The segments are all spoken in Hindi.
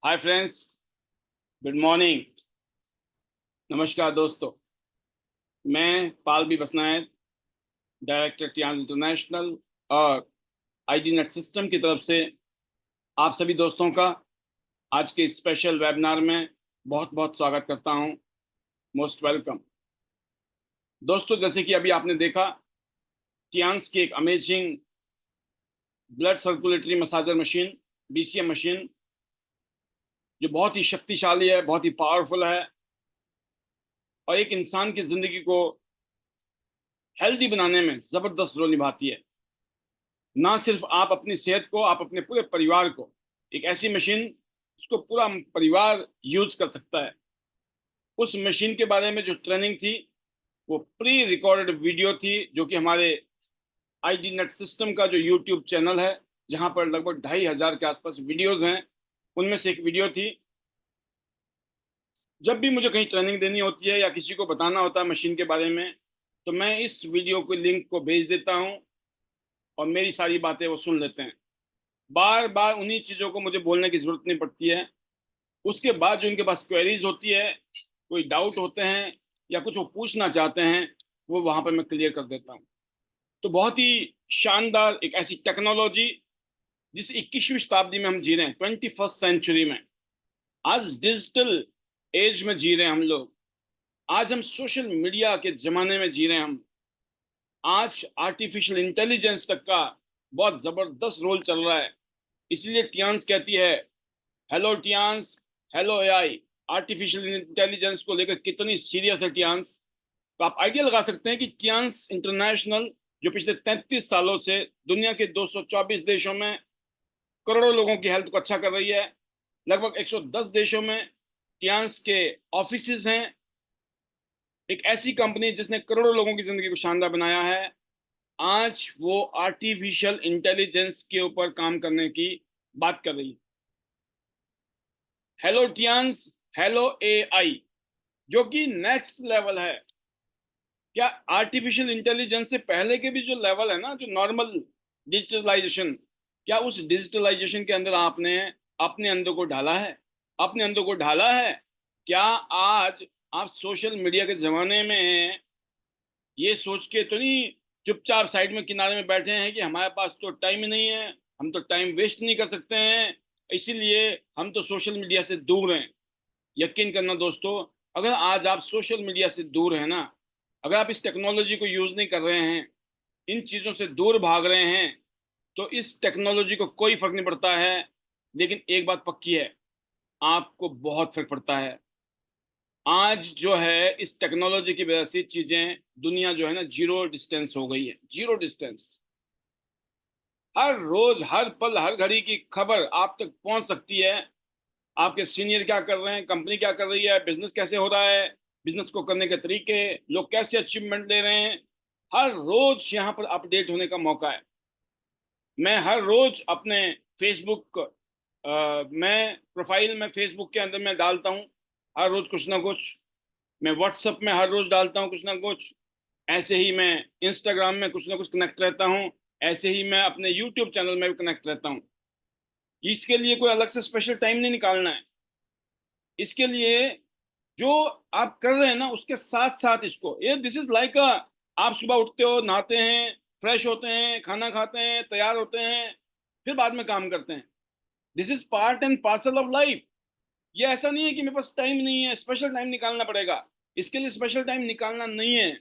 Hi friends, good morning. नमस्कार दोस्तों। मैं पाल बी बसनायत, डायरेक्टर टियान्स इंटरनेशनल और आईडी नेट सिस्टम की तरफ से आप सभी दोस्तों का आज के स्पेशल वेबिनार में बहुत बहुत स्वागत करता हूं। Most welcome. दोस्तों, जैसे कि अभी आपने देखा, टियान्स की एक amazing blood circulatory massager machine, BCM machine, जो बहुत ही शक्तिशाली है, बहुत ही पावरफुल है और एक इंसान की जिंदगी को हेल्दी बनाने में जबरदस्त रोल निभाती है। ना सिर्फ आप अपनी सेहत को, आप अपने पूरे परिवार को, एक ऐसी मशीन जिसको पूरा परिवार यूज कर सकता है। उस मशीन के बारे में जो ट्रेनिंग थी वो प्री रिकॉर्डेड वीडियो थी, जो कि हमारे आईडी नेट सिस्टम का जो यूट्यूब चैनल है, जहां पर लगभग 2,500 के आसपास वीडियोज हैं, उनमें से एक वीडियो थी। जब भी मुझे कहीं ट्रेनिंग देनी होती है या किसी को बताना होता है मशीन के बारे में, तो मैं इस वीडियो के लिंक को भेज देता हूँ और मेरी सारी बातें वो सुन लेते हैं। बार बार उन्हीं चीज़ों को मुझे बोलने की जरूरत नहीं पड़ती है। उसके बाद जो उनके पास क्वेरीज होती है, कोई डाउट होते हैं या कुछ वो पूछना चाहते हैं, वो वहां पर मैं क्लियर कर देता हूँ। तो बहुत ही शानदार एक ऐसी टेक्नोलॉजी, जिस 21वीं शताब्दी में हम जी रहे हैं, 21st सेंचुरी में, आज डिजिटल एज में जी रहे हैं हम लोग। आज हम सोशल मीडिया के जमाने में जी रहे हैं हम। आज आर्टिफिशियल इंटेलिजेंस तक का बहुत जबरदस्त रोल चल रहा है। इसलिए टियान्स कहती है, hello Tians, hello AI. Artificial intelligence को लेकर कितनी सीरियस है टियान्स। तो आप आइडिया लगा सकते हैं कि टियान्स इंटरनेशनल, जो पिछले 33 सालों से दुनिया के 224 देशों में करोड़ों लोगों की हेल्थ को अच्छा कर रही है। लगभग 110 देशों में टियान्स के ऑफिसेज हैं। एक ऐसी कंपनी जिसने करोड़ों लोगों की जिंदगी को शानदार बनाया है, आज वो आर्टिफिशियल इंटेलिजेंस के ऊपर काम करने की बात कर रही है। हेलो टियान्स, हेलो एआई, जो कि नेक्स्ट लेवल है। क्या आर्टिफिशियल इंटेलिजेंस से पहले के भी जो लेवल है ना, जो नॉर्मल डिजिटलाइजेशन, क्या उस डिजिटलाइजेशन के अंदर आपने अपने अंदर को ढाला है? अपने अंदर को ढाला है? क्या आज आप सोशल मीडिया के जमाने में ये सोच के तो नहीं चुपचाप साइड में किनारे में बैठे हैं कि हमारे पास तो टाइम ही नहीं है, हम तो टाइम वेस्ट नहीं कर सकते हैं, इसीलिए हम तो सोशल मीडिया से दूर हैं? यकीन करना दोस्तों, अगर आज आप सोशल मीडिया से दूर हैं ना, अगर आप इस टेक्नोलॉजी को यूज नहीं कर रहे हैं, इन चीजों से दूर भाग रहे हैं, तो इस टेक्नोलॉजी को कोई फर्क नहीं पड़ता है। लेकिन एक बात पक्की है, आपको बहुत फर्क पड़ता है। आज जो है इस टेक्नोलॉजी की वजह से चीजें, दुनिया जो है ना, जीरो डिस्टेंस हो गई है। Zero distance. हर रोज, हर पल, हर घड़ी की खबर आप तक पहुंच सकती है। आपके सीनियर क्या कर रहे हैं, कंपनी क्या कर रही है, बिजनेस कैसे हो रहा है, बिजनेस को करने के तरीके, लोग कैसे अचीवमेंट ले रहे हैं, हर रोज यहाँ पर अपडेट होने का मौका है। मैं हर रोज अपने फेसबुक मैं प्रोफाइल में फेसबुक के अंदर मैं डालता हूँ हर रोज कुछ ना कुछ। मैं व्हाट्सएप में हर रोज डालता हूँ कुछ ना कुछ। ऐसे ही मैं इंस्टाग्राम में कुछ ना कुछ कनेक्ट रहता हूँ। ऐसे ही मैं अपने यूट्यूब चैनल में भी कनेक्ट रहता हूँ। इसके लिए कोई अलग से स्पेशल टाइम नहीं निकालना है। इसके लिए जो आप कर रहे हैं ना, उसके साथ साथ इसको, ये दिस इज लाइक अ, आप सुबह उठते हो, नहाते हैं, फ्रेश होते हैं, खाना खाते हैं, तैयार होते हैं, फिर बाद में काम करते हैं। This is part and parcel of life. ये ऐसा नहीं है कि मेरे पास टाइम नहीं है, स्पेशल टाइम निकालना पड़ेगा। इसके लिए स्पेशल टाइम निकालना नहीं है।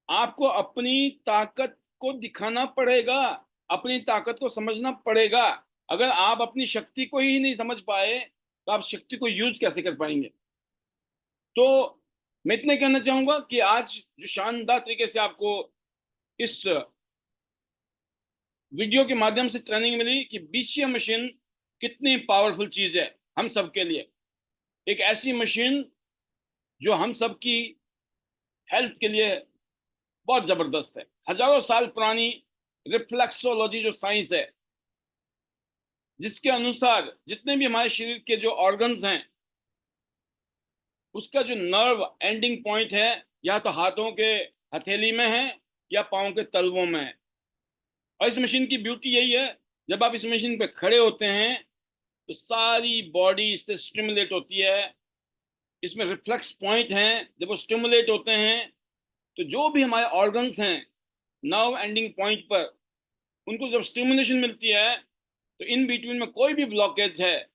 आपको अपनी ताकत को दिखाना पड़ेगा, अपनी ताकत को समझना पड़ेगा। अगर आप अपनी शक्ति को ही नहीं समझ पाए, तो आप शक्ति को यूज कैसे कर पाएंगे? तो मैं इतने कहना चाहूंगा कि आज जो शानदार तरीके से आपको इस वीडियो के माध्यम से ट्रेनिंग मिली कि बीसीएम मशीन कितनी पावरफुल चीज है हम सब के लिए। एक ऐसी मशीन जो हम सब की हेल्थ के लिए बहुत जबरदस्त है। हजारों साल पुरानी रिफ्लेक्सोलॉजी जो साइंस है, जिसके अनुसार जितने भी हमारे शरीर के जो ऑर्गन्स हैं, उसका जो नर्व एंडिंग पॉइंट है, या तो हाथों के हथेली में है या पाँव के तलवों में है। और इस मशीन की ब्यूटी यही है, जब आप इस मशीन पे खड़े होते हैं, तो सारी बॉडी इससे स्टिमुलेट होती है। इसमें रिफ्लेक्स पॉइंट हैं, जब वो स्टिमुलेट होते हैं तो जो भी हमारे ऑर्गन्स हैं नर्व एंडिंग पॉइंट पर, उनको जब स्टिमुलेशन मिलती है तो इन बिटवीन में कोई भी ब्लॉकेज है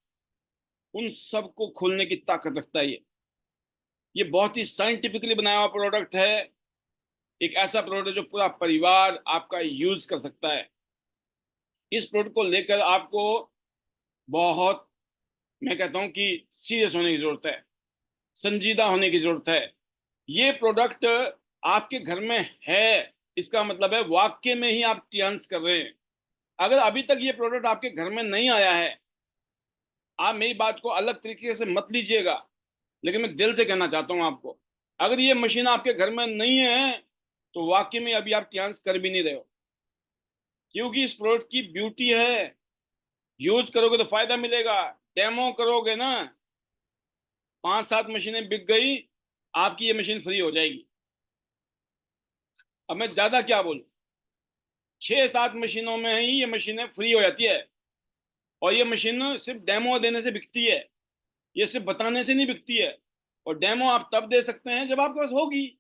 उन सबको खोलने की ताकत रखता है। ये बहुत ही साइंटिफिकली बनाया हुआ प्रोडक्ट है। एक ऐसा प्रोडक्ट जो पूरा परिवार आपका यूज कर सकता है। इस प्रोडक्ट को लेकर आपको बहुत, मैं कहता हूं कि सीरियस होने की जरूरत है, संजीदा होने की जरूरत है। ये प्रोडक्ट आपके घर में है, इसका मतलब है वाक्य में ही आप टियान्स कर रहे हैं। अगर अभी तक ये प्रोडक्ट आपके घर में नहीं आया है, आप मेरी बात को अलग तरीके से मत लीजिएगा, लेकिन मैं दिल से कहना चाहता हूं आपको, अगर ये मशीन आपके घर में नहीं है तो वाकई में अभी आप टियान्स कर भी नहीं रहे हो। क्योंकि इस प्रोडक्ट की ब्यूटी है, यूज करोगे तो फायदा मिलेगा। डेमो करोगे ना, 5-7 मशीनें बिक गई, आपकी ये मशीन फ्री हो जाएगी। अब मैं ज्यादा क्या बोलूं, 6-7 मशीनों में ही ये मशीनें फ्री हो जाती है। और ये मशीन सिर्फ डेमो देने से बिकती है, ये सिर्फ बताने से नहीं बिकती है। और डेमो आप तब दे सकते हैं जब आपके पास होगी,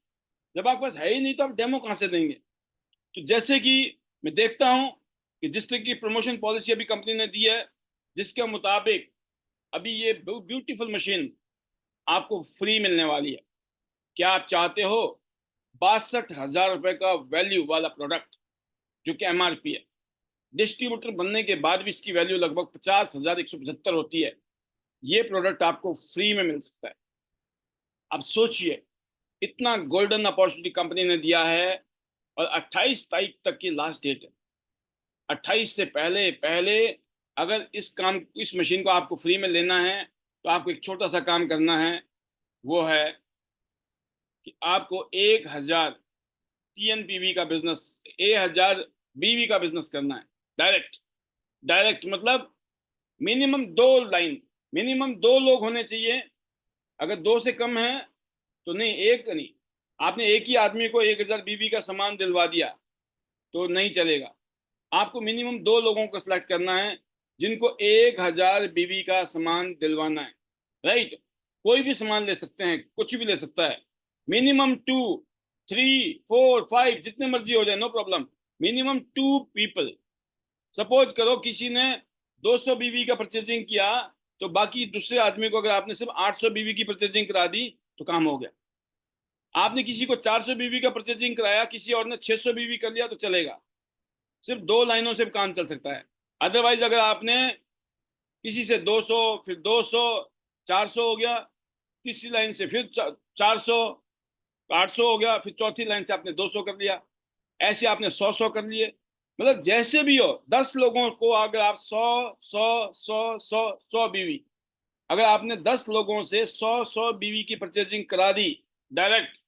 जब आपके पास है ही नहीं तो आप डेमो कहां से देंगे। तो जैसे कि मैं देखता हूं कि जिस तरह की प्रमोशन पॉलिसी अभी कंपनी ने दी है, जिसके मुताबिक अभी ये ब्यूटीफुल मशीन आपको फ्री मिलने वाली है। क्या आप चाहते हो 62,000 रुपए का वैल्यू वाला प्रोडक्ट, जो कि एमआरपी है, डिस्ट्रीब्यूटर बनने के बाद भी इसकी वैल्यू लगभग 50,175 होती है, ये प्रोडक्ट आपको फ्री में मिल सकता है। अब सोचिए, इतना गोल्डन अपॉर्चुनिटी कंपनी ने दिया है, और 28 तारीख तक की लास्ट डेट है। 28 से पहले पहले अगर इस मशीन को आपको फ्री में लेना है तो आपको एक छोटा सा काम करना है। वो है कि आपको 1,000 पीएनपीवी का बिजनेस, 1,000 बीवी का बिजनेस करना है। डायरेक्ट, डायरेक्ट मतलब मिनिमम 2 लाइन, मिनिमम 2 लोग होने चाहिए। अगर 2 से कम है तो नहीं, एक नहीं। आपने एक ही आदमी को 1,000 बीवी का सामान दिलवा दिया तो नहीं चलेगा। आपको मिनिमम 2 लोगों को सिलेक्ट करना है जिनको 1,000 बीवी का सामान दिलवाना है। राइट, कोई भी सामान ले सकते हैं, कुछ भी ले सकता है। मिनिमम 2, 3, 4, 5 जितने मर्जी हो जाए, no problem. Minimum 2 people. Suppose करो किसी ने 200 बीवी का परचेजिंग किया, तो बाकी दूसरे आदमी को अगर आपने सिर्फ 800 बीवी की परचेजिंग करा दी तो काम हो गया। आपने किसी को 400 बीवी का परचेजिंग कराया, किसी और ने 600 बीवी कर लिया तो चलेगा। सिर्फ 2 लाइनों से काम चल सकता है। अदरवाइज अगर आपने किसी से 200, फिर 200, 400 हो गया, तीसरी लाइन से फिर 400, 800 हो गया, फिर चौथी लाइन से आपने 200 कर लिया, ऐसे आपने 100 कर लिए। मतलब जैसे भी हो, 10 लोगों को अगर आप 100 बीवी, अगर आपने 10 लोगों से 100 बीवी की परचेजिंग करा दी डायरेक्ट,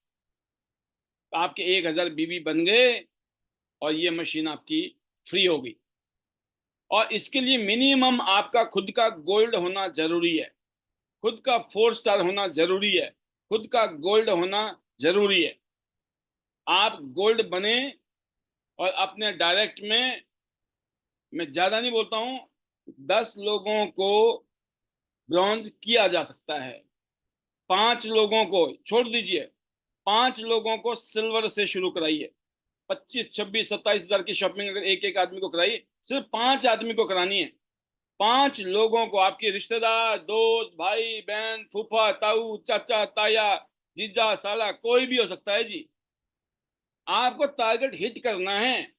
तो आपके 1,000 बीवी बन गए और ये मशीन आपकी फ्री हो गई। और इसके लिए मिनिमम आपका खुद का गोल्ड होना जरूरी है, खुद का 4 स्टार होना जरूरी है, खुद का गोल्ड होना जरूरी है। आप गोल्ड बने और अपने डायरेक्ट में, मैं ज्यादा नहीं बोलता हूं, 10 लोगों को ब्रॉन्ज किया जा सकता है। 5 लोगों को छोड़ दीजिए, 5 लोगों को सिल्वर से शुरू कराइए। 25, 26, 27 हजार की शॉपिंग अगर एक एक आदमी को कराइए, सिर्फ 5 आदमी को करानी है। 5 लोगों को, आपके रिश्तेदार, दोस्त, भाई बहन, फूफा ताऊ, चाचा ताया, जीजा साला, कोई भी हो सकता है जी। आपको टारगेट हिट करना है।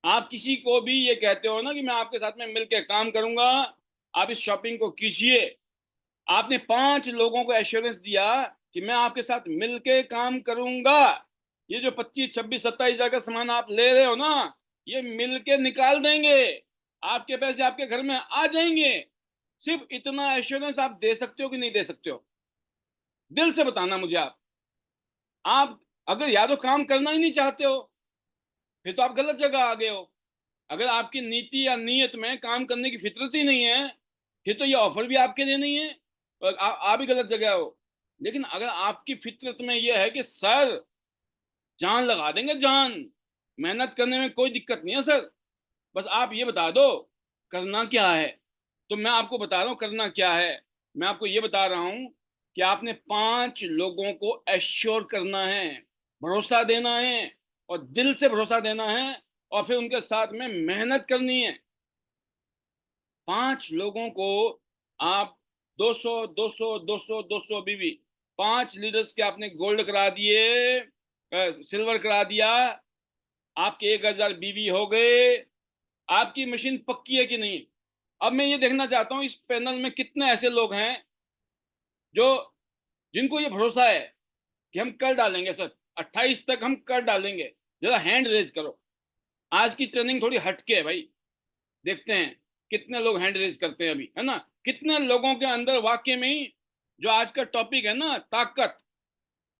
आप किसी को भी ये कहते हो ना कि मैं आपके साथ में मिलकर काम करूंगा, आप इस शॉपिंग को कीजिए। आपने 5 लोगों को एश्योरेंस दिया कि मैं आपके साथ मिलके काम करूंगा। ये जो 25, 26, 27 हजार का सामान आप ले रहे हो ना, ये मिलके निकाल देंगे, आपके पैसे आपके घर में आ जाएंगे। सिर्फ इतना एश्योरेंस आप दे सकते हो कि नहीं दे सकते हो? दिल से बताना मुझे। आप अगर या तो काम करना ही नहीं चाहते हो, फिर तो आप गलत जगह आ गए हो। अगर आपकी नीति या नीयत में काम करने की फितरत ही नहीं है, फिर तो ये ऑफर भी आपके लिए नहीं है, और आप भी गलत जगह हो। लेकिन अगर आपकी फितरत में यह है कि सर जान लगा देंगे, जान, मेहनत करने में कोई दिक्कत नहीं है सर, बस आप ये बता दो करना क्या है, तो मैं आपको बता रहा हूँ करना क्या है। मैं आपको ये बता रहा हूँ कि आपने 5 लोगों को एश्योर करना है, भरोसा देना है, और दिल से भरोसा देना है, और फिर उनके साथ में मेहनत करनी है। 5 लोगों को आप 200 200 200 200 बीवी, 5 लीडर्स के आपने गोल्ड करा दिए, सिल्वर करा दिया, आपके 1000 बीवी हो गए। आपकी मशीन पक्की है कि नहीं? अब मैं ये देखना चाहता हूं इस पैनल में कितने ऐसे लोग हैं जो जिनको ये भरोसा है कि हम कर डालेंगे सर, 28 तक हम कर डालेंगे। जरा हैंड रेज करो। आज की ट्रेनिंग थोड़ी हटके है भाई। देखते हैं कितने लोग हैंड रेज करते हैं अभी, है ना? कितने लोगों के अंदर वाकई में ही जो आज का टॉपिक है ना, ताकत,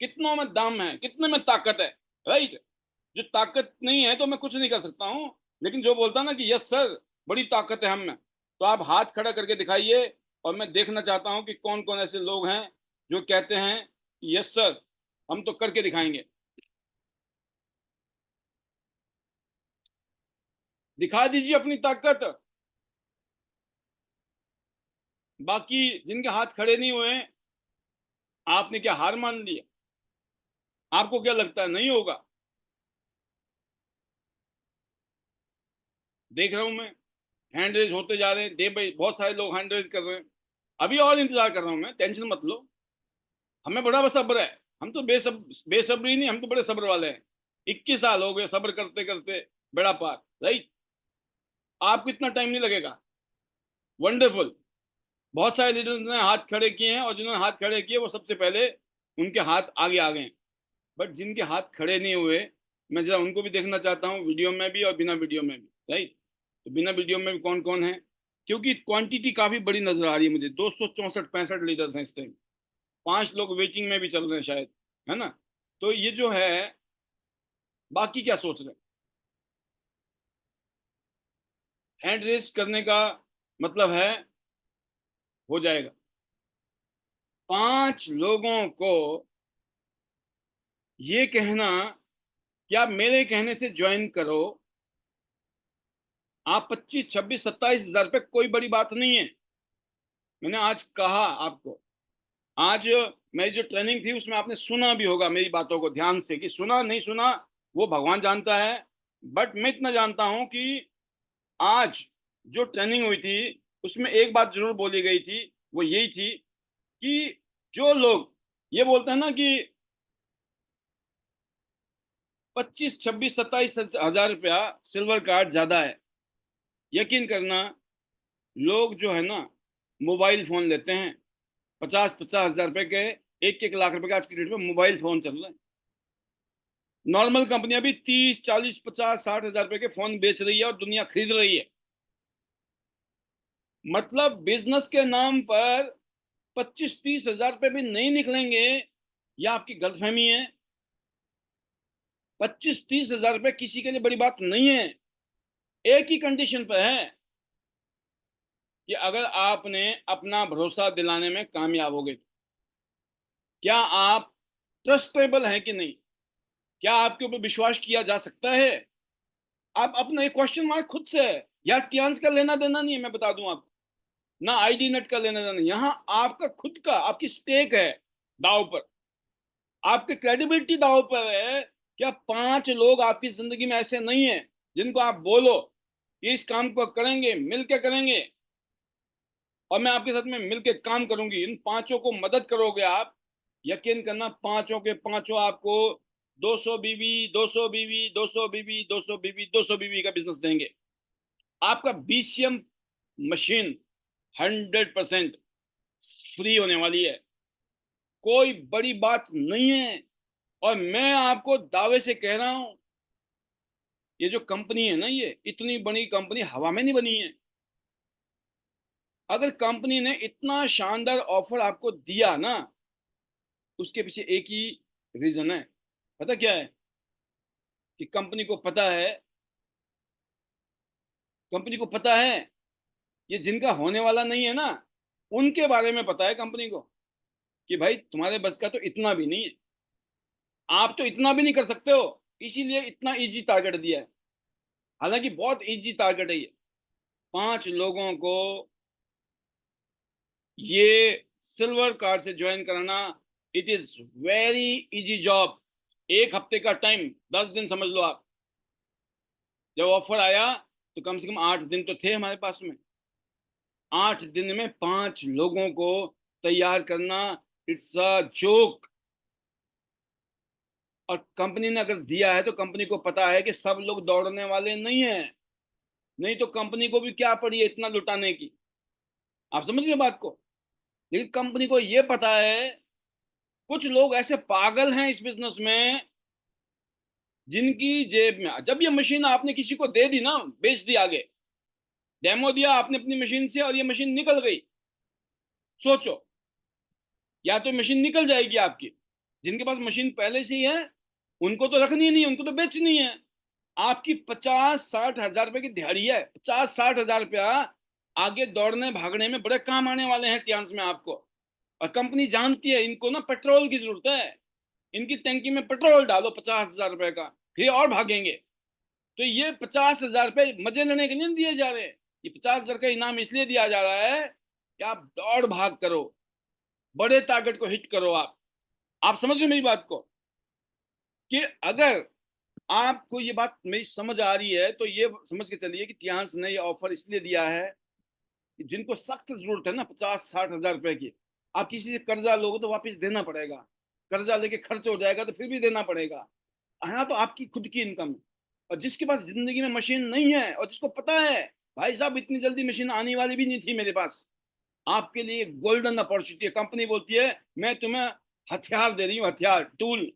कितनों में दम है, कितने में ताकत है, राइट? जो ताकत नहीं है तो मैं कुछ नहीं कर सकता हूं, लेकिन जो बोलता ना कि यस सर बड़ी ताकत है हम में, तो आप हाथ खड़ा करके दिखाइए। और मैं देखना चाहता हूं कि कौन कौन ऐसे लोग हैं जो कहते हैं यस सर हम तो करके दिखाएंगे। दिखा दीजिए अपनी ताकत। बाकी जिनके हाथ खड़े नहीं हुए हैं, आपने क्या हार मान लिया? आपको क्या लगता है नहीं होगा? देख रहा हूं मैं, हैंड रेज होते जा रहे हैं डे बाई, बहुत सारे लोग हैंड रेज कर रहे हैं। अभी और इंतजार कर रहा हूं मैं, टेंशन मत लो। हमें बड़ा सब्र है। हम तो बेसब्री नहीं, हम तो बड़े सब्र वाले हैं। 21 साल हो गए सब्र करते करते, बेड़ा पार, राइट? आपको इतना टाइम नहीं लगेगा। वंडरफुल। बहुत सारे लीडर्स ने हाथ खड़े किए हैं, और जिन्होंने हाथ खड़े किए वो सबसे पहले उनके हाथ आगे आ गए। बट जिनके हाथ खड़े नहीं हुए, मैं जरा उनको भी देखना चाहता हूँ, वीडियो में भी और बिना वीडियो में भी, राइट? तो बिना वीडियो में भी कौन कौन है, क्योंकि क्वांटिटी काफी बड़ी नजर आ रही है मुझे। 264-65 लीडर्स हैं इस टाइम। 5 लोग वेटिंग में भी चल रहे हैं शायद, है ना? तो ये जो है, बाकी क्या सोच रहे हैं? हैंड रेस करने का मतलब है हो जाएगा। 5 लोगों को ये कहना कि आप मेरे कहने से ज्वाइन करो, आप 25 26 27 हजार रुपये कोई बड़ी बात नहीं है। मैंने आज कहा आपको, आज मेरी जो ट्रेनिंग थी उसमें आपने सुना भी होगा मेरी बातों को ध्यान से, कि सुना नहीं सुना वो भगवान जानता है। बट मैं इतना जानता हूं कि आज जो ट्रेनिंग हुई थी उसमें एक बात जरूर बोली गई थी, वो यही थी कि जो लोग ये बोलते हैं ना कि 25 26 27 हजार रुपया सिल्वर कार्ड ज्यादा है, यकीन करना, लोग जो है ना मोबाइल फोन लेते हैं। 50 50 हजार रुपए के, 1 1 लाख रुपए के आज की डेट में मोबाइल फोन चल रहे हैं। नॉर्मल कंपनियां भी 30 40 50 60 हजार रुपए के फोन बेच रही है और दुनिया खरीद रही है। मतलब बिजनेस के नाम पर 25 30 हजार रुपए भी नहीं निकलेंगे, या आपकी गलतफहमी है? 25 30 हजार रुपए किसी के लिए बड़ी बात नहीं है। एक ही कंडीशन पर है कि अगर आपने अपना भरोसा दिलाने में कामयाब हो गए। क्या आप ट्रस्टेबल हैं कि नहीं? क्या आपके ऊपर विश्वास किया जा सकता है? आप अपना एक क्वेश्चन मार्क खुद से है। यार क्लियंस का लेना देना नहीं है, मैं बता दूं आपको। ना आईडी नेट का लेना देना, यहाँ आपका खुद का, आपकी स्टेक है दाव पर। आपकी क्रेडिबिलिटी दाव पर है। क्या 5 लोग आपकी जिंदगी में ऐसे नहीं है जिनको आप बोलो कि इस काम को करेंगे, मिलकर करेंगे, और मैं आपके साथ में मिलकर काम करूंगी, इन 5 को मदद करोगे आप, यकीन करना 5 के 5 आपको 200 बीवी, 200 बीवी, 200 बीवी, 200 बीवी, 200 बीवी का बिजनेस देंगे। आपका बीसीएम मशीन 100% फ्री होने वाली है। कोई बड़ी बात नहीं है। और मैं आपको दावे से कह रहा हूं, ये जो कंपनी है ना, ये इतनी बड़ी कंपनी हवा में नहीं बनी है। अगर कंपनी ने इतना शानदार ऑफर आपको दिया ना, उसके पीछे एक ही रीजन है। पता क्या है? कि कंपनी को पता है ये जिनका होने वाला नहीं है ना, उनके बारे में पता है कंपनी को कि भाई तुम्हारे बस का तो इतना भी नहीं है, आप तो इतना भी नहीं कर सकते हो, इसीलिए इतना इजी टारगेट दिया है। हालांकि बहुत इजी टारगेट है ये। 5 लोगों को ये सिल्वर कार्ड से ज्वाइन कराना, it is very easy job. 1 हफ्ते का टाइम, 10 दिन समझ लो आप। जब ऑफर आया तो कम से कम 8 दिन तो थे हमारे पास में। 8 दिन में 5 लोगों को तैयार करना, इट्स अ जोक। और कंपनी ने अगर दिया है तो कंपनी को पता है कि सब लोग दौड़ने वाले नहीं है, नहीं तो कंपनी को भी क्या पड़ी है इतना लुटाने की। आप समझ रहे बात को। लेकिन कंपनी को यह पता है, कुछ लोग ऐसे पागल हैं इस बिजनेस में, जिनकी जेब में जब ये मशीन आपने किसी को दे दी ना, बेच दी, आगे डेमो दिया आपने अपनी मशीन से और ये मशीन निकल गई, सोचो, या तो मशीन निकल जाएगी आपकी। जिनके पास मशीन पहले से ही है उनको तो रखनी नहीं है, उनको तो बेचनी है। आपकी 50-60 हजार रुपए की दिहाड़ी है, 50-60 हजार रुपया आगे दौड़ने भागने में बड़े काम आने वाले हैं टियांस में आपको। और कंपनी जानती है इनको ना पेट्रोल की जरूरत है, इनकी टंकी में पेट्रोल डालो 50 हजार रुपए का, फिर और भागेंगे। तो ये 50 हजार रुपए मजे लेने के लिए नहीं दिए जा रहे, ये 50 हजार का इनाम इसलिए दिया जा रहा है कि आप दौड़ भाग करो, बड़े टारगेट को हिट करो। आप समझ रहे मेरी बात को, कि अगर आपको ये बात मेरी समझ आ रही है तो ये समझ के चलिए कि टियांस ने ये ऑफर इसलिए दिया है कि जिनको सख्त जरूरत है ना 50-60 हजार रुपए की। आप किसी से कर्जा लोगे तो वापस देना पड़ेगा, कर्जा लेके खर्च हो जाएगा तो फिर भी देना पड़ेगा, है ना। तो आपकी खुद की इनकम है। और जिसके पास जिंदगी में मशीन नहीं है और जिसको पता है भाई साहब इतनी जल्दी मशीन आने वाली भी नहीं थी मेरे पास, आपके लिए गोल्डन अपॉर्चुनिटी है। कंपनी बोलती है मैं तुम्हें हथियार दे रही हूँ, हथियार, टूल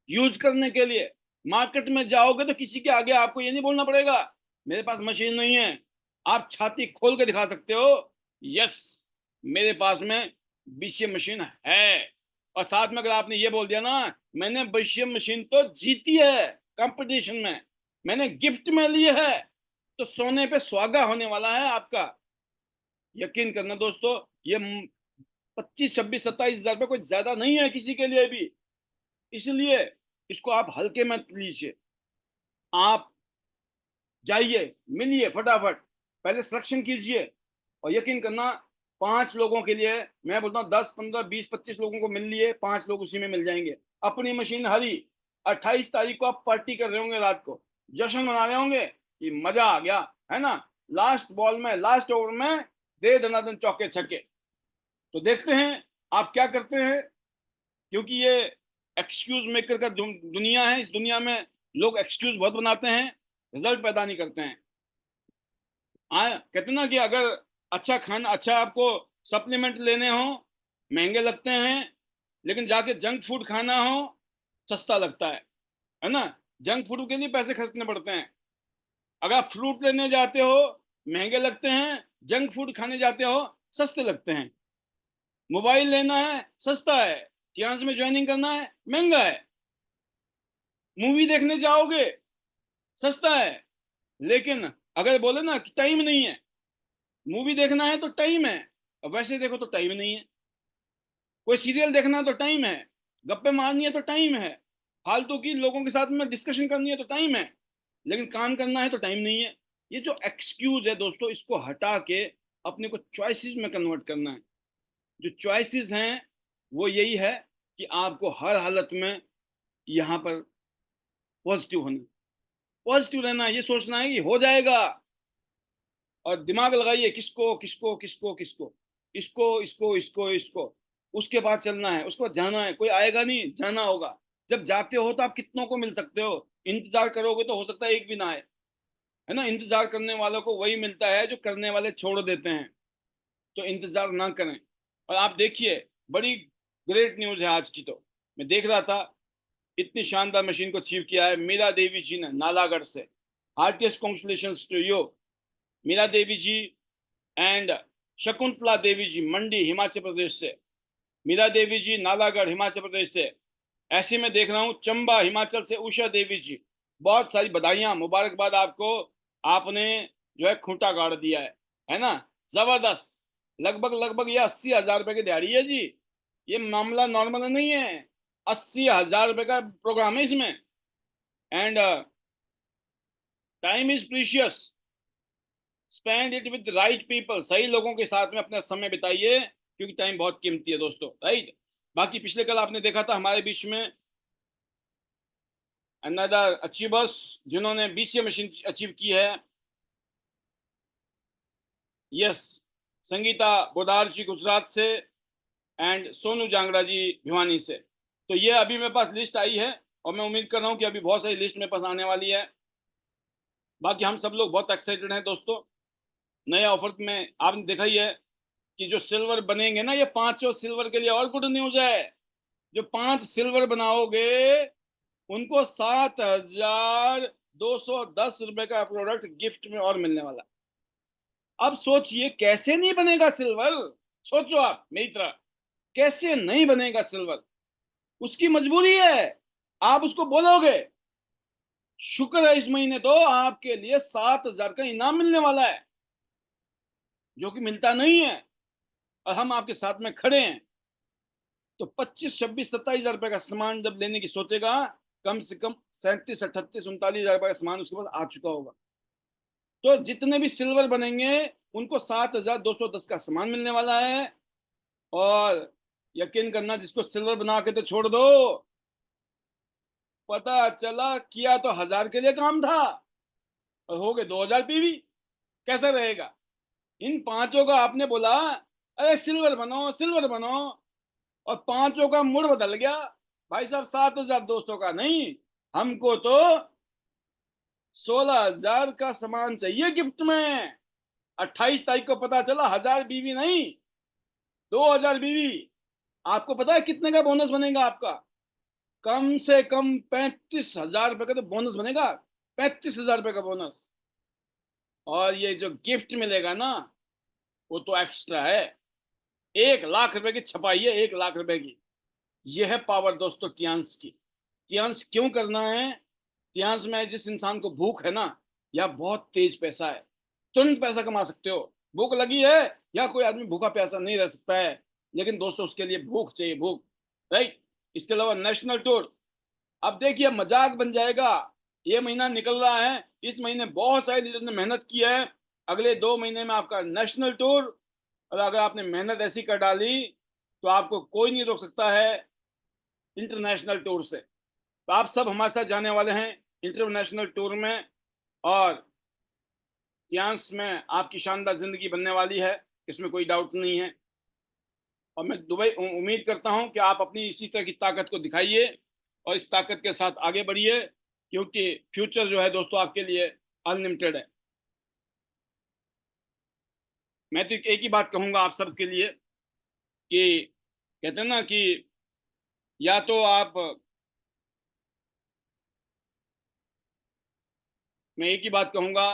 यूज करने के लिए। मार्केट में जाओगे तो किसी के आगे आपको ये नहीं बोलना पड़ेगा मेरे पास मशीन नहीं है। आप छाती खोल के दिखा सकते हो, यस मेरे पास में बीसीए मशीन है। और साथ में अगर आपने ये बोल दिया ना मैंने बीसीए मशीन तो जीती है कंपटीशन में, मैंने गिफ्ट में ली है, तो सोने पे सुहागा होने वाला है आपका। यकीन करना दोस्तों, ये 25-26-27 हजार रुपये कोई ज्यादा नहीं है किसी के लिए भी, इसलिए इसको आप हल्के में लीजिए। आप जाइए, मिलिए फटाफट, पहले सिलेक्शन कीजिए। और यकीन करना 5 लोगों के लिए मैं बोलता हूँ 10-15-20-25 लोगों को मिल लिए, 5 लोग उसी में मिल जाएंगे। अपनी मशीन हरी, 28 तारीख को आप पार्टी कर रहे होंगे, रात को जश्न मना रहे होंगे कि मजा आ गया, है ना। लास्ट बॉल में, लास्ट ओवर में दे दनादन चौके छक्के। तो देखते हैं आप क्या करते हैं, क्योंकि ये एक्सक्यूज मेकर का दुनिया है। इस दुनिया में लोग एक्सक्यूज बहुत बनाते हैं, रिजल्ट पैदा नहीं करते हैं। कहते ना कि अगर अच्छा खाना, अच्छा आपको सप्लीमेंट लेने हो महंगे लगते हैं, लेकिन जाके जंक फूड खाना हो सस्ता लगता है ना। जंक फूड के लिए पैसे खर्चने पड़ते हैं। अगर आप फ्रूट लेने जाते हो महंगे लगते हैं, जंक फूड खाने जाते हो सस्ते लगते हैं। मोबाइल लेना है सस्ता है, टियांस में ज्वाइनिंग करना है महंगा है। मूवी देखने जाओगे सस्ता है, लेकिन अगर बोले ना कि टाइम नहीं है, मूवी देखना है तो टाइम है, और वैसे देखो तो टाइम नहीं है। कोई सीरियल देखना है तो टाइम है, गप्पे मारनी है तो टाइम है, फालतू की लोगों के साथ में डिस्कशन करनी है तो टाइम है, लेकिन काम करना है तो टाइम नहीं है। ये जो एक्सक्यूज है दोस्तों, इसको हटा के अपने को चॉइसेस में कन्वर्ट करना है। जो चॉइसेस हैं वो यही है कि आपको हर हालत में यहाँ पर पॉजिटिव होना, पॉजिटिव रहना, ये सोचना है कि हो जाएगा। और दिमाग लगाइए किसको किसको किसको किसको, इसको इसको इसको इसको, उसके बाद चलना है, उसके बाद जाना है। कोई आएगा नहीं, जाना होगा। जब जाते हो तो आप कितनों को मिल सकते हो, इंतजार करोगे तो हो सकता है एक भी ना आए, है ना। इंतजार करने वालों को वही मिलता है जो करने वाले छोड़ देते हैं। तो इंतजार ना करें। और आप देखिए, बड़ी ग्रेट न्यूज है आज की। तो मैं देख रहा था, इतनी शानदार मशीन को अचीव किया है मीरा देवी जी ने नालागढ़ से। Heartiest congratulations to you Meera Devi ji and Shakuntala Devi ji, Mandi Himachal Pradesh से। मीरा देवी जी नालागढ़ हिमाचल प्रदेश से। ऐसे में देख रहा हूँ चंबा हिमाचल से उषा देवी जी। बहुत सारी बधाइयां, मुबारकबाद आपको, आपने जो है खूंटा गाड़ दिया है ना। जबरदस्त। लगभग लगभग ये 80 हजार रुपए की दिहाड़ी है जी। ये मामला नॉर्मल नहीं है, 80 हजार रुपए का प्रोग्राम है इसमें। And time is precious, spend it with right people. सही लोगों के साथ में अपना समय बिताइए, क्योंकि टाइम बहुत कीमती है दोस्तों, राइट। बाकी पिछले कल आपने देखा था हमारे बीच में अनदर अचीवर्स जिन्होंने BCA मशीन अचीव की है, यस, संगीता बोदार जी गुजरात से एंड सोनू जांगड़ा जी भिवानी से। तो ये अभी मेरे पास लिस्ट आई है और मैं उम्मीद कर रहा हूँ कि अभी बहुत सारी लिस्ट मेरे पास आने वाली है। बाकी हम सब लोग बहुत एक्साइटेड हैं दोस्तों नए ऑफर में। आपने देखा ही है कि जो सिल्वर बनेंगे ना, ये पांचों सिल्वर के लिए और गुड न्यूज है। जो 5 सिल्वर बनाओगे उनको 7,210 रुपए का प्रोडक्ट गिफ्ट में और मिलने वाला। अब सोचिए कैसे नहीं बनेगा सिल्वर। सोचो आप मेरी तरह, कैसे नहीं बनेगा सिल्वर। उसकी मजबूरी है, आप उसको बोलोगे। शुक्र है इस महीने तो आपके लिए 7,000 का इनाम मिलने वाला है, जो कि मिलता नहीं है, और हम आपके साथ में खड़े हैं। तो 25, 26, 27,000 रुपए का सामान जब लेने की सोचेगा, कम से कम 37, 38, 39,000 रुपए का सामान उसके पास आ चुका होगा। तो जितने भी सिल्वर बनेंगे उनको 7,210 का सामान मिलने वाला है। और यकीन करना, जिसको सिल्वर बना के तो छोड़ दो, पता चला किया तो 1,000 के लिए काम था और हो गए 2,000 पीवी। कैसा रहेगा? इन पांचों का आपने बोला अरे सिल्वर बनो सिल्वर बनो, और पांचों का मूड बदल गया। भाई साहब 7,200 का नहीं, हमको तो 16,000 का सामान चाहिए गिफ्ट में। 28 तारीख को पता चला 1,000 बीवी नहीं, 2,000 बीवी। आपको पता है कितने का बोनस बनेगा आपका? कम से कम 35,000 रुपए का तो बोनस बनेगा। 35,000 रुपए का बोनस। और ये जो गिफ्ट मिलेगा ना, वो तो एक्स्ट्रा है। 1,00,000 रुपए की छपाई है, 1,00,000 रुपए की। यह है पावर दोस्तों टियांस की। टियांस क्यों करना है? टियांस में जिस इंसान को भूख है ना, या बहुत तेज पैसा है, तुरंत पैसा कमा सकते हो। भूख लगी है, या कोई आदमी भूखा प्यासा नहीं रह सकता है, लेकिन दोस्तों उसके लिए भूख चाहिए, भूख, राइट। इसके अलावा नेशनल टूर। अब देखिए मजाक बन जाएगा, ये महीना निकल रहा है, इस महीने बहुत सारे लीडर ने मेहनत की है, अगले 2 महीने में आपका नेशनल टूर। और अगर आपने मेहनत ऐसी कर डाली तो आपको कोई नहीं रोक सकता है इंटरनेशनल टूर से। तो आप सब हमारे साथ जाने वाले हैं इंटरनेशनल टूर में, और फ्रांस में आपकी शानदार जिंदगी बनने वाली है, इसमें कोई डाउट नहीं है। और मैं दुबई उम्मीद करता हूं कि आप अपनी इसी तरह की ताकत को दिखाइए और इस ताकत के साथ आगे बढ़िए, क्योंकि फ्यूचर जो है दोस्तों आपके लिए अनलिमिटेड है। मैं तो एक ही बात कहूंगा आप सबके लिए कि कहते हैं ना कि या तो आप, मैं एक ही बात कहूंगा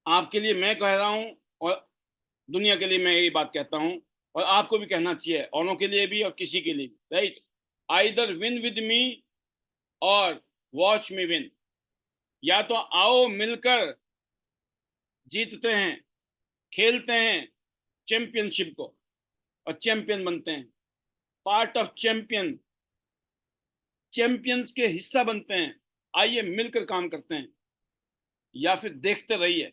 आपके लिए, मैं कह रहा हूं, और दुनिया के लिए मैं यही बात कहता हूं, और आपको भी कहना चाहिए, औरों के लिए भी और किसी के लिए भी, right. Either win with me और वॉच मी विन। या तो आओ मिलकर जीतते हैं, खेलते हैं चैंपियनशिप को और चैंपियन बनते हैं, पार्ट ऑफ चैंपियन, चैंपियंस के हिस्सा बनते हैं। आइए मिलकर काम करते हैं। या फिर देखते रहिए,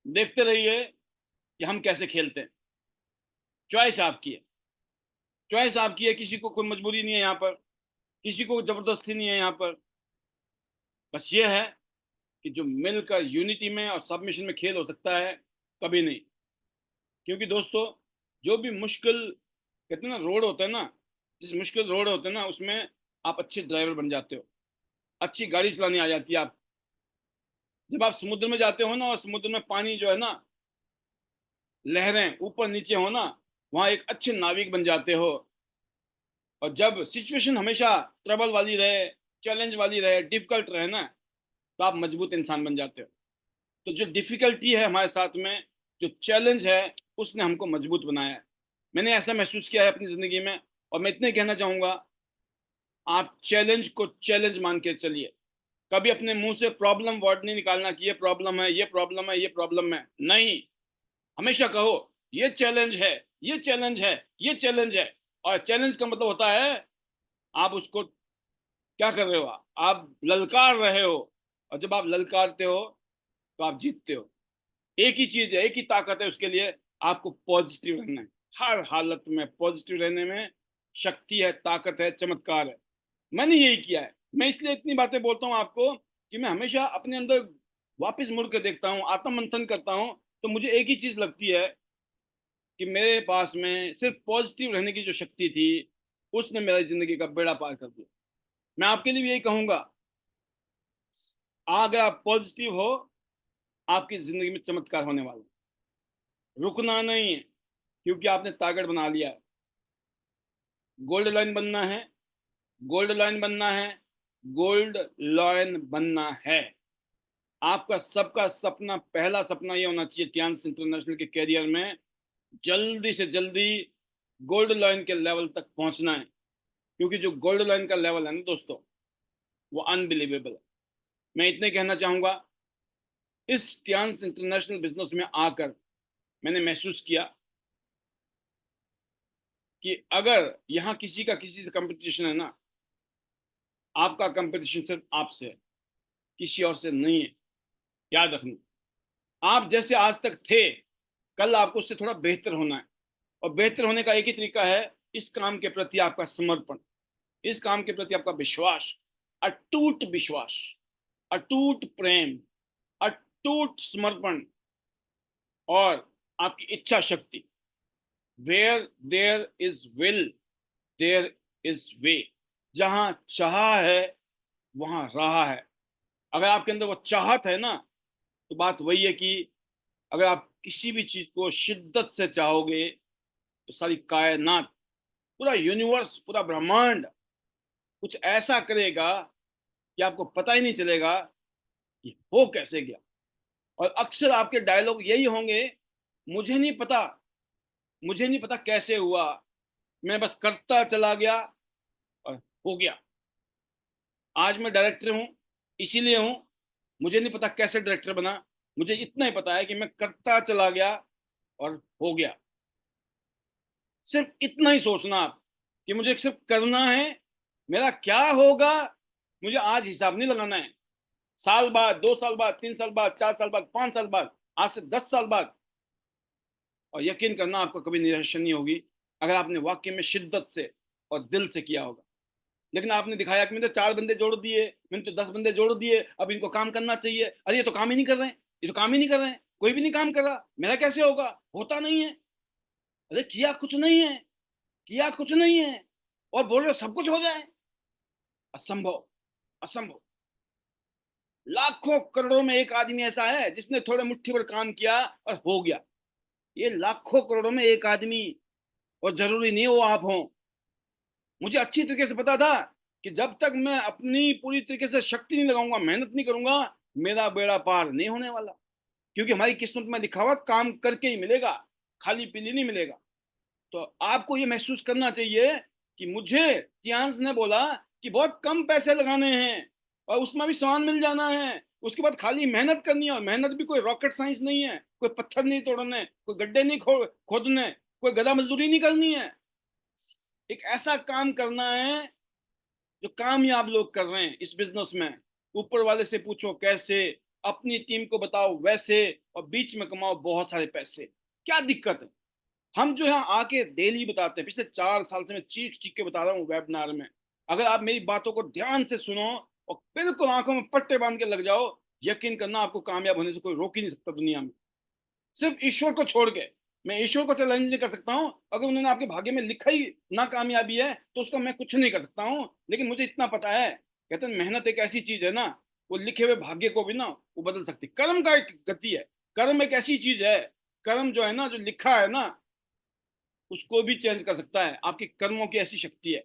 देखते रहिए कि हम कैसे खेलते हैं। चॉइस आपकी है, चॉइस आपकी है। किसी को कोई मजबूरी नहीं है यहाँ पर, किसी को जबरदस्ती नहीं है यहाँ पर। बस ये है कि जो मिलकर यूनिटी में और सबमिशन में खेल हो सकता है, कभी नहीं। क्योंकि दोस्तों जो भी मुश्किल कहते हैं ना रोड होता है ना, जिस मुश्किल रोड होते हैं ना, उसमें आप अच्छे ड्राइवर बन जाते हो, अच्छी गाड़ी चलानी आ जाती है आप। जब आप समुद्र में जाते हो ना, और समुद्र में पानी जो है ना, लहरें ऊपर नीचे हो ना, वहां एक अच्छे नाविक बन जाते हो। और जब सिचुएशन हमेशा ट्रबल वाली रहे, चैलेंज वाली रहे, डिफिकल्ट रहे ना, तो आप मजबूत इंसान बन जाते हो। तो जो डिफिकल्टी है हमारे साथ में, जो चैलेंज है, उसने हमको मजबूत बनाया है। मैंने ऐसा महसूस किया है अपनी जिंदगी में। और मैं इतने कहना चाहूंगा, आप चैलेंज को चैलेंज मान के चलिए। कभी अपने मुंह से प्रॉब्लम वर्ड नहीं निकालना कि ये प्रॉब्लम है, ये प्रॉब्लम है, ये प्रॉब्लम है, नहीं। हमेशा कहो ये चैलेंज है, ये चैलेंज है, ये चैलेंज है। और चैलेंज का मतलब होता है आप उसको क्या कर रहे हो, आप ललकार रहे हो। और जब आप ललकारते हो तो आप जीतते हो। एक ही चीज है, एक ही ताकत है उसके लिए, आपको पॉजिटिव रहना है, हर हालत में पॉजिटिव रहने में शक्ति है, ताकत है, चमत्कार है। मैंने यही किया है। मैं इसलिए इतनी बातें बोलता हूँ आपको कि मैं हमेशा अपने अंदर वापस मुड़ के देखता हूँ, आत्म मंथन करता हूँ, तो मुझे एक ही चीज लगती है कि मेरे पास में सिर्फ पॉजिटिव रहने की जो शक्ति थी, उसने मेरी जिंदगी का बेड़ा पार कर दिया। मैं आपके लिए भी यही कहूंगा, अगर आप पॉजिटिव हो, आपकी जिंदगी में चमत्कार होने वाला है। रुकना नहीं है, क्योंकि आपने टारगेट बना लिया है। गोल्ड लाइन बनना है, गोल्ड लाइन बनना है, गोल्ड लाइन बनना है। आपका सबका सपना, पहला सपना ये होना चाहिए टियान्स इंटरनेशनल के कैरियर में, जल्दी से जल्दी गोल्ड लाइन के लेवल तक पहुंचना है। क्योंकि जो गोल्ड लाइन का लेवल है ना दोस्तों, वो अनबिलीवेबल है। मैं इतने कहना चाहूंगा, इस टियान्स इंटरनेशनल बिजनेस में आकर मैंने महसूस किया कि अगर यहाँ किसी का किसी से कंपटीशन है ना, आपका कंपटीशन सिर्फ आपसे है, किसी और से नहीं है। याद रखना, आप जैसे आज तक थे, कल आपको उससे थोड़ा बेहतर होना है। और बेहतर होने का एक ही तरीका है, इस काम के प्रति आपका समर्पण, इस काम के प्रति आपका विश्वास, अटूट विश्वास, अटूट प्रेम, अटूट समर्पण, और आपकी इच्छा शक्ति। Where there is will, there is way. जहां चाह है, वहां राह है। अगर आपके अंदर वो चाहत है ना, तो बात वही है कि अगर आप किसी भी चीज को शिद्दत से चाहोगे, तो सारी कायनात, पूरा यूनिवर्स, पूरा ब्रह्मांड कुछ ऐसा करेगा कि आपको पता ही नहीं चलेगा कि हो कैसे गया। और अक्सर आपके डायलॉग यही होंगे, मुझे नहीं पता, मुझे नहीं पता कैसे हुआ, मैं बस करता चला गया और हो गया। आज मैं डायरेक्टर हूं, इसीलिए हूं। मुझे नहीं पता कैसे डायरेक्टर बना, मुझे इतना ही पता है कि मैं करता चला गया और हो गया। सिर्फ इतना ही सोचना आप, कि मुझे सिर्फ करना है, मेरा क्या होगा मुझे आज हिसाब नहीं लगाना है। साल बाद, 2 साल बाद, 3 साल बाद, 4 साल बाद, 5 साल बाद, आज से 10 साल बाद। और यकीन करना, आपको कभी निराशा नहीं होगी अगर आपने वाकई में शिद्दत से और दिल से किया होगा। लेकिन आपने दिखाया कि मैंने तो 4 बंदे जोड़ दिए, मैंने तो 10 बंदे जोड़ दिए, अब इनको काम करना चाहिए। अरे ये तो काम ही नहीं कर रहे हैं, ये तो काम ही नहीं कर रहे हैं, कोई भी नहीं काम कर रहा, मेरा कैसे होगा, होता नहीं है। अरे किया कुछ नहीं है, किया कुछ नहीं है, और बोल रहे हो सब कुछ हो जाए। असंभव, असंभव। लाखों करोड़ों में एक आदमी ऐसा है जिसने थोड़े मुट्ठी भर काम किया और हो गया। ये लाखों करोड़ों में एक आदमी, और जरूरी नहीं वो आप हो। मुझे अच्छी तरीके से पता था कि जब तक मैं अपनी पूरी तरीके से शक्ति नहीं लगाऊंगा, मेहनत नहीं करूंगा, मेरा बेड़ा पार नहीं होने वाला। क्योंकि हमारी किस्मत में लिखा हुआ काम करके ही मिलेगा, खाली पीली नहीं मिलेगा। तो आपको ये महसूस करना चाहिए कि मुझे टियान्स ने बोला कि बहुत कम पैसे लगाने हैं और उसमें भी सामान मिल जाना है, उसके बाद खाली मेहनत करनी है। और मेहनत भी कोई रॉकेट साइंस नहीं है, कोई पत्थर नहीं तोड़ने, कोई गड्ढे नहीं खोदने, कोई गधा मजदूरी नहीं करनी है। एक ऐसा काम करना है जो कामयाब लोग कर रहे हैं इस बिजनेस में। ऊपर वाले से पूछो कैसे, अपनी टीम को बताओ वैसे, और बीच में कमाओ बहुत सारे पैसे। क्या दिक्कत है? हम जो यहाँ आके डेली बताते हैं, पिछले 4 साल से मैं चीख चीख के बता रहा हूँ वेबिनार में। अगर आप मेरी बातों को ध्यान से सुनो और बिल्कुल आंखों में पट्टे बांध के लग जाओ, यकीन करना आपको कामयाब होने से कोई रोक ही नहीं सकता दुनिया में, सिर्फ ईश्वर को छोड़ के। मैं ईश्वर को चैलेंज नहीं कर सकता हूँ, अगर उन्होंने आपके भाग्य में लिखा ही ना कामयाबी है तो उसका मैं कुछ नहीं कर सकता हूँ। लेकिन मुझे इतना पता है, कहते हैं मेहनत एक ऐसी चीज है ना, वो लिखे हुए भाग्य को भी ना वो बदल सकती। कर्म का एक गति है, कर्म एक ऐसी चीज है, कर्म जो है ना, जो लिखा है ना, उसको भी चेंज कर सकता है। आपके कर्मों की ऐसी शक्ति है।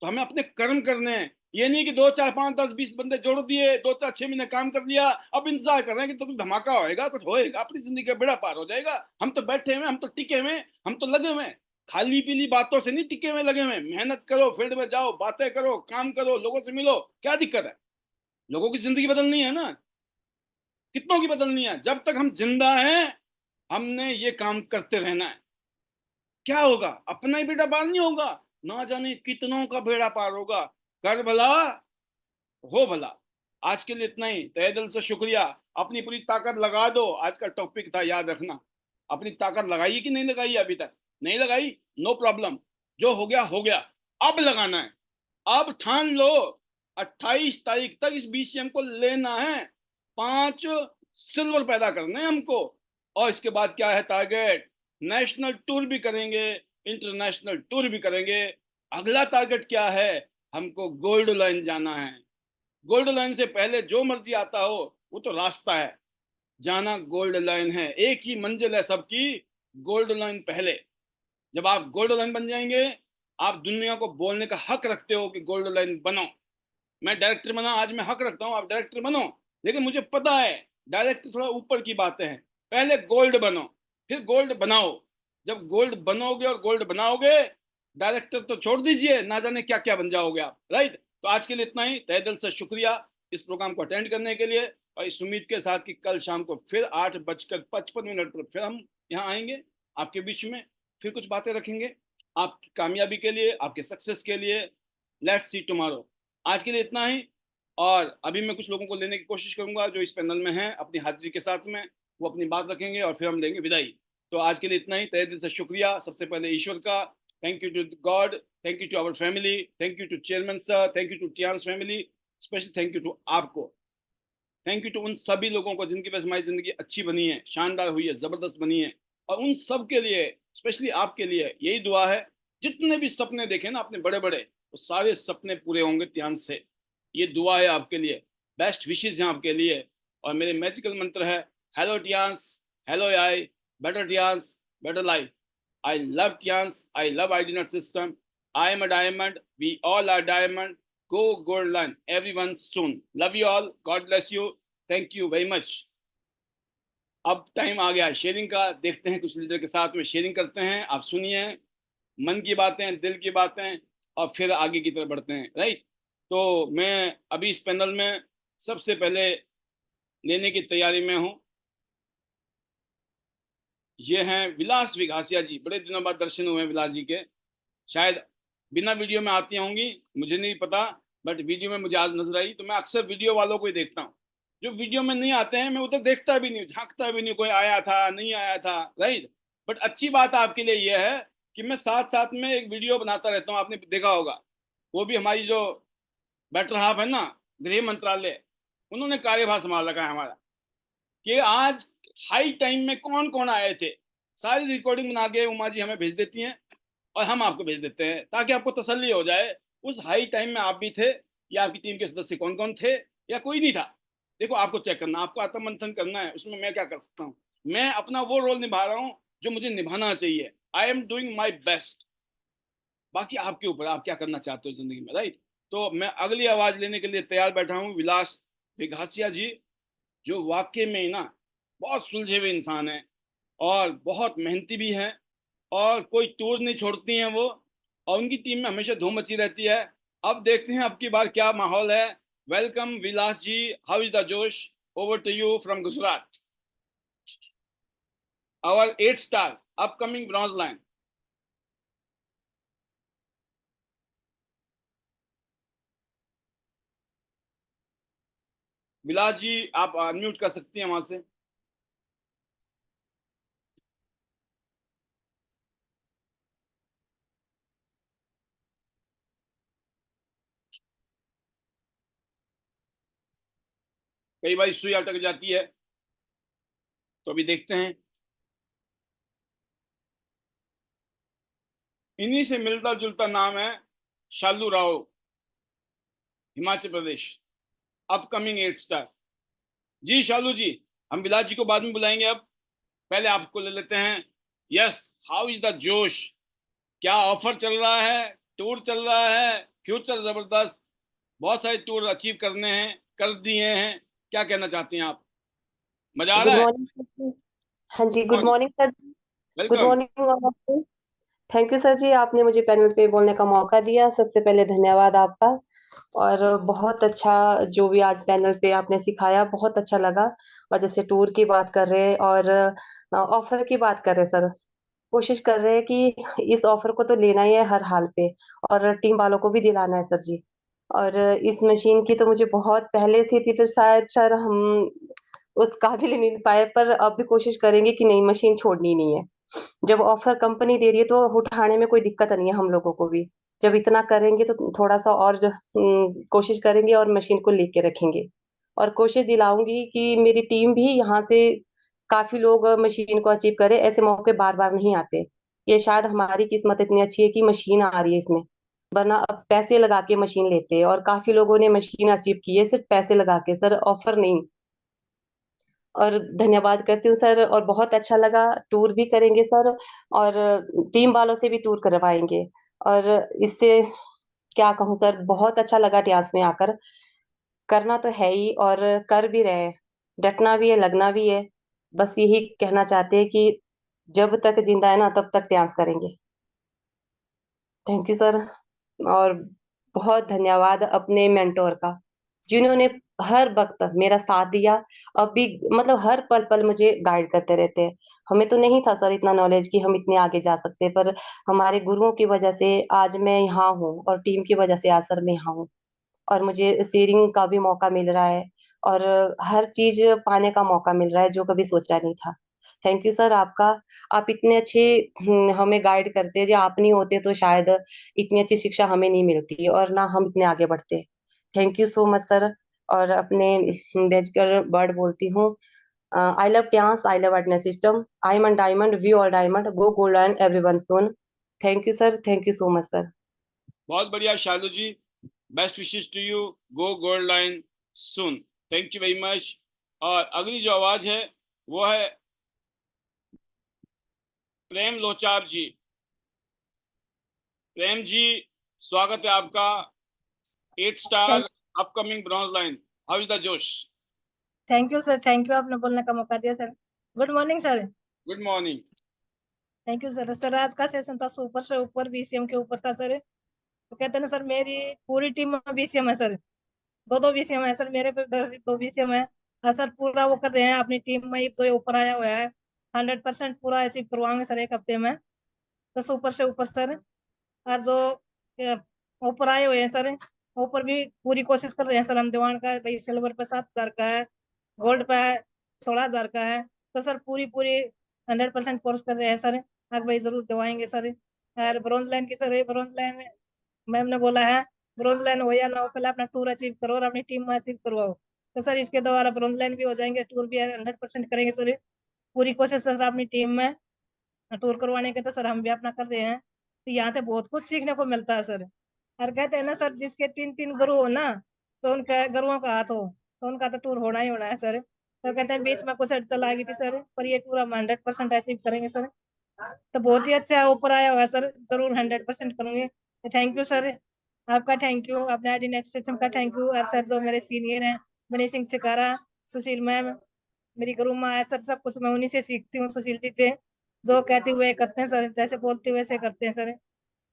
तो हमें अपने कर्म करने हैं। ये नहीं कि 2 4 5 10 20 बंदे जोड़ दिए, 2 4 6 महीने काम कर लिया, अब इंतजार कर रहे हैं कि तो कुछ धमाका होएगा, कुछ होएगा, अपनी जिंदगी का बेड़ा पार हो जाएगा। हम तो बैठे हुए, हम तो टिके हुए, हम तो लगे हुए। खाली पीली बातों से नहीं टिके हुए, लगे हुए। मेहनत करो, फील्ड में जाओ, बातें करो, काम करो, लोगों से मिलो। क्या दिक्कत है? लोगों की जिंदगी बदलनी है ना, कितनों की बदलनी है। जब तक हम जिंदा हैं, हमने ये काम करते रहना है। क्या होगा? अपना ही बेड़ा पार नहीं होगा, ना जाने कितनों का बेड़ा पार होगा। कर भला, हो भला। आज के लिए इतना ही। तहे दिल से शुक्रिया। अपनी पूरी ताकत लगा दो, आज का टॉपिक था, याद रखना। अपनी ताकत लगाई कि नहीं लगाई अभी तक? नहीं लगाई, नो प्रॉब्लम, जो हो गया हो गया। अब लगाना है, अब ठान लो 28 तारीख तक इस बीसीएम को लेना है, 5 सिल्वर पैदा करने हैं हमको। और इसके बाद क्या है टारगेट? नेशनल टूर भी करेंगे, इंटरनेशनल टूर भी करेंगे। अगला टारगेट क्या है? हमको गोल्ड लाइन जाना है। गोल्ड लाइन से पहले जो मर्जी आता हो, वो तो रास्ता है, जाना गोल्ड लाइन है। एक ही मंजिल है सबकी, गोल्ड लाइन पहले। जब आप गोल्ड लाइन बन जाएंगे, आप दुनिया को बोलने का हक रखते हो कि गोल्ड लाइन बनो। मैं डायरेक्टर बना, आज मैं हक रखता हूँ आप डायरेक्टर बनो, लेकिन मुझे पता है डायरेक्टर थोड़ा ऊपर की बातें हैं। पहले गोल्ड बनो, फिर गोल्ड बनाओ। जब गोल्ड बनोगे और गोल्ड बनाओगे, डायरेक्टर तो छोड़ दीजिए, ना जाने क्या क्या बन जाओगे आप, राइट? तो आज के लिए इतना ही। तहे दिल से शुक्रिया इस प्रोग्राम को अटेंड करने के लिए, और इस उम्मीद के साथ कि कल शाम को फिर 8:55 पर फिर हम यहाँ आएंगे आपके बीच में, फिर कुछ बातें रखेंगे आपकी कामयाबी के लिए, आपके सक्सेस के लिए। Let's see tomorrow. आज के लिए इतना ही। और अभी मैं कुछ लोगों को लेने की कोशिश करूंगा जो इस पैनल में हैं, अपनी हाजिरी के साथ में वो अपनी बात रखेंगे और फिर हम देंगे विदाई। तो आज के लिए इतना ही। तहे दिल से शुक्रिया सबसे पहले ईश्वर का, thank you to God, thank you to our family, thank you to chairman sir, thank you to Tians family, specially thank you to आपको, थैंक यू टू उन सभी लोगों को जिनकी वजह से हमारी जिंदगी अच्छी बनी है, शानदार हुई है, जबरदस्त बनी है। और उन सब के लिए, स्पेशली आपके लिए यही दुआ है, जितने भी सपने देखे ना अपने बड़े बड़े, वो सारे सपने पूरे होंगे ध्यान से। ये दुआ है आपके लिए, बेस्ट विशेज हैं आपके लिए। और मेरे मैजिकल मंत्र है, hello Tians, hello AI, better Tians, better life. I love Tians, I love IDNet system, I am a diamond, we all are diamond, go gold line everyone soon. Love you all, god bless you, thank you very much. अब टाइम आ गया शेयरिंग का, देखते हैं कुछ लीडर के साथ में शेयरिंग करते हैं। आप सुनिए मन की बातें, दिल की बातें, और फिर आगे की तरफ बढ़ते हैं, राइट? तो मैं अभी इस पैनल में सबसे पहले लेने की तैयारी में हूँ। ये हैं विलास विघासिया जी, बड़े दिनों बाद दर्शन हुए हैं विलास जी के। शायद बिना वीडियो में आती होंगी, मुझे नहीं पता, बट वीडियो में मुझे आज नजर आई। तो मैं अक्सर वीडियो वालों को ही देखता हूँ, जो वीडियो में नहीं आते हैं मैं उधर देखता भी नहीं, झांकता भी नहीं, कोई आया था नहीं आया था, राइट? बट अच्छी बात आपके लिए यह है कि मैं साथ साथ में एक वीडियो बनाता रहता हूँ, आपने देखा होगा। वो भी हमारी जो बेटर हाफ है ना, गृह मंत्रालय, उन्होंने कार्यभार संभाल रखा है हमारा, कि आज हाई टाइम में कौन कौन आए थे। सारी रिकॉर्डिंग बना के उमा जी हमें भेज देती हैं और हम आपको भेज देते हैं, ताकि आपको तसल्ली हो जाए उस हाई टाइम में आप भी थे, या आपकी टीम के सदस्य कौन कौन थे, या कोई नहीं था। देखो, आपको चेक करना, आपको आत्ममंथन करना है, उसमें मैं क्या कर सकता हूँ? मैं अपना वो रोल निभा रहा हूँ जो मुझे निभाना चाहिए। I am doing my best. बाकी आपके ऊपर, आप क्या करना चाहते हो जिंदगी में, राइट? तो मैं अगली आवाज लेने के लिए तैयार बैठा हूँ, विलास विघासिया जी, जो वाकई में ना बहुत सुलझे हुए इंसान है और बहुत मेहनती भी हैं, और कोई टूर नहीं छोड़ती हैं वो, और उनकी टीम में हमेशा धूम मची रहती है। अब देखते हैं अब की बार क्या माहौल है। Welcome Vilas ji, how is the josh? Over to you from Gujarat, our 8 star upcoming bronze line. Vilas ji, आप अनम्यूट कर सकती हैं वहां से। कई बार सुई अटक जाती है, तो अभी देखते हैं। इन्हीं से मिलता जुलता नाम है, शालू राव, हिमाचल प्रदेश, अपकमिंग 8 स्टार। जी शालू जी, हम बिलास जी को बाद में बुलाएंगे, अब पहले आपको ले लेते हैं। यस, हाउ इज द जोश? क्या ऑफर चल रहा है, टूर चल रहा है, फ्यूचर जबरदस्त, बहुत सारे टूर अचीव करने हैं, कर दिए हैं, क्या कहना चाहती हैं आप? मजा आ गुड रहा है? Morning sir ji. हाँ जी, good morning sir ji. Good welcome. Morning आपको। थैंक यू सर जी, आपने मुझे पैनल पे बोलने का मौका दिया। सबसे पहले धन्यवाद आपका। और बहुत अच्छा जो भी आज पैनल पे आपने सिखाया, बहुत अच्छा लगा। और जैसे टूर की बात कर रहे हैं और ऑफर की बात कर रहे हैं सर, कोशिश कर रहे हैं कि इस ऑफर को तो लेना ही है हर हाल पे, और टीम वालों को भी दिलाना है सर जी। और इस मशीन की तो मुझे बहुत पहले से थी, फिर शायद सर हम उस काबिल ही नहीं पाए, पर अब भी कोशिश करेंगे कि नहीं, मशीन छोड़नी नहीं है। जब ऑफर कंपनी दे रही है तो उठाने में कोई दिक्कत नहीं है हम लोगों को भी। जब इतना करेंगे तो थोड़ा-सा और कोशिश करेंगे और मशीन को लेके रखेंगे। और कोशिश दिलाऊँगी कि मेरी टीम भी यहाँ से काफ़ी लोग मशीन को अचीव करें, ऐसे मौके बार-बार नहीं आते। ये शायद हमारी किस्मत इतनी अच्छी है कि मशीन आ रही है इसमें, वरना अब पैसे लगा के मशीन लेते हैं और काफ़ी लोगों ने मशीन अचीव की है सिर्फ़ पैसे लगा के सर, ऑफर नहीं। और धन्यवाद करती हूँ सर, और बहुत अच्छा लगा, टूर भी करेंगे सर, और टीम वालों से भी टूर करवाएँगे। और इससे क्या कहूँ सर, बहुत अच्छा लगा ट्यास में आकर। करना तो है ही और कर भी रहे हैं। डटना भी है, लगना भी है। बस यही कहना चाहते हैं कि जब तक ज़िंदा है ना तब तक डांस करेंगे। Thank you sir. और बहुत धन्यवाद अपने मेंटर का, जिन्होंने हर वक़्त मेरा साथ दिया। अब भी मतलब हर पल-पल मुझे गाइड करते रहते हैं। हमें तो नहीं था सर इतना नॉलेज कि हम इतने आगे जा सकते हैं, पर हमारे गुरुओं की वजह से आज मैं यहाँ हूँ और टीम की वजह से आज सर मैं यहाँ हूँ। और मुझे शेयरिंग का भी मौका मिल रहा है और हर चीज़ पाने का मौका मिल रहा है जो कभी सोचा नहीं था। थैंक यू सर आपका। आप इतने अच्छे हमें गाइड करते हैं, जो आप नहीं होते तो शायद इतनी अच्छी शिक्षा हमें नहीं मिलती और ना हम इतने आगे बढ़ते। Thank you so much sir. और अपने बेचकर वर्ड बोलती हूँ, I love dance, I love attendance system, I am a diamond, we all diamond, go gold and everyone soon. Thank you sir, thank you so much sir. बहुत बढ़िया Shalu ji, best wishes to you, go gold line soon. Thank you very much. और अगली जो आवाज है वो है प्रेम लोचार जी। प्रेम जी, स्वागत है आपका। 8 star, thank upcoming bronze line, how is the josh? Thank you sir, thank you, आपने बोलने का मौका दिया sir. Good morning sir. Good morning. Thank you sir. Sir आज का सेशन था सुपर से ऊपर, बीसीएम के ऊपर था सर। तो कहते हैं ना सर, मेरी पूरी टीम में बीसीएम है सर। दो दो बीसीएम है सर, मेरे पे दो बीसीएम है। हाँ सर, पूरा वो कर रहे हैं अपनी टीम में, जो ये ऊपर आया हुआ है 100% पूरा अचीव करवाएंगे सर एक हफ्ते में। तो सुपर से ऊपर सर। और जो ऊपर आए हुए हैं सर, ऊपर भी पूरी कोशिश कर रहे हैं सर। हम दीवान का भाई सिल्वर पे 7,000 का है, गोल्ड पे 16,000 का है। तो सर पूरी पूरी 100% कोर्स कर रहे हैं सर। आगे भाई जरूर दिवाएंगे सर। और ब्रॉन्ज लाइन की सर, ब्रॉन्ज लाइन मैम ने बोला है ब्रॉन्ज लाइन हो या ना हो, पहले अपना टूर अचीव करो और अपनी टीम में अचीव करवाओ। तो सर इसके द्वारा ब्रॉन्ज लाइन भी हो जाएंगे, टूर भी 100% करेंगे सर। पूरी कोशिश सर अपनी टीम में टूर करवाने के तो सर हम भी अपना कर रहे हैं। तो यहाँ से बहुत कुछ सीखने को मिलता है सर। और कहते हैं ना सर, जिसके तीन तीन गुरु हो ना, तो उनका गुरुओं का हाथ हो, तो उनका तो टूर होना ही होना है सर। तो कहते हैं बीच में कुछ अड़चन आ गई थी सर, पर ये टूर हम 100% अचीव करेंगे सर। तो बहुत ही अच्छा ऊपर आया हुआ है सर, जरूर 100% करूंगे। थैंक यू सर, आपका थैंक यू, अपने आईडी नेक्स्ट सिस्टम का थैंक यू। और सर जो मेरे सीनियर हैं, मनीष सिंह चिकारा, सुशील मैम, मेरी गुरु माँ है सर। सब कुछ मैं उन्हीं से सीखती हूँ, सुशील जी से। जो कहते हुए करते हैं सर, जैसे बोलते हुए वैसे करते हैं सर।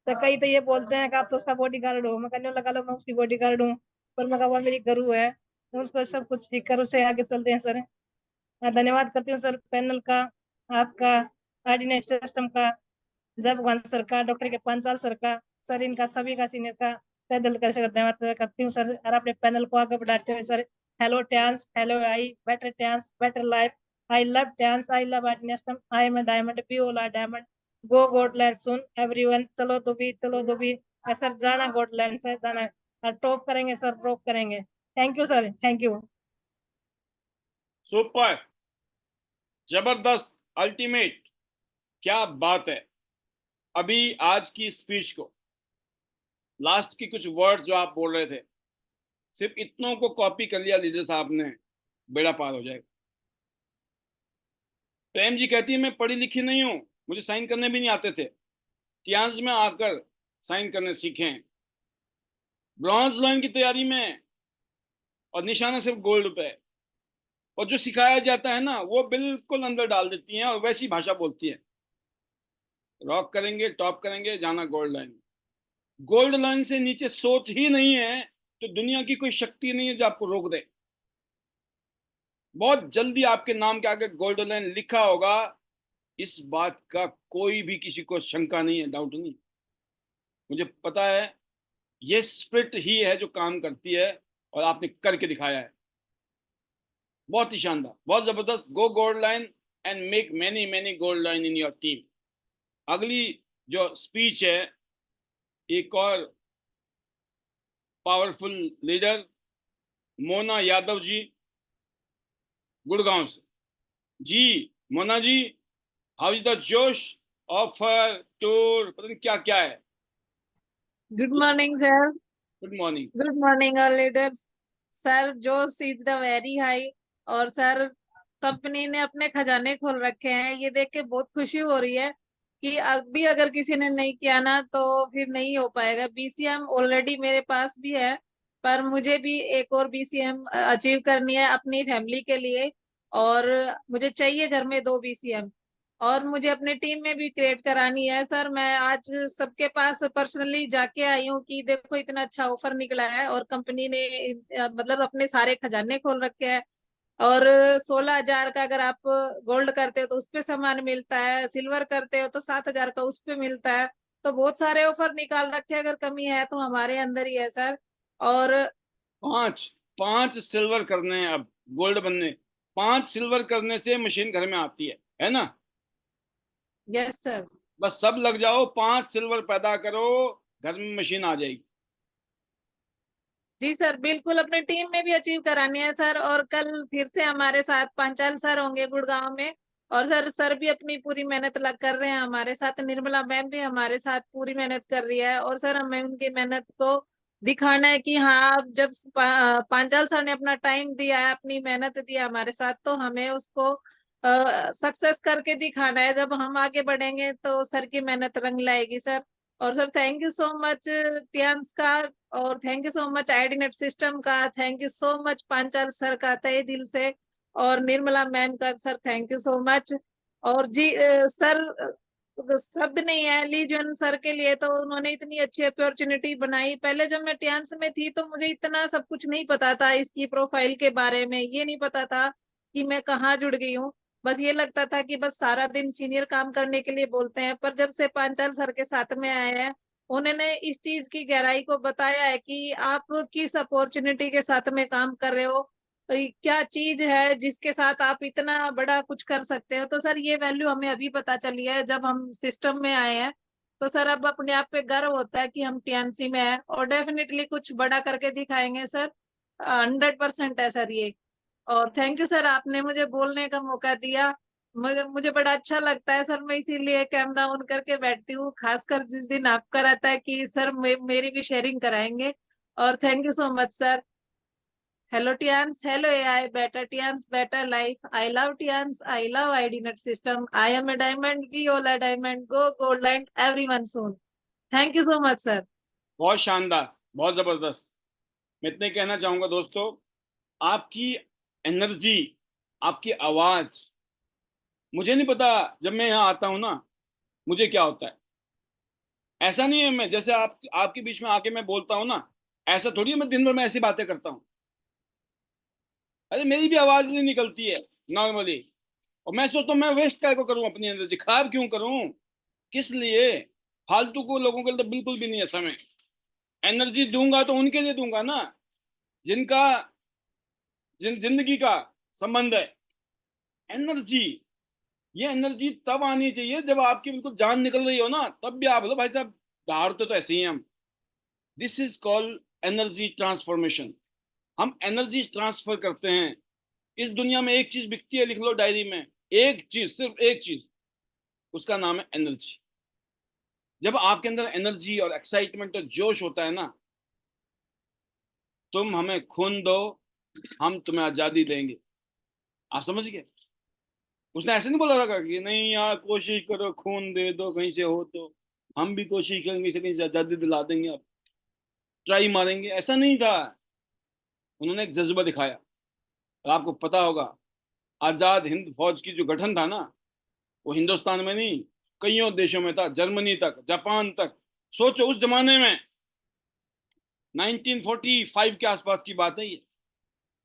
तो कई तो ये बोलते हैं कि आप तो उसका बॉडी गार्ड हो, मैं कहने लगा लो मैं उसकी बॉडी गार्ड हूँ, पर मैं कहा वो मेरी गुरु है। तो उसको सब कुछ सीख कर उससे आगे चलते हैं सर। मैं धन्यवाद करती हूँ सर पैनल का, आपका, आर्डिनेट सिस्टम का, जय भगवान सर का, डॉक्टर के पांचाल सर का, सर इनका सभी का सीनियर का तहे दिल कर से धन्यवाद करती हूँ सर। और अपने पैनल को आगे बढ़ाते हुए sir, hello dance, hello AI, better dance, better life, I love dance, I love national, I am diamond, we all are diamond, go gold line soon everyone, चलो दुबी, चलो दुबी। सर जाना गॉडलैंड से जाना, और टॉप करेंगे सर, रॉक करेंगे। Thank you sir, thank you. Super, जबरदस्त, अल्टीमेट, क्या बात है। अभी आज की स्पीच को, लास्ट की कुछ वर्ड्स जो आप बोल रहे थे, सिर्फ इतनों को कॉपी कर लिया लीडर साहब ने, बेड़ा पार हो जाएगा। प्रेम जी कहती है मैं पढ़ी लिखी नहीं हूं, मुझे साइन करने भी नहीं आते थे, टियांस में आकर साइन करने सीखे, ब्रॉन्ज लाइन की तैयारी में, और निशाना सिर्फ गोल्ड पे, और जो सिखाया जाता है ना वो बिल्कुल अंदर डाल देती हैं और वैसी भाषा बोलती है। रॉक करेंगे, टॉप करेंगे, जाना गोल्ड लाइन। गोल्ड लाइन से नीचे सोच ही नहीं है तो दुनिया की कोई शक्ति नहीं है जो आपको रोक दे। बहुत जल्दी आपके नाम के आगे गोल्ड लाइन लिखा होगा, इस बात का कोई भी किसी को शंका नहीं है, डाउट नहीं। मुझे पता है ये स्पिरिट ही है जो काम करती है, और आपने करके दिखाया है। बहुत ही शानदार, बहुत जबरदस्त। Go gold line and make many many gold line in your team. अगली जो स्पीच है, एक और पावरफुल लीडर मोना यादव जी, गुड़गांव से। जी Mona ji, how is the josh, offer, tour, पता नहीं क्या क्या है। Good morning, sir. Good morning. Good morning, all leaders. Sir josh is the very high. और सर कंपनी ने अपने खजाने खोल रखे हैं, ये देख के बहुत खुशी हो रही है कि अभी अगर किसी ने नहीं किया ना तो फिर नहीं हो पाएगा। बीसीएम ऑलरेडी मेरे पास भी है, पर मुझे भी एक और बीसीएम अचीव करनी है अपनी फैमिली के लिए। और मुझे चाहिए घर में 2 बीसीएम, और मुझे अपने टीम में भी क्रिएट करानी है। सर मैं आज सबके पास पर्सनली जाके आई हूँ कि देखो इतना अच्छा ऑफर निकला है, और कंपनी ने मतलब अपने सारे खजाने खोल रखे हैं। और 16,000 का अगर आप गोल्ड करते हो तो उस पे सामान मिलता है, सिल्वर करते हो तो 7,000 का उस पे मिलता है। तो बहुत सारे ऑफर निकाल रखे हैं, अगर कमी है तो हमारे अंदर ही है सर। और 5 सिल्वर करने हैं अब, गोल्ड बनने। 5 सिल्वर करने से मशीन घर में आती है ना। Yes sir. बस सब लग जाओ, 5 सिल्वर पैदा करो, घर में मशीन आ जाएगी। जी सर, बिल्कुल अपने टीम में भी अचीव करानी है सर। और कल फिर से हमारे साथ पांचाल सर होंगे गुड़गांव में। और सर भी अपनी पूरी मेहनत लग कर रहे हैं हमारे साथ। निर्मला मैम भी हमारे साथ पूरी मेहनत कर रही है। और सर हमें उनकी मेहनत को दिखाना है कि हाँ, अब जब पांचाल सर ने अपना टाइम दिया है, अपनी मेहनत दी है हमारे साथ, तो हमें उसको सक्सेस करके दिखाना है। जब हम आगे बढ़ेंगे तो सर की मेहनत रंग लाएगी सर। और sir thank you so much Tians का, और thank you so much IDNet system का, thank you so much Panchal sir का तहे दिल से, और निर्मला मैम का sir thank you so much. और जी सर शब्द नहीं है लीजन सर के लिए, तो उन्होंने इतनी अच्छी अपॉर्चुनिटी बनाई। पहले जब मैं टियांस में थी तो मुझे इतना सब कुछ नहीं पता था, इसकी प्रोफाइल के बारे में ये नहीं पता था कि मैं कहाँ जुड़ गई हूँ। बस ये लगता था कि बस सारा दिन सीनियर काम करने के लिए बोलते हैं। पर जब से पांचाल सर के साथ में आए हैं, उन्होंने इस चीज की गहराई को बताया है कि आप किस अपॉर्चुनिटी के साथ में काम कर रहे हो, तो ये क्या चीज है जिसके साथ आप इतना बड़ा कुछ कर सकते हो। तो सर ये वैल्यू हमें अभी पता चली है जब हम सिस्टम में आए हैं। तो सर अब अपने आप पे गर्व होता है कि हम टीएनसी में है, और डेफिनेटली कुछ बड़ा करके दिखाएंगे सर। 100% है सर ये। और थैंक यू सर, आपने मुझे बोलने का मौका दिया। मुझे बड़ा अच्छा लगता है सर, मैं इसीलिए कैमरा ऑन करके बैठती हूँ, खासकर जिस दिन आपका रहता है कि सर मेरी भी शेयरिंग कराएंगे। और thank you so much sir. Hello Tians, hello AI, better Tians, better life. I love Tians, I love IDNet system, I am a diamond, we all are diamond, go gold line everyone soon. Thank you so much sir. बहुत शानदार, बहुत जबरदस्त। मैं इतने कहना चाहूंगा दोस्तों, आपकी एनर्जी, आपकी आवाज, मुझे नहीं पता जब मैं यहाँ आता हूँ ना मुझे क्या होता है। ऐसा नहीं है मैं जैसे आपके बीच में आके मैं बोलता हूँ ना, ऐसा थोड़ी है मैं दिन भर में ऐसी बातें करता हूँ। अरे मेरी भी आवाज नहीं निकलती है नॉर्मली। और मैं सोचता हूँ मैं वेस्ट काय को करूँ, अपनी एनर्जी खराब क्यों करूँ, किस लिए? फालतू को लोगों के लिए तो बिल्कुल भी नहीं है समय। एनर्जी दूंगा तो उनके लिए दूंगा ना, जिनका जिंदगी का संबंध है। एनर्जी, ये एनर्जी तब आनी चाहिए जब आपकी बिल्कुल जान निकल रही हो ना, तब भी आप बोलो भाई साहब दहाड़ते तो ऐसे ही हैं हम। This is called energy transformation. हम एनर्जी ट्रांसफर करते हैं। इस दुनिया में एक चीज बिकती है, लिख लो डायरी में, एक चीज, सिर्फ एक चीज, उसका नाम है एनर्जी। जब आपके अंदर एनर्जी और एक्साइटमेंट और जोश होता है ना, तुम हमें खून दो, हम तुम्हें आजादी देंगे। आप समझ गए? उसने ऐसे नहीं बोला था कि नहीं यार कोशिश करो खून दे दो कहीं से हो तो, हम भी कोशिश करेंगे से कहीं से आजादी दिला देंगे, आप ट्राई मारेंगे, ऐसा नहीं था। उन्होंने एक जज्बा दिखाया। और आपको पता होगा आजाद हिंद फौज की जो गठन था ना, वो हिंदुस्तान में नहीं कईयों देशों में था, जर्मनी तक, जापान तक। सोचो उस जमाने में, 1945 के आसपास की बात है ये,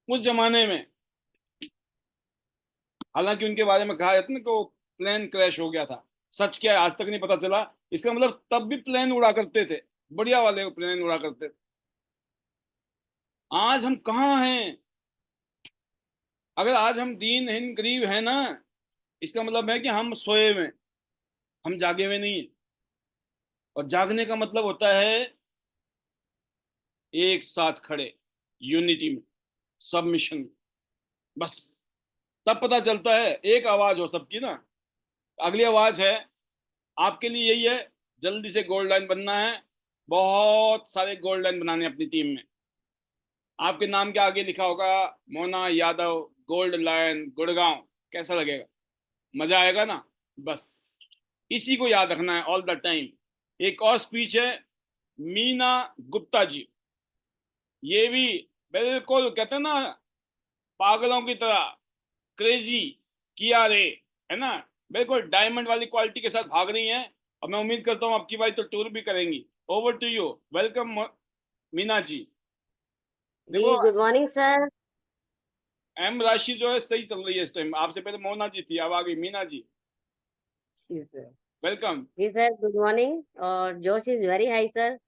उस जमाने में। हालांकि उनके बारे में कहा जाता है ना कि वो प्लेन क्रैश हो गया था, सच क्या है आज तक नहीं पता चला। इसका मतलब तब भी प्लेन उड़ा करते थे, बढ़िया वाले प्लेन उड़ा करते थे। आज हम कहाँ हैं? अगर आज हम दीनहीन गरीब हैं ना, इसका मतलब है कि हम सोए हुए हैं, हम जागे हुए नहीं है। और जागने का मतलब होता है एक साथ खड़े, यूनिटी में, सबमिशन में, बस। तब पता चलता है, एक आवाज हो सबकी ना। अगली आवाज है आपके लिए, यही है, जल्दी से गोल्ड लाइन बनना है। बहुत सारे गोल्ड लाइन बनाने हैं अपनी टीम में। आपके नाम के आगे लिखा होगा मोना यादव गोल्ड लाइन गुड़गांव। कैसा लगेगा? मजा आएगा ना? बस इसी को याद रखना है ऑल द टाइम। एक और स्पीच है मीना गुप्ता जी, ये भी बिल्कुल कहते हैं ना पागलों की तरह, क्रेजी किया रे, है ना, बिल्कुल डायमंड वाली क्वालिटी के साथ भाग रही हैं। और मैं उम्मीद करता हूँ आपकी बारी तो टूर भी करेंगी। Over to you, welcome Meena ji. जी देखो, गुड मॉर्निंग सर। एम राशि जो है सही चल रही है इस टाइम। आपसे पहले मोना जी थी, अब आ गई मीना जी। जी सर। वेलकम। जी सर गुड मॉर्निंग। और जोश is very high sir.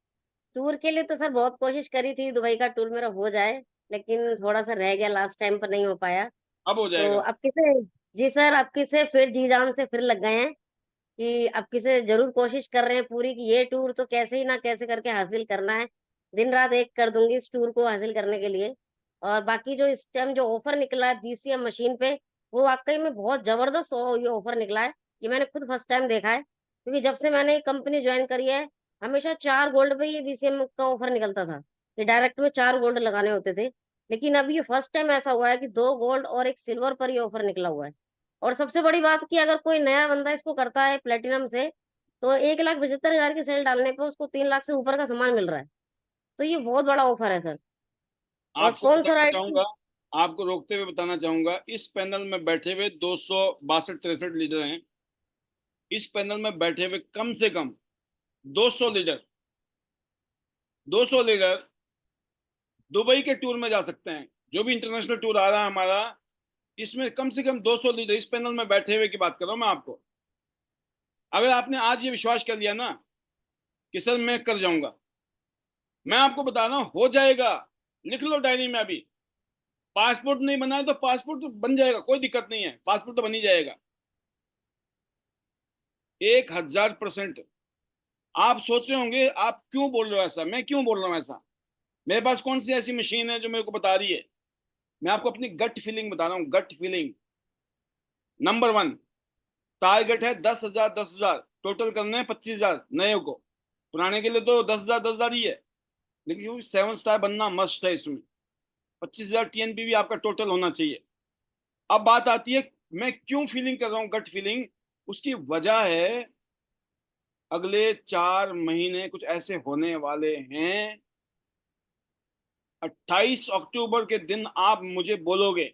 Tour के लिए तो सर बहुत कोशिश करी थी, दुबई का टूर मेरा हो जाए, लेकिन थोड़ा सा रह गया, लास्ट टाइम पर नहीं हो पाया। अब हो तो जाएगा। अब किसे, जी सर अब किसे फिर जी जान से फिर लग गए हैं कि अब किसे जरूर कोशिश कर रहे हैं पूरी कि ये टूर तो कैसे ही ना कैसे करके हासिल करना है। दिन रात एक कर दूंगी इस टूर को हासिल करने के लिए। और बाकी जो इस टाइम जो ऑफर निकला है बीसीएम मशीन पे, वो वाकई में बहुत जबरदस्त ये ऑफर निकला है। ये मैंने खुद फर्स्ट टाइम देखा है, क्योंकि जब से मैंने ये कंपनी ज्वाइन करी है, हमेशा 4 गोल्ड पे ये बीसीएम का ऑफर निकलता था कि डायरेक्ट में 4 गोल्ड लगाने होते थे। लेकिन अब ये फर्स्ट टाइम ऐसा हुआ है कि 2 गोल्ड और एक सिल्वर पर ये ऑफर निकला हुआ है। और सबसे बड़ी बात कि अगर कोई नया बंदा इसको करता है प्लेटिनम से, तो 1,75,000 की सेल डालने पे उसको 3 लाख से ऊपर का सामान मिल रहा है। तो ये बहुत बड़ा ऑफर है सर। और आपसे कौन सा बताना राइड? चाहूंगा, आपको रोकते हुए बताना चाहूंगा, इस पैनल में बैठे हुए 262-63 लीडर हैं। इस पैनल में बैठे हुए कम से कम 200 लीडर, 200 लीडर दुबई के टूर में जा सकते हैं। जो भी इंटरनेशनल टूर आ रहा है हमारा, इसमें कम से कम 200 लीडर इस पैनल में बैठे हुए की बात कर रहा हूं मैं आपको। अगर आपने आज ये विश्वास कर लिया ना कि सर मैं कर जाऊंगा, मैं आपको बता रहा हूं हो जाएगा। लिख लो डायरी में अभी। पासपोर्ट नहीं बनाए तो पासपोर्ट तो बन जाएगा, कोई दिक्कत नहीं है, पासपोर्ट तो बन ही जाएगा। 1000%। आप सोच रहे होंगे आप क्यों बोल रहे हो ऐसा, मैं क्यों बोल रहा हूँ ऐसा? मेरे पास कौन सी ऐसी मशीन है जो मेरे को बता रही है? मैं आपको अपनी गट फीलिंग बता रहा हूँ, गट फीलिंग। नंबर 1, टारगेट है 10,000 10,000, टोटल करने हैं 25,000 नए को। पुराने के लिए तो 10,000 10,000 ही है, लेकिन क्योंकि 7 स्टार बनना मस्ट है इसमें, 25,000 टीएनपी भी आपका टोटल होना चाहिए। अब बात आती है मैं क्यों फीलिंग कर रहा हूँ गट फीलिंग। उसकी वजह है अगले 4 महीने कुछ ऐसे होने वाले हैं। 28 अक्टूबर के दिन आप मुझे बोलोगे,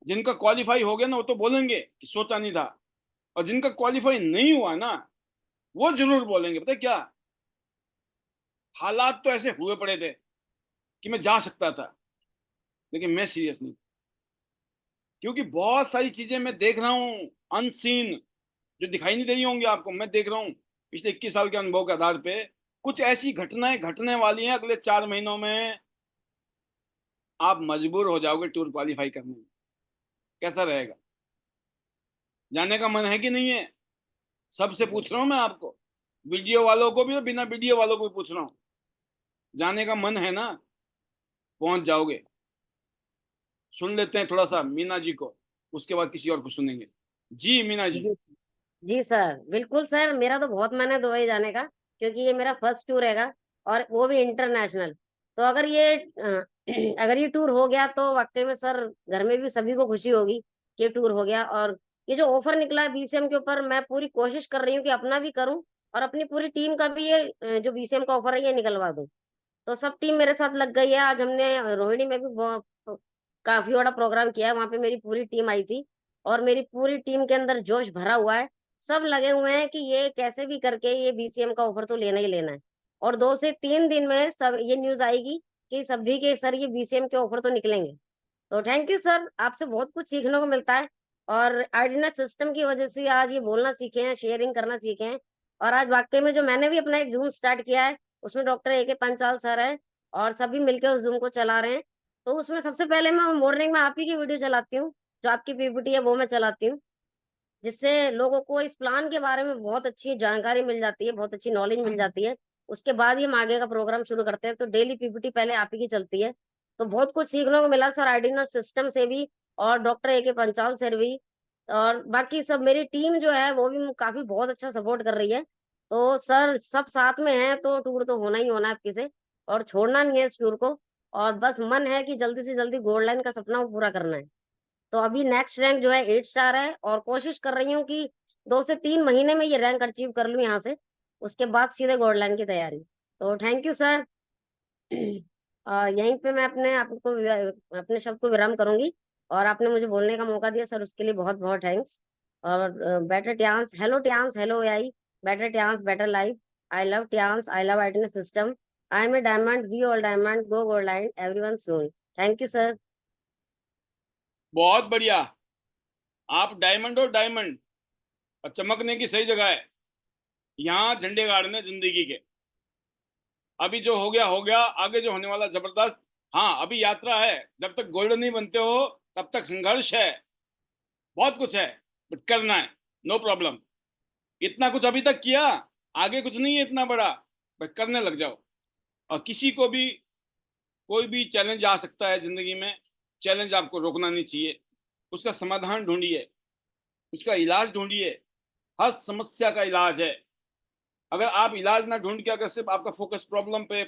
जिनका क्वालिफाई हो गया ना वो तो बोलेंगे कि सोचा नहीं था, और जिनका क्वालिफाई नहीं हुआ ना वो जरूर बोलेंगे। पता है क्या, हालात तो ऐसे हुए पड़े थे कि मैं जा सकता था, लेकिन मैं सीरियस नहीं, क्योंकि बहुत सारी चीजें मैं देख रहा हूँ अनसीन, जो दिखाई नहीं दे रही होंगी आपको, मैं देख रहा हूँ पिछले 21 साल के अनुभव के आधार पे। कुछ ऐसी घटनाएं घटने वाली हैं अगले 4 महीनों में, आप मजबूर हो जाओगे टूर क्वालिफाई करने में। कैसा रहेगा? जाने का मन है कि नहीं है? सबसे पूछ रहा हूं मैं आपको, वीडियो वालों को भी और बिना वीडियो वालों को भी पूछ रहा हूँ। जाने का मन है ना? पहुंच जाओगे। सुन लेते हैं थोड़ा सा मीना जी को, उसके बाद किसी और को सुनेंगे। जी मीना जी। जी जी सर बिल्कुल सर, मेरा तो बहुत मन है दुबई जाने का, क्योंकि ये मेरा फर्स्ट टूर रहेगा, और वो भी इंटरनेशनल। तो अगर ये अगर ये टूर हो गया तो वाकई में सर घर में भी सभी को खुशी होगी कि ये टूर हो गया। और ये जो ऑफर निकला है बीसीएम के ऊपर, मैं पूरी कोशिश कर रही हूँ कि अपना भी करूँ और अपनी पूरी टीम का भी ये जो बीसीएम का ऑफर है ये निकलवा दूँ। तो सब टीम मेरे साथ लग गई है। आज हमने रोहिणी में भी काफी बड़ा प्रोग्राम किया है, वहां पे मेरी पूरी टीम आई थी, और मेरी पूरी टीम के अंदर जोश भरा हुआ है। सब लगे हुए हैं कि ये कैसे भी करके ये बीसीएम का ऑफर तो लेना ही लेना है। और 2 से 3 दिन में सब ये न्यूज आएगी कि सभी के सर ये बीसीएम के ऑफर तो निकलेंगे। तो थैंक यू सर, आपसे बहुत कुछ सीखने को मिलता है। और आईडीनेट सिस्टम की वजह से आज ये बोलना सीखे हैं, शेयरिंग करना सीखे हैं। और आज वाकई में जो मैंने भी अपना एक जूम स्टार्ट किया है, उसमें डॉक्टर AK पंचाल सर है, और सभी मिलकर उस जूम को चला रहे हैं। तो उसमें सबसे पहले मैं मॉर्निंग में आप ही की वीडियो चलाती हूँ, जो आपकी पीपीटी है वो मैं चलाती हूँ, जिससे लोगों को इस प्लान के बारे में बहुत अच्छी जानकारी मिल जाती है, बहुत अच्छी नॉलेज मिल जाती है। उसके बाद ही हम आगे का प्रोग्राम शुरू करते हैं। तो डेली पीपीटी पहले आप ही की चलती है, तो बहुत कुछ सीखने को मिला सर, आर्डिनो सिस्टम से भी और डॉक्टर ए के पंचाल से भी, और बाकी सब मेरी टीम जो है वो भी काफी बहुत अच्छा सपोर्ट कर रही है। तो सर सब साथ में है तो टूर तो होना ही होना है आपके से, और छोड़ना नहीं है इस टूर को, और बस मन है कि जल्दी से जल्दी गोल्ड लाइन का सपना वो पूरा करना है। तो अभी नेक्स्ट रैंक जो है 8 स्टार है, और कोशिश कर रही हूँ कि 2 से 3 महीने में ये रैंक अचीव कर लूँ यहाँ से, उसके बाद सीधे गोल्ड लाइन की तैयारी। तो थैंक यू सर। यहीं पे मैं अपने शब्द को विराम करूंगी, और आपने मुझे बोलने का मौका दिया सर, उसके लिए बहुत बहुत थैंक्स। और better Tians, hello AI, better Tians, better life, I love Tians, I love IDNet system, I am a diamond, we all diamond, go gold line, everyone soon. Thank you sir. बहुत बढ़िया। आप डायमंड हो डायमंड, और चमकने की सही जगह है। यहाँ झंडे गाड़ने जिंदगी के। अभी जो हो गया, आगे जो होने वाला जबरदस्त। हाँ, अभी यात्रा है, जब तक गोल्डन नहीं बनते हो तब तक संघर्ष है, बहुत कुछ है, बट करना है, नो प्रॉब्लम। इतना कुछ अभी तक किया, आगे कुछ नहीं है इतना बड़ा, बट करने लग जाओ। और किसी को भी कोई भी चैलेंज आ सकता है जिंदगी में, चैलेंज आपको रोकना नहीं चाहिए। उसका समाधान ढूंढिए, उसका इलाज ढूंढिए। हर समस्या का इलाज है। अगर आप इलाज ना ढूंढ के अगर सिर्फ आपका फोकस प्रॉब्लम पे है,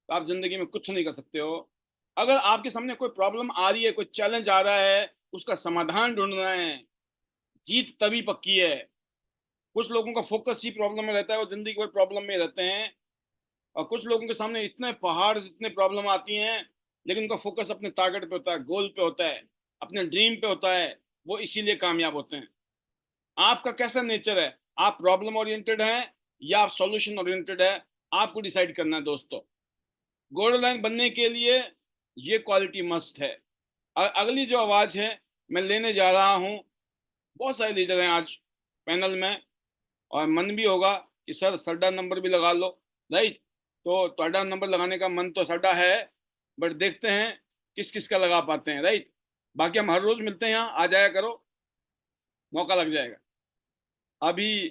तो आप जिंदगी में कुछ नहीं कर सकते हो। अगर आपके सामने कोई प्रॉब्लम आ रही है, कोई चैलेंज आ रहा है, उसका समाधान ढूंढना है, जीत तभी पक्की है। कुछ लोगों का फोकस ही प्रॉब्लम में रहता है, वो जिंदगी भर प्रॉब्लम में रहते हैं। और कुछ लोगों के सामने इतने पहाड़ जितने प्रॉब्लम आती हैं, लेकिन उनका फोकस अपने टारगेट पे होता है, गोल पे होता है, अपने ड्रीम पे होता है, वो इसीलिए कामयाब होते हैं। आपका कैसा नेचर है? आप प्रॉब्लम ओरिएंटेड हैं या आप सॉल्यूशन ओरिएंटेड है? आपको डिसाइड करना है दोस्तों। गोल्ड लाइन बनने के लिए ये क्वालिटी मस्ट है। अगली जो आवाज है मैं लेने जा रहा हूँ, बहुत सारे लीडर हैं आज पैनल में, और मन भी होगा कि सर साडा नंबर भी लगा लो, राइट? तो ਤੁਹਾਡਾ नंबर लगाने का मन तो साडा है, बट देखते हैं किस किस का लगा पाते हैं, राइट? बाकी हम हर रोज मिलते हैं यहाँ, आ जाया करो, मौका लग जाएगा। अभी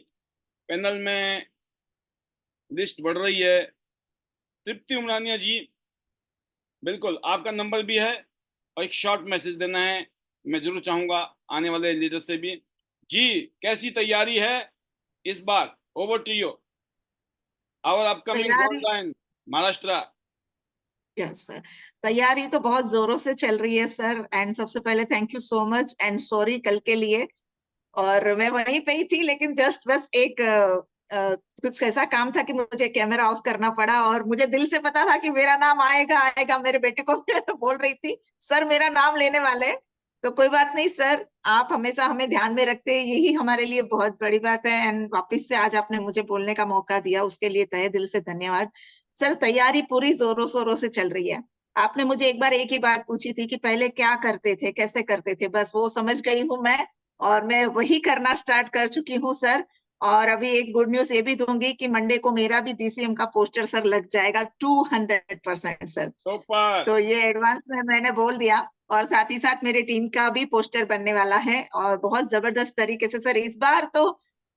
पैनल में लिस्ट बढ़ रही है। तृप्ति उमरानिया जी, बिल्कुल आपका नंबर भी है, और एक शॉर्ट मैसेज देना है, मैं जरूर चाहूंगा आने वाले लीडर से भी। जी, कैसी तैयारी है इस बार? Over to you, our upcoming gold line Maharashtra. Yes sir, तैयारी तो बहुत जोरों से चल रही है सर। एंड सबसे पहले thank you so much and sorry कल के लिए। और मैं वहीं पे ही थी, लेकिन जस्ट बस एक कुछ ऐसा काम था कि मुझे कैमरा ऑफ करना पड़ा, और मुझे दिल से पता था कि मेरा नाम आएगा आएगा। मेरे बेटे को बोल रही थी सर मेरा नाम लेने वाले। तो कोई बात नहीं सर, आप हमेशा हमें ध्यान में रखते हैं, यही हमारे लिए बहुत बड़ी बात है। एंड वापिस से आज आपने मुझे बोलने का मौका दिया, उसके लिए तहे दिल से धन्यवाद सर। तैयारी पूरी जोरों शोरों से चल रही है। आपने मुझे एक बार एक ही बात पूछी थी कि पहले क्या करते थे, कैसे करते थे, बस वो समझ गई हूँ मैं, और मैं वही करना स्टार्ट कर चुकी हूँ सर। और अभी एक गुड न्यूज ये भी दूंगी कि मंडे को मेरा भी बीसीएम का पोस्टर सर लग जाएगा 200% सर। सुपर। तो ये एडवांस में मैंने बोल दिया, और साथ ही साथ मेरी टीम का भी पोस्टर बनने वाला है, और बहुत जबरदस्त तरीके से सर इस बार तो।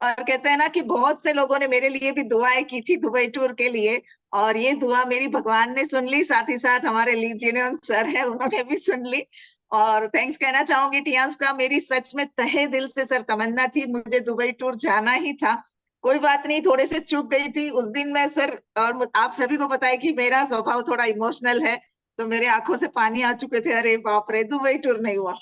और कहते हैं ना कि बहुत से लोगों ने मेरे लिए भी दुआएं की थी दुबई टूर के लिए, और ये दुआ मेरी भगवान ने सुन ली, साथ ही साथ हमारे लीजियन सर है उन्होंने भी सुन ली। और थैंक्स कहना चाहूंगी टियांस का, मेरी सच में तहे दिल से सर तमन्ना थी, मुझे दुबई टूर जाना ही था। कोई बात नहीं, थोड़े से चूक गई थी उस दिन मैं सर, और आप सभी को पता है कि मेरा स्वभाव थोड़ा इमोशनल है, तो मेरे आंखों से पानी आ चुके थे, अरे बाप रे दुबई टूर नहीं हुआ।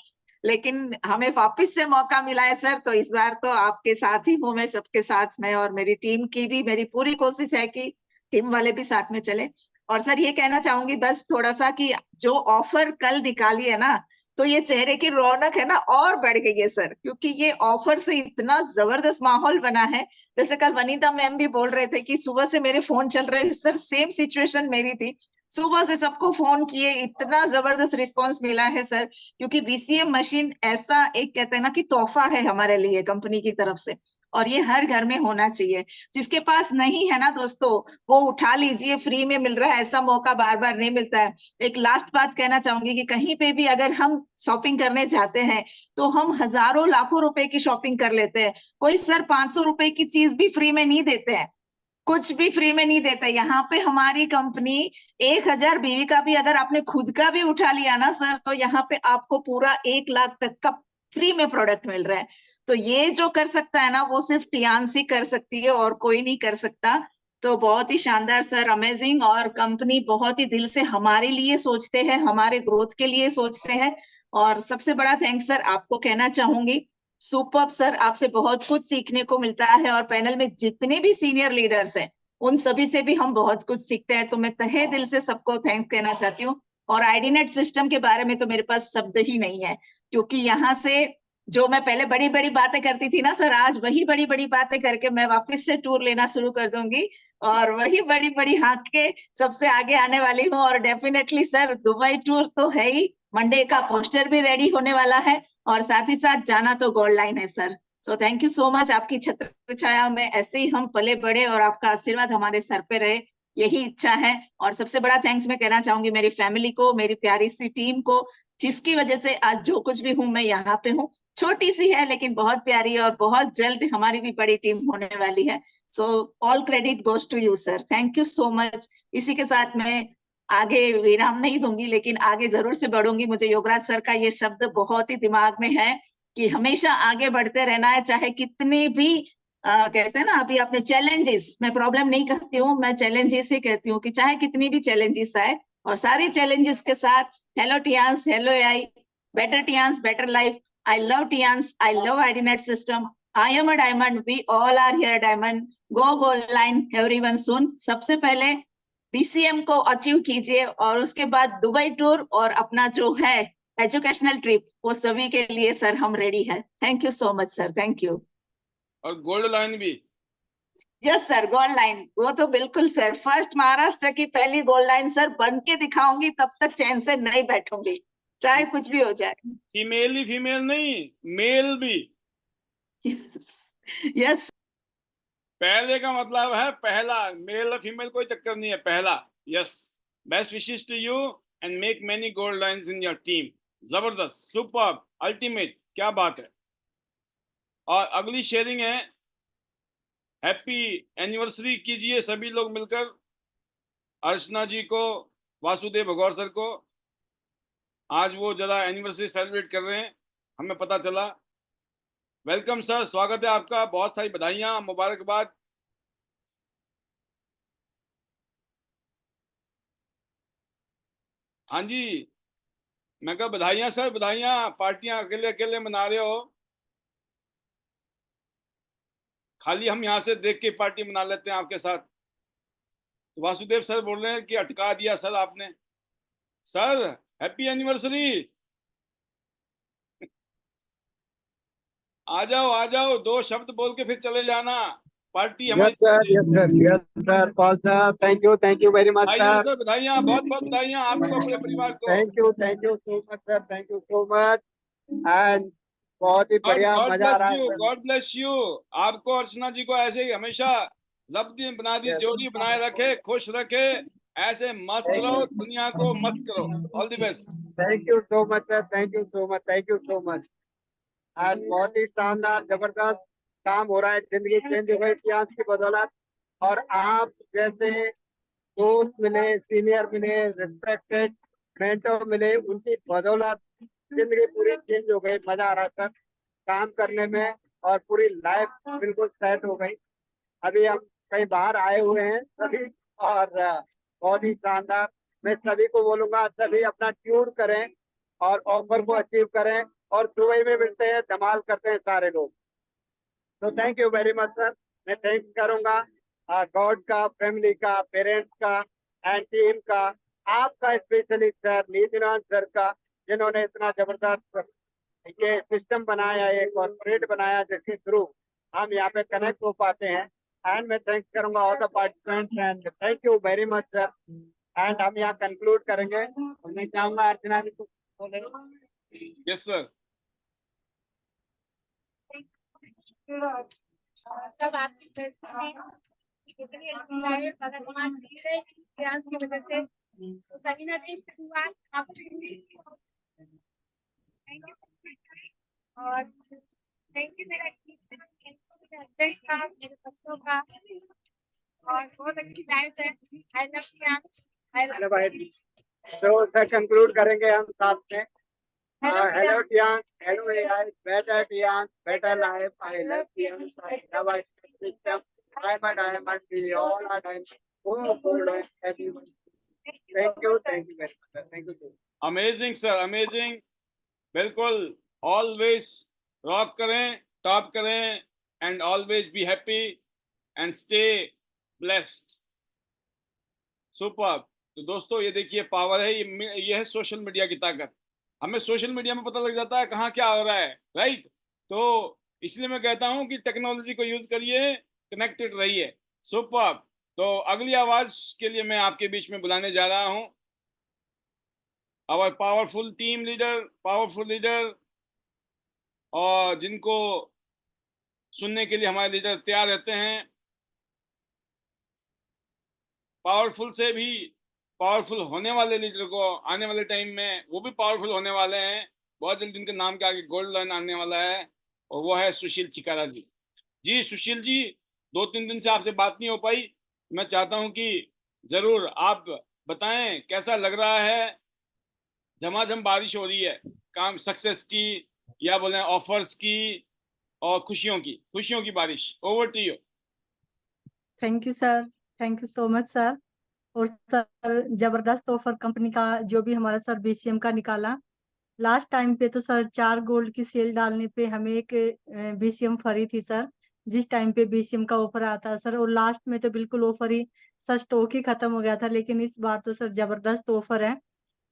लेकिन हमें वापस से मौका मिला है सर, तो इस बार तो आपके साथ ही हूँ मैं, सबके साथ में, और मेरी टीम की भी मेरी पूरी कोशिश है कि टीम वाले भी साथ में चले। और सर ये कहना चाहूंगी बस थोड़ा सा कि जो ऑफर कल निकाली है ना, तो ये चेहरे की रौनक है ना और बढ़ गई है सर, क्योंकि ये ऑफर से इतना जबरदस्त माहौल बना है। जैसे कल वनीता मैम भी बोल रहे थे कि सुबह से मेरे फोन चल रहे थे सर, सेम सिचुएशन मेरी थी। सुबह से सबको फोन किए, इतना जबरदस्त रिस्पांस मिला है सर, क्योंकि बीसीएम मशीन ऐसा एक कहते हैं ना कि तोहफा है हमारे लिए कंपनी की तरफ से, और ये हर घर में होना चाहिए। जिसके पास नहीं है ना दोस्तों, वो उठा लीजिए, फ्री में मिल रहा है, ऐसा मौका बार बार नहीं मिलता है। एक लास्ट बात कहना चाहूंगी कि कहीं पे भी अगर हम शॉपिंग करने जाते हैं तो हम हजारों लाखों रुपए की शॉपिंग कर लेते हैं, कोई सर 500 रुपए की चीज भी फ्री में नहीं देते हैं, कुछ भी फ्री में नहीं देता। यहाँ पे हमारी कंपनी 1000 बीवी का भी अगर आपने खुद का भी उठा लिया ना सर, तो यहाँ पे आपको पूरा 1 लाख तक का फ्री में प्रोडक्ट मिल रहा है। तो ये जो कर सकता है ना, वो सिर्फ टियान्स ही कर सकती है और कोई नहीं कर सकता। तो बहुत ही शानदार सर, अमेजिंग, और कंपनी बहुत ही दिल से हमारे लिए सोचते हैं, हमारे ग्रोथ के लिए सोचते हैं। और सबसे बड़ा थैंक्स सर आपको कहना चाहूंगी, सुपर्ब सर, आपसे बहुत कुछ सीखने को मिलता है, और पैनल में जितने भी सीनियर लीडर्स हैं उन सभी से भी हम बहुत कुछ सीखते हैं। तो मैं तहे दिल से सबको थैंक्स कहना चाहती हूँ। और आईडीनेट सिस्टम के बारे में तो मेरे पास शब्द ही नहीं है, क्योंकि यहाँ से जो मैं पहले बड़ी बड़ी बातें करती थी ना सर, आज वही बड़ी बड़ी बातें करके मैं वापस से टूर लेना शुरू कर दूंगी, और वही बड़ी बड़ी हाँक के सबसे आगे आने वाली हूँ। और डेफिनेटली सर, दुबई टूर तो है ही, मंडे का पोस्टर भी रेडी होने वाला है, और साथ ही साथ जाना तो गोल्ड लाइन है sir. So thank you so much, आपकी छत्र छाया में ऐसे ही हम पले बढ़े और आपका आशीर्वाद हमारे सर पे रहे, यही इच्छा है। और सबसे बड़ा थैंक्स मैं कहना चाहूंगी मेरी फैमिली को, मेरी प्यारी सी टीम को, जिसकी वजह से आज जो कुछ भी हूं मैं यहाँ पे हूँ। छोटी सी है लेकिन बहुत प्यारी है, और बहुत जल्द हमारी भी बड़ी टीम होने वाली है। So all credit goes to you sir, thank you so much. इसी के साथ मैं आगे विराम नहीं दूंगी, लेकिन आगे जरूर से बढ़ूंगी। मुझे योगराज सर का ये शब्द बहुत ही दिमाग में है कि हमेशा आगे बढ़ते रहना है, चाहे कितने भी कहते हैं ना, अभी आपने चैलेंजेस, मैं प्रॉब्लम नहीं कहती हूँ, मैं चैलेंजेस ही कहती हूँ कि चाहे कितनी भी चैलेंजेस आए, और सारी चैलेंजेस के साथ hello Tians, hello AI, better Tians, better life. I love Tians, I love IDNet system, I am a diamond, we all are here diamond, go gold line everyone soon. सबसे पहले बीसीएम को अचीव कीजिए, और उसके बाद दुबई टूर और अपना जो है एजुकेशनल ट्रिप, वो सभी के लिए सर हम रेडी है। Thank you so much sir, thank you. और गोल्ड लाइन भी। यस सर, गोल्ड लाइन वो तो बिल्कुल सर, फर्स्ट महाराष्ट्र की पहली गोल्ड लाइन सर बन के दिखाऊंगी, तब तक चैन से नहीं बैठूंगी, चाहे कुछ भी हो जाए। फीमेल ही फीमेल नहीं, मेल भी। यस। पहले का मतलब है पहला, मेल और फीमेल कोई चक्कर नहीं है, पहला। Yes, best wishes to you and make many gold lines in your team. जबरदस्त, सुपर, अल्टीमेट, क्या बात है। और अगली शेयरिंग है, हैप्पी एनिवर्सरी कीजिए सभी लोग मिलकर अर्चना जी को, वासुदेव भगौर सर को। आज वो जरा एनिवर्सरी सेलिब्रेट कर रहे हैं, हमें पता चला। वेलकम सर, स्वागत है आपका, बहुत सारी बधाइयां, मुबारकबाद। हाँ जी, मैं कहा बधाइयां सर, बधाइयां। पार्टियां अकेले अकेले मना रहे हो, खाली हम यहाँ से देख के पार्टी मना लेते हैं आपके साथ। तो वासुदेव सर बोल रहे हैं कि अटका दिया सर आपने। सर हैप्पी एनिवर्सरी, आ जाओ, 2 शब्द बोल के फिर चले जाना, पार्टी हमारी तरफ से। yes sir, Paul sir, thank you very much बधाइयां sir. सर, बधाइयां, बहुत बहुत बधाइयां आपको, अपने परिवार को। Thank you so much sir, thank you so much. And बहुत ही बढ़िया, गॉड मजा आ ब्लेस रहा यू, है। God bless you. आपको, अर्चना जी को ऐसे ही हमेशा लब्धी बना दी, जोड़ी बनाए रखे, खुश रखे, ऐसे मस्त रहो, दुनिया को मस्त करो। All the best. Thank you so much sir, thank you so much, thank you so much. आज बहुत ही शानदार जबरदस्त काम हो रहा है, जिंदगी चेंज हो गई टियान्स की बदौलत। और आप जैसे दोस्त मिले, सीनियर मिले, रिस्पेक्टेड मेंटर मिले, उनकी बदौलत जिंदगी पूरी चेंज हो गई। मजा आ रहा था काम करने में, और पूरी लाइफ बिल्कुल सेट हो गई। अभी हम कहीं बाहर आए हुए हैं सभी, और बहुत ही शानदार। मैं सभी को बोलूंगा, सभी अपना ट्यूर करें और ऑफर को अचीव करें, और दुबई में मिलते हैं, धमाल करते हैं सारे लोग। तो thank you very much sir. मैं थैंक करूंगा गॉड का, फैमिली का, पेरेंट्स का एंड टीम का, आपका स्पेशली सर नीतिनाथ सर का, जिन्होंने इतना जबरदस्त ये सिस्टम बनाया, एक कॉर्पोरेट बनाया, जिसके थ्रू हम यहाँ पे कनेक्ट हो पाते हैं। एंड मैं थैंक्स करूंगा all the participants, and thank you very much sir. And हम यहाँ कंक्लूड करेंगे। मैं चाहूंगा अर्चना जी कुछ बोले। Yes sir. सब आपकी इतनी अगर मान लीजिए की वजह से तो कहीं ना कहीं शुरुआत आपकी और थैंक यू मेरा मेरे बच्चों का और बहुत अच्छी लाइफ है। आई लव हेलो भाई, तो सर कंक्लूड करेंगे हम साथ में। Hello Tiens, hello AI, better Tiens, better life, I love Tiens, I love our system, diamond diamond we all are diamond, oh gold everyone. Thank you very much sir, thank you. Amazing sir, amazing. बिल्कुल, ऑलवेज रॉक करें, टॉप करें, and always be happy and stay blessed. Super. तो दोस्तों ये देखिए पावर है, ये है सोशल मीडिया की ताकत। हमें सोशल मीडिया में पता लग जाता है कहाँ क्या हो रहा है, राइट। तो इसलिए मैं कहता हूँ कि टेक्नोलॉजी को यूज करिए, कनेक्टेड रहिए। सुपर। तो अगली आवाज के लिए मैं आपके बीच में बुलाने जा रहा हूँ our powerful team leader, powerful leader, और जिनको सुनने के लिए हमारे लीडर तैयार रहते हैं। पावरफुल से भी पावरफुल होने वाले लीडर को आने वाले टाइम में वो भी पावरफुल होने वाले हैं। बहुत जल्दी उनके नाम के आगे गोल्ड लाइन आने वाला है, और वो है सुशील चिकारा जी। जी सुशील जी, 2-3 दिन से आपसे बात नहीं हो पाई। मैं चाहता हूं कि जरूर आप बताएं कैसा लग रहा है। झमाझम बारिश हो रही है काम सक्सेस की, या बोले ऑफर्स की, और खुशियों की बारिश। Over to you. Thank you sir, thank you so much sir. और सर जबरदस्त ऑफर कंपनी का जो भी हमारा सर बीसीएम का निकाला लास्ट टाइम पे, तो सर 4 गोल्ड की सेल डालने पे हमें एक बीसीएम फ्री थी सर, जिस टाइम पे बीसीएम का ऑफर आता सर। और लास्ट में तो बिल्कुल ऑफर ही सर स्टॉक ही खत्म हो गया था। लेकिन इस बार तो सर जबरदस्त ऑफर है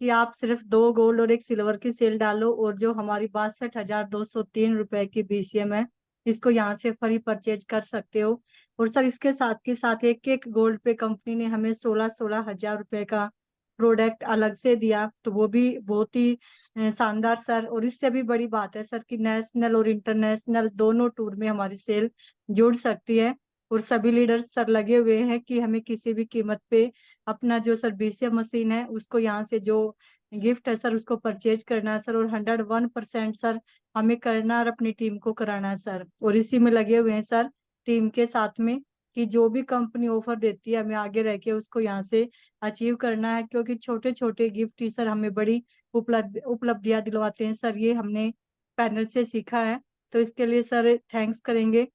कि आप सिर्फ 2 गोल्ड और 1 सिल्वर की सेल डालो, और जो हमारी 62,203 रुपए की बीसीएम है इसको यहाँ से फ्री परचेज कर सकते हो। और सर इसके साथ के साथ एक एक गोल्ड पे कंपनी ने हमें 16-16 हजार रुपए का प्रोडक्ट अलग से दिया, तो वो भी बहुत ही शानदार सर। और इससे भी बड़ी बात है सर कि नेशनल और इंटरनेशनल दोनों टूर में हमारी सेल जुड़ सकती है। और सभी लीडर सर लगे हुए हैं कि हमें किसी भी कीमत पे अपना जो सर बीसीएम मशीन है उसको यहाँ से जो गिफ्ट है सर उसको परचेज करना है सर। और 101% सर हमें करना और अपनी टीम को कराना है सर। और इसी में लगे हुए हैं सर टीम के साथ में कि जो भी कंपनी ऑफर देती है हमें आगे रह के उसको यहाँ से अचीव करना है, क्योंकि छोटे छोटे गिफ्ट ही सर हमें बड़ी उपलब्धियां दिलवाते हैं सर। ये हमने पैनल से सीखा है, तो इसके लिए सर थैंक्स करेंगे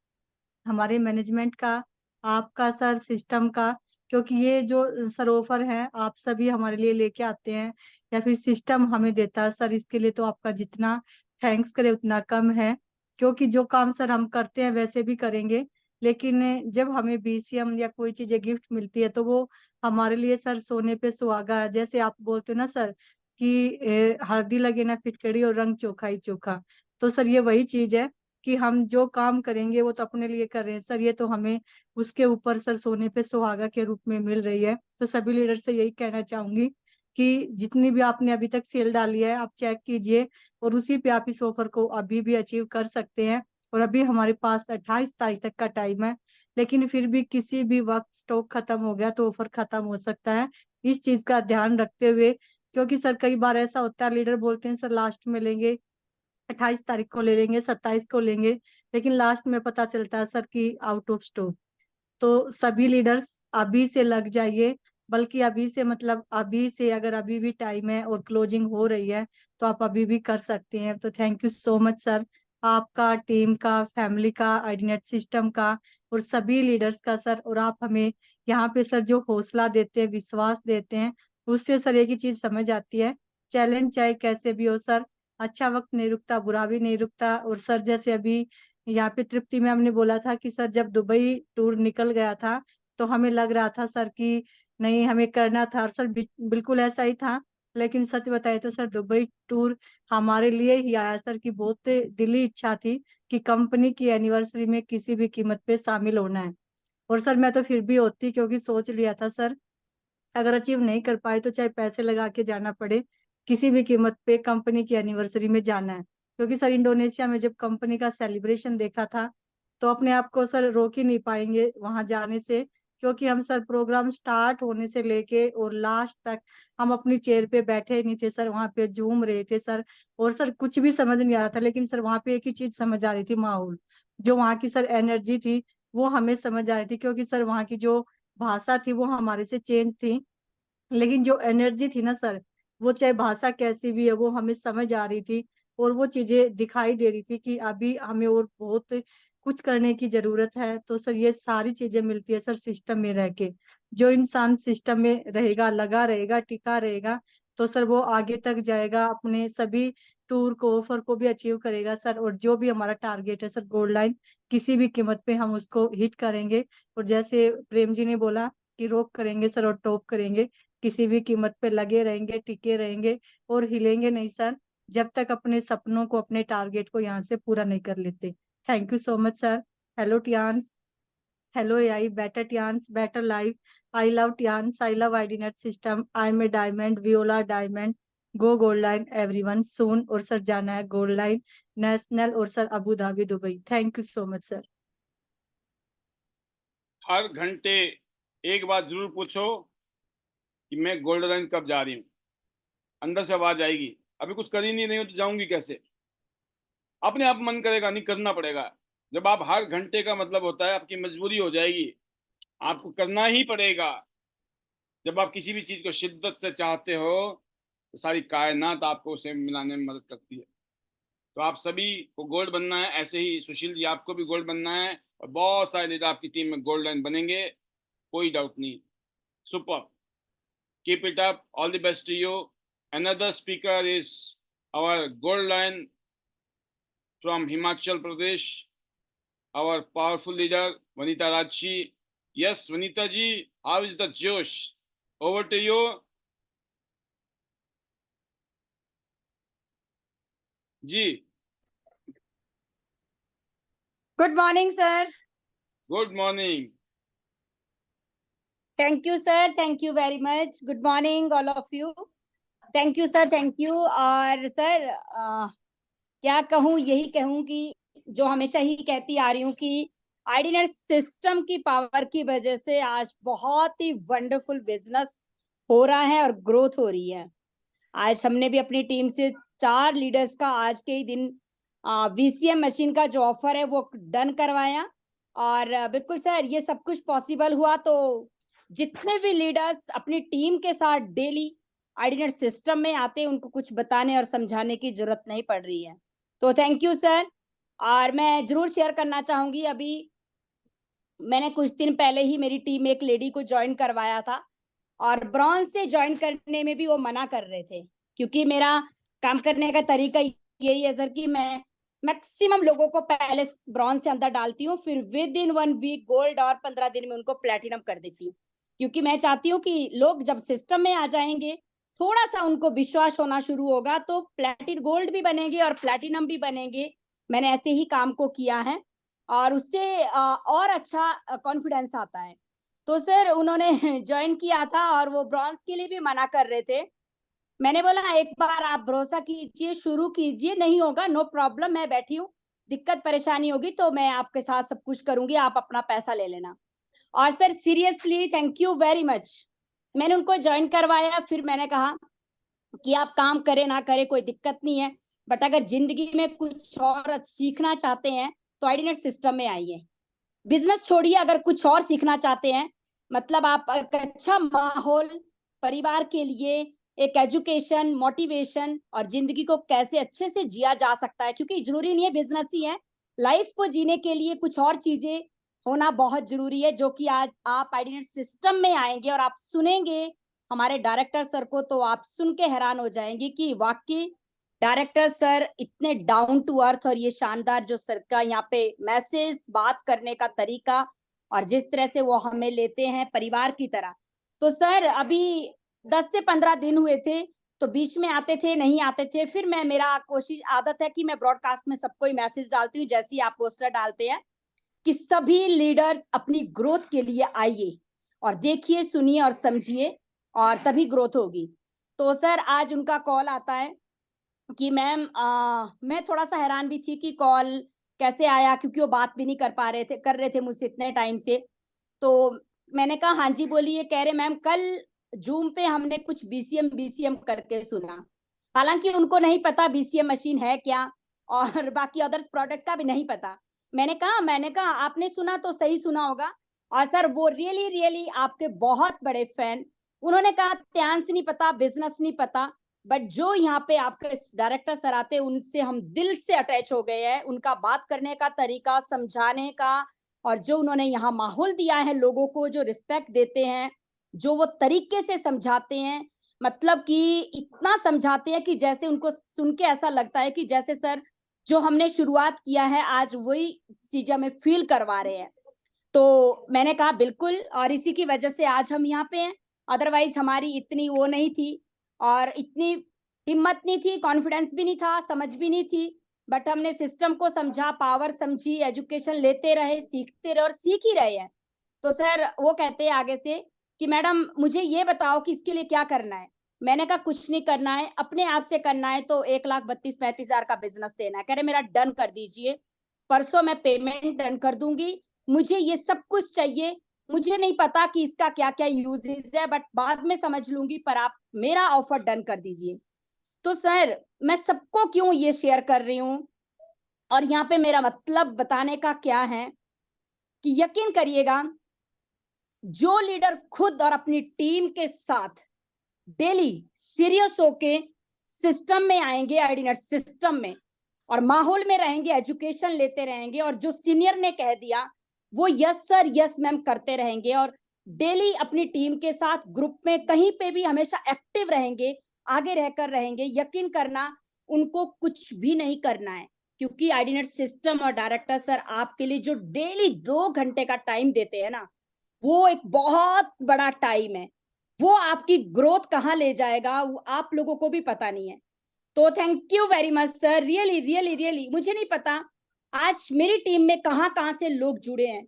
हमारे मैनेजमेंट का, आपका सर, सिस्टम का। क्योंकि ये जो सर ऑफर है आप सभी हमारे लिए लेके आते हैं या फिर सिस्टम हमें देता है सर, इसके लिए तो आपका जितना थैंक्स करे उतना कम है। क्योंकि जो काम सर हम करते हैं वैसे भी करेंगे, लेकिन जब हमें बीसीएम या कोई चीजें गिफ्ट मिलती है तो वो हमारे लिए सर सोने पे सुहागा है। जैसे आप बोलते हो ना सर कि हल्दी लगे ना फिटकड़ी और रंग चोखा ही चोखा, तो सर ये वही चीज है कि हम जो काम करेंगे वो तो अपने लिए कर रहे हैं सर, ये तो हमें उसके ऊपर सर सोने पे सुहागा के रूप में मिल रही है। तो सभी लीडर से यही कहना चाहूंगी कि जितनी भी आपने अभी तक सेल डाली है आप चेक कीजिए, और उसी पे आप इस ऑफर को अभी भी अचीव कर सकते हैं। और अभी हमारे पास 28 तारीख तक का टाइम है, लेकिन फिर भी किसी भी वक्त स्टॉक खत्म हो गया तो ऑफर खत्म हो सकता है। इस चीज का ध्यान रखते हुए, क्योंकि सर कई बार ऐसा होता है लीडर बोलते हैं सर लास्ट में लेंगे, 28 तारीख को ले लेंगे, 27 को लेंगे, लेकिन लास्ट में पता चलता है सर कि आउट ऑफ स्टॉक। तो सभी लीडर्स अभी से लग जाइए, बल्कि अभी से मतलब अभी से अगर अभी भी टाइम है और क्लोजिंग हो रही है तो आप अभी भी कर सकते हैं। तो thank you so much sir, आपका, टीम का, फैमिली का, आईडीनेट सिस्टम का, और सभी लीडर्स का सर। और आप हमें यहाँ पे सर जो हौसला देते हैं, विश्वास देते हैं, उससे सर एक ही चीज समझ आती है, चैलेंज चाहे कैसे भी हो सर, अच्छा वक्त नहीं रुकता, बुरा भी नहीं रुकता। और सर जैसे अभी यहाँ पे तृप्ति मैम ने बोला था कि सर जब दुबई टूर निकल गया था तो हमें लग रहा था सर कि नहीं हमें करना था, और सर बिल्कुल ऐसा ही था। लेकिन सच बताए तो सर दुबई टूर हमारे लिए ही आया सर की बहुत दिली इच्छा थी कि कंपनी की एनिवर्सरी में किसी भी कीमत पे शामिल होना है। और सर मैं तो फिर भी होती, क्योंकि सोच लिया था सर अगर अचीव नहीं कर पाए तो चाहे पैसे लगा के जाना पड़े, किसी भी कीमत पे कंपनी की एनिवर्सरी में जाना है। क्योंकि सर इंडोनेशिया में जब कंपनी का सेलिब्रेशन देखा था तो अपने आप को सर रोक ही नहीं पाएंगे वहां जाने से, क्योंकि हम सर प्रोग्राम स्टार्ट होने से लेके और लास्ट तक हम अपनी चेयर पे बैठे ही नहीं थे सर, वहां पे झूम रहे थे सर। और सर कुछ भी समझ नहीं आ रहा था, लेकिन सर वहां पे एक ही चीज समझ आ रही थी, माहौल, जो वहाँ की सर एनर्जी थी वो हमें समझ आ रही थी। क्योंकि सर वहाँ की जो भाषा थी वो हमारे से चेंज थी, लेकिन जो एनर्जी थी ना सर, वो चाहे भाषा कैसी भी है वो हमें समझ आ रही थी। और वो चीजें दिखाई दे रही थी कि अभी हमें और बहुत कुछ करने की जरूरत है। तो सर ये सारी चीजें मिलती है सर सिस्टम में रह के। जो इंसान सिस्टम में रहेगा, लगा रहेगा, टिका रहेगा, तो सर वो आगे तक जाएगा, अपने सभी टूर को, ऑफर को भी अचीव करेगा सर। और जो भी हमारा टारगेट है सर, गोल्ड लाइन, किसी भी कीमत पे हम उसको हिट करेंगे। और जैसे प्रेम जी ने बोला कि रोक करेंगे सर और टॉप करेंगे, किसी भी कीमत पे लगे रहेंगे, टिके रहेंगे और हिलेंगे नहीं सर, जब तक अपने सपनों को, अपने टारगेट को यहाँ से पूरा नहीं कर लेते। Thank you so much sir. Hello Tians, hello AI, better Tians, better life. I love Tians, I love IDNet system, I am a diamond, we all diamond, go gold line everyone soon. और सर जाना है गोल्ड लाइन नेशनल, और sir Abu Dhabi, Dubai. Thank you so much sir. हर घंटे एक बात जरूर पूछो कि मैं गोल्ड लाइन कब जा रही हूँ। अंदर से आवाज आएगी, अभी कुछ कर ही नहीं रही हूँ तो जाऊंगी कैसे। अपने आप मन करेगा, नहीं करना पड़ेगा। जब आप हर घंटे का मतलब होता है आपकी मजबूरी हो जाएगी, आपको करना ही पड़ेगा। जब आप किसी भी चीज को शिद्दत से चाहते हो तो सारी कायनात आपको उसे मिलाने में मदद करती है। तो आप सभी को गोल्ड बनना है, ऐसे ही सुशील जी आपको भी गोल्ड बनना है, और बहुत सारे लीडर आपकी टीम में गोल्ड लाइन बनेंगे, कोई डाउट नहीं। Super, keep it up, all the best to you. Another speaker is our gold line from Himachal Pradesh, our powerful leader Vanita Rajji. Yes, Vanita ji, how is the Josh? Over to you. जी, good morning sir. Good morning. Thank you sir, thank you very much. Good morning all of you. Thank you sir, thank you. और सर क्या कहूँ, यही कहूँ कि जो हमेशा ही कहती आ रही हूँ कि आईडीनेट सिस्टम की पावर की वजह से आज बहुत ही वंडरफुल बिजनेस हो रहा है और ग्रोथ हो रही है। आज हमने भी अपनी टीम से 4 लीडर्स का आज के ही दिन वीसीएम मशीन का जो ऑफर है वो डन करवाया। और बिल्कुल सर, ये सब कुछ पॉसिबल हुआ तो जितने भी लीडर्स अपनी टीम के साथ डेली आईडीनेट सिस्टम में आते हैं उनको कुछ बताने और समझाने की जरूरत नहीं पड़ रही है। तो थैंक यू सर। और मैं जरूर शेयर करना चाहूंगी, अभी मैंने कुछ दिन पहले ही मेरी टीम में एक लेडी को ज्वाइन करवाया था और ब्रॉन्ज से ज्वाइन करने में भी वो मना कर रहे थे, क्योंकि मेरा काम करने का तरीका यही है सर कि मैं मैक्सिमम लोगों को पहले ब्रॉन्ज से अंदर डालती हूँ, फिर विद इन 1 वीक गोल्ड और 15 दिन में उनको प्लेटिनम कर देती हूँ। क्योंकि मैं चाहती हूँ कि लोग जब सिस्टम में आ जाएंगे, थोड़ा सा उनको विश्वास होना शुरू होगा तो प्लेटिन गोल्ड भी बनेंगे और प्लेटिनम भी बनेंगे। मैंने ऐसे ही काम को किया है और उससे और अच्छा कॉन्फिडेंस आता है। तो सर उन्होंने ज्वाइन किया था और वो ब्रॉन्ज के लिए भी मना कर रहे थे। मैंने बोला एक बार आप भरोसा कीजिए, शुरू कीजिए, नहीं होगा नो प्रॉब्लम, मैं बैठी हूँ, दिक्कत परेशानी होगी तो मैं आपके साथ सब कुछ करूंगी, आप अपना पैसा ले लेना। और sir seriously thank you very much. मैंने उनको ज्वाइन करवाया, फिर मैंने कहा कि आप काम करें ना करें कोई दिक्कत नहीं है, बट अगर जिंदगी में कुछ और सीखना चाहते हैं तो आईडीनेट सिस्टम में आइए। बिजनेस छोड़िए, अगर कुछ और सीखना चाहते हैं, मतलब आप एक अच्छा माहौल परिवार के लिए, एक एजुकेशन, मोटिवेशन और जिंदगी को कैसे अच्छे से जिया जा सकता है, क्योंकि जरूरी नहीं है बिजनेस ही है, लाइफ को जीने के लिए कुछ और चीजें होना बहुत जरूरी है, जो कि आज आप आईडीनेट सिस्टम में आएंगे और आप सुनेंगे हमारे डायरेक्टर सर को तो आप सुन के हैरान हो जाएंगे कि वाकई डायरेक्टर सर इतने डाउन टू अर्थ, और ये शानदार जो सर का यहाँ पे मैसेज, बात करने का तरीका और जिस तरह से वो हमें लेते हैं परिवार की तरह। तो सर अभी 10 से 15 दिन हुए थे, तो बीच में आते थे नहीं आते थे, फिर मैं, मेरा कोशिश आदत है कि मैं ब्रॉडकास्ट में सबको ही मैसेज डालती हूँ, जैसे ही आप पोस्टर डालते हैं कि सभी लीडर्स अपनी ग्रोथ के लिए आइए और देखिए, सुनिए और समझिए और तभी ग्रोथ होगी। तो सर आज उनका कॉल आता है कि मैम मैं थोड़ा सा हैरान भी थी कि कॉल कैसे आया, क्योंकि वो बात भी नहीं कर रहे थे मुझसे इतने टाइम से। तो मैंने कहा हाँ जी बोलिए। कह रहे मैम कल जूम पे हमने कुछ बीसीएम करके सुना, हालांकि उनको नहीं पता बीसीएम मशीन है क्या और बाकी अदर्स प्रोडक्ट का भी नहीं पता। मैंने कहा आपने सुना तो सही सुना होगा। और सर वो रियली आपके बहुत बड़े फैन। उन्होंने कहा त्यांश नहीं पता, बिजनेस नहीं पता, बट जो यहाँ पे आपके डायरेक्टर सर आते हैं उनसे हम दिल से अटैच हो गए हैं। उनका बात करने का तरीका, समझाने का, और जो उन्होंने यहाँ माहौल दिया है लोगों को, जो रिस्पेक्ट देते हैं, जो वो तरीके से समझाते हैं, मतलब कि इतना समझाते हैं कि जैसे उनको सुन के ऐसा लगता है कि जैसे सर जो हमने शुरुआत किया है आज वही चीजें हमें फील करवा रहे हैं। तो मैंने कहा बिल्कुल, और इसी की वजह से आज हम यहाँ पे हैं। अदरवाइज हमारी इतनी वो नहीं थी और इतनी हिम्मत नहीं थी, कॉन्फिडेंस भी नहीं था, समझ भी नहीं थी, बट हमने सिस्टम को समझा, पावर समझी, एजुकेशन लेते रहे, सीखते रहे और सीख ही रहे हैं। तो सर वो कहते हैं आगे से कि मैडम मुझे ये बताओ कि इसके लिए क्या करना है। मैंने कहा कुछ नहीं करना है, अपने आप से करना है तो 1,32,35,000 का बिजनेस देना है। कह रहे मेरा डन कर दीजिए, परसों मैं पेमेंट डन कर दूंगी, मुझे ये सब कुछ चाहिए। मुझे नहीं पता कि इसका क्या क्या यूजेस है, बट बाद में समझ लूंगी, पर आप मेरा ऑफर डन कर दीजिए। तो सर मैं सबको क्यों ये शेयर कर रही हूँ और यहाँ पे मेरा मतलब बताने का क्या है कि यकीन करिएगा, जो लीडर खुद और अपनी टीम के साथ डेली सीरियस होके सिस्टम में आएंगे, आईडीनेट सिस्टम में, और माहौल में रहेंगे, एजुकेशन लेते रहेंगे, और जो सीनियर ने कह दिया वो यस सर यस मैम करते रहेंगे, और डेली अपनी टीम के साथ ग्रुप में कहीं पे भी हमेशा एक्टिव रहेंगे, आगे रहकर रहेंगे, यकीन करना उनको कुछ भी नहीं करना है। क्योंकि आईडीनेट सिस्टम और डायरेक्टर सर आपके लिए जो डेली 2 घंटे का टाइम देते हैं ना, वो एक बहुत बड़ा टाइम है। वो आपकी ग्रोथ कहाँ ले जाएगा वो आप लोगों को भी पता नहीं है। तो thank you very much sir, really मुझे नहीं पता आज मेरी टीम में कहाँ से लोग जुड़े हैं,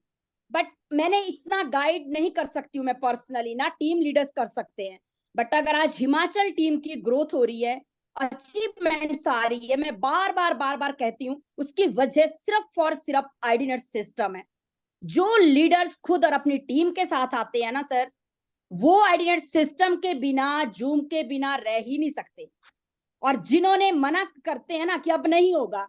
बट मैंने इतना गाइड नहीं कर सकती हूँ मैं पर्सनली, ना टीम लीडर्स कर सकते हैं। बट अगर आज हिमाचल टीम की ग्रोथ हो रही है, अचीवमेंट्स आ रही है, मैं बार बार कहती हूँ, उसकी वजह सिर्फ और सिर्फ आईडीनेट सिस्टम है। जो लीडर्स खुद और अपनी टीम के साथ आते हैं ना सर, वो आईडीनेट सिस्टम के बिना, जूम के बिना रह ही नहीं सकते। और जिन्होंने मना करते हैं ना कि अब नहीं होगा,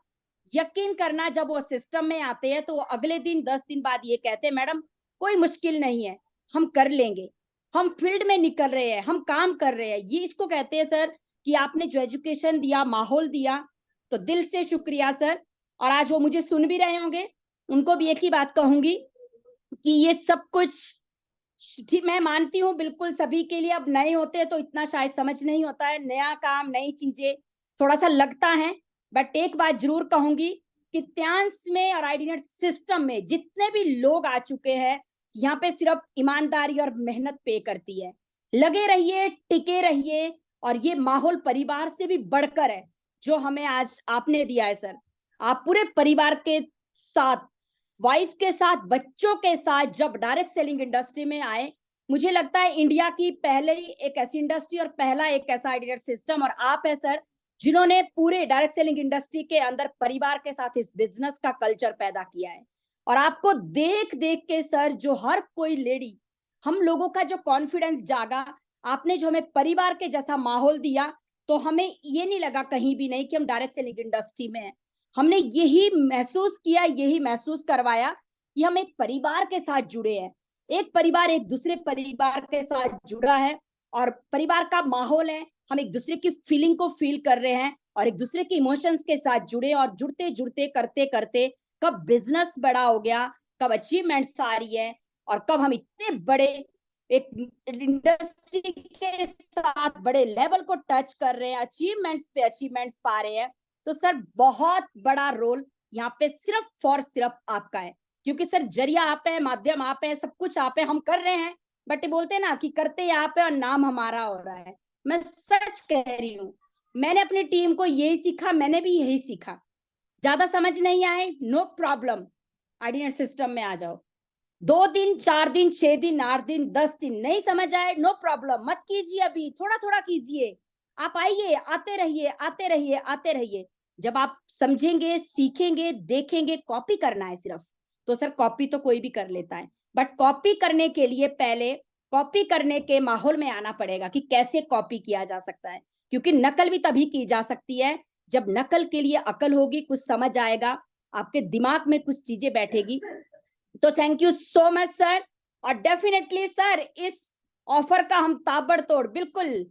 यकीन करना जब वो सिस्टम में आते हैं तो अगले दिन 10 दिन बाद ये कहते हैं मैडम कोई मुश्किल नहीं है, हम कर लेंगे, हम फील्ड में निकल रहे हैं, हम काम कर रहे हैं। ये इसको कहते हैं सर कि आपने जो एजुकेशन दिया, माहौल दिया, तो दिल से शुक्रिया सर। और आज वो मुझे सुन भी रहे होंगे, उनको भी एक ही बात कहूंगी कि ये सब कुछ ठीक मैं मानती हूँ बिल्कुल सभी के लिए, अब नए होते हैं तो इतना शायद समझ नहीं होता है, नया काम, नई चीजें थोड़ा सा लगता है। बट एक बात जरूर कहूंगी कि त्यांश में और आईडीनेट सिस्टम में जितने भी लोग आ चुके हैं, यहाँ पे सिर्फ ईमानदारी और मेहनत पे करती है। लगे रहिए, टिके रहिए, और ये माहौल परिवार से भी बढ़कर है जो हमें आज आपने दिया है सर। आप पूरे परिवार के साथ, वाइफ के साथ, बच्चों के साथ जब डायरेक्ट सेलिंग इंडस्ट्री में आए, मुझे लगता है इंडिया की पहले ही एक ऐसी इंडस्ट्री और पहला एक ऐसा आईडीनेट सिस्टम और आप है सर, जिन्होंने पूरे डायरेक्ट सेलिंग इंडस्ट्री के अंदर परिवार के साथ इस बिजनेस का कल्चर पैदा किया है। और आपको देख देख के सर जो हर कोई लेडी, हम लोगों का जो कॉन्फिडेंस जागा, आपने जो हमें परिवार के जैसा माहौल दिया, तो हमें ये नहीं लगा कहीं भी नहीं कि हम डायरेक्ट सेलिंग इंडस्ट्री में हैं। हमने यही महसूस किया, यही महसूस करवाया कि हम एक परिवार के साथ जुड़े हैं, एक परिवार एक दूसरे परिवार के साथ जुड़ा है और परिवार का माहौल है, हम एक दूसरे की फीलिंग को फील कर रहे हैं और एक दूसरे के इमोशंस के साथ जुड़े, और जुड़ते जुड़ते करते करते कब बिजनेस बड़ा हो गया, कब अचीवमेंट्स आ रही है, और कब हम इतने बड़े एक इंडस्ट्री के साथ बड़े लेवल को टच कर रहे हैं, अचीवमेंट्स पे अचीवमेंट्स पा रहे हैं। तो सर बहुत बड़ा रोल यहाँ पे सिर्फ और सिर्फ आपका है, क्योंकि सर जरिया आप है, माध्यम आप है, सब कुछ आप है, हम कर रहे हैं, बट ये बोलते हैं ना कि करते आप है और नाम हमारा हो रहा है। मैं सच कह रही हूँ, मैंने अपनी टीम को यही सीखा, मैंने भी यही सीखा। ज्यादा समझ नहीं आए, नो प्रॉब्लम, आईडीनेट सिस्टम में आ जाओ। 2 दिन, 4 दिन, 6 दिन, 8 दिन, 10 दिन नहीं समझ आए, नो प्रॉब्लम, मत कीजिए, अभी थोड़ा थोड़ा कीजिए। आप आइए, आते रहिए, आते रहिए, आते रहिए। जब आप समझेंगे, सीखेंगे, देखेंगे, कॉपी करना है सिर्फ, तो सर कॉपी तो कोई भी कर लेता है, बट कॉपी करने के लिए पहले कॉपी करने के माहौल में आना पड़ेगा कि कैसे कॉपी किया जा सकता है, क्योंकि नकल भी तभी की जा सकती है जब नकल के लिए अकल होगी, कुछ समझ आएगा, आपके दिमाग में कुछ चीजें बैठेगी। तो thank you so much sir, और डेफिनेटली सर इस ऑफर का हम ताबड़तोड़ बिल्कुल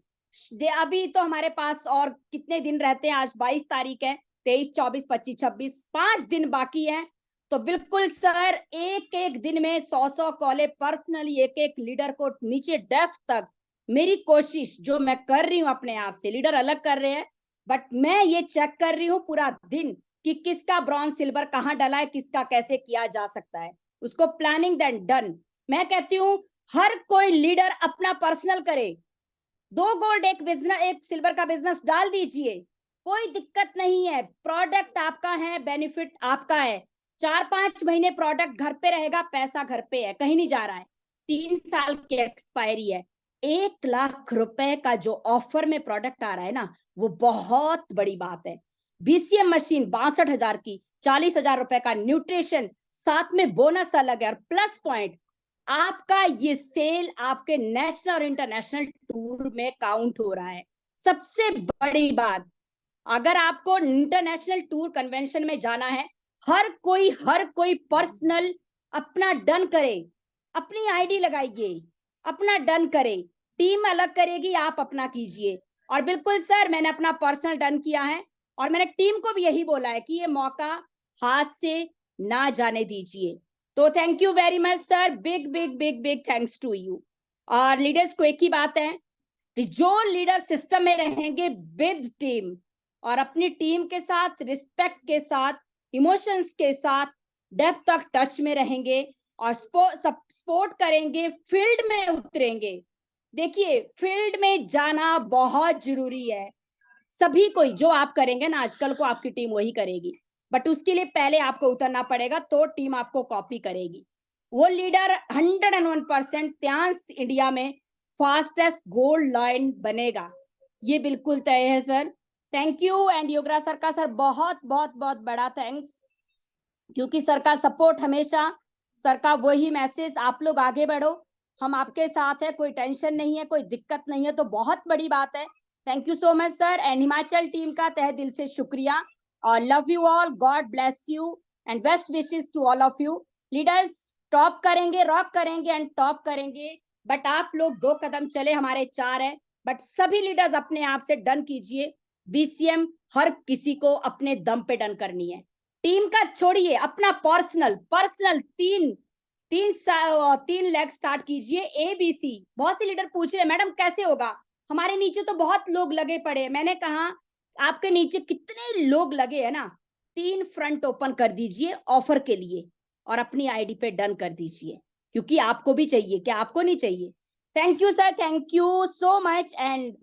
अभी तो हमारे पास और कितने दिन रहते हैं, आज 22 तारीख है, 23, 24, 25, 26, 5 दिन बाकी है। तो बिल्कुल सर एक एक दिन में 100 कॉले पर्सनली एक एक लीडर को नीचे डेप्थ तक, मेरी कोशिश जो मैं कर रही हूँ अपने आप से, लीडर अलग कर रहे हैं बट मैं ये चेक कर रही हूँ पूरा दिन कि किसका ब्रॉन्ज सिल्वर कहाँ डला है, किसका कैसे किया जा सकता है, उसको प्लानिंग देन डन। मैं कहती हूँ हर कोई लीडर अपना पर्सनल करे, 2 गोल्ड एक बिजनेस, एक सिल्वर का बिजनेस डाल दीजिए, कोई दिक्कत नहीं है, प्रोडक्ट आपका है, बेनिफिट आपका है, 4-5 महीने प्रोडक्ट घर पे रहेगा, पैसा घर पे है, कहीं नहीं जा रहा है, 3 साल की एक्सपायरी है, 1 लाख रुपए का जो ऑफर में प्रोडक्ट आ रहा है ना, वो बहुत बड़ी बात है। बीसीएम मशीन 62,000 की, 40,000 रुपए का न्यूट्रिशन, साथ में बोनस अलग है, और प्लस पॉइंट आपका ये सेल आपके नेशनल और इंटरनेशनल टूर में काउंट हो रहा है। सबसे बड़ी बात, अगर आपको इंटरनेशनल टूर कन्वेंशन में जाना है, हर कोई पर्सनल अपना डन करे, अपनी आईडी लगाइए, अपना डन करे, टीम अलग करेगी, आप अपना कीजिए। और बिल्कुल सर मैंने अपना पर्सनल डन किया है, और मैंने टीम को भी यही बोला है कि ये मौका हाथ से ना जाने दीजिए। तो thank you very much sir, big big big big thanks to you. और लीडर्स को एक ही बात है कि जो लीडर सिस्टम में रहेंगे विद टीम, और अपनी टीम के साथ रिस्पेक्ट के साथ, इमोशंस के साथ, डेप्थ तक टच में रहेंगे और सपोर्ट करेंगे, फील्ड में उतरेंगे। देखिए फील्ड में जाना बहुत जरूरी है, सभी कोई जो आप करेंगे ना आजकल को आपकी टीम वही करेगी, बट उसके लिए पहले आपको उतरना पड़ेगा, तो टीम आपको कॉपी करेगी। वो लीडर 101% त्यांश इंडिया में फास्टेस्ट गोल्ड लाइन बनेगा, ये बिल्कुल तय है sir. Thank you, and Yograj sir का सर बहुत बहुत बहुत बड़ा थैंक्स, क्योंकि सर का सपोर्ट हमेशा, सर का वही मैसेज, आप लोग आगे बढ़ो, हम आपके साथ है, कोई टेंशन नहीं है, कोई दिक्कत नहीं है, तो बहुत बड़ी बात है। Thank you so much sir, and Himachal team का तहे दिल से शुक्रिया, और love you all, God bless you and best wishes to all of you. Leaders top करेंगे, रॉक करेंगे एंड टॉप करेंगे, बट आप लोग 2 कदम चले, हमारे 4 है, बट सभी लीडर्स अपने आप से डन कीजिए। बीसीएम हर किसी को अपने दम पे डन करनी है, टीम का छोड़िए, अपना पर्सनल 3 लेग स्टार्ट कीजिए, ABC। बहुत से लीडर पूछ रहे हैं मैडम कैसे होगा, हमारे नीचे तो बहुत लोग लगे पड़े हैं। मैंने कहा आपके नीचे कितने लोग लगे हैं ना, 3 फ्रंट ओपन कर दीजिए ऑफर के लिए, और अपनी आईडी पे डन कर दीजिए, क्योंकि आपको भी चाहिए, क्या आपको नहीं चाहिए। Thank you sir, thank you so much, and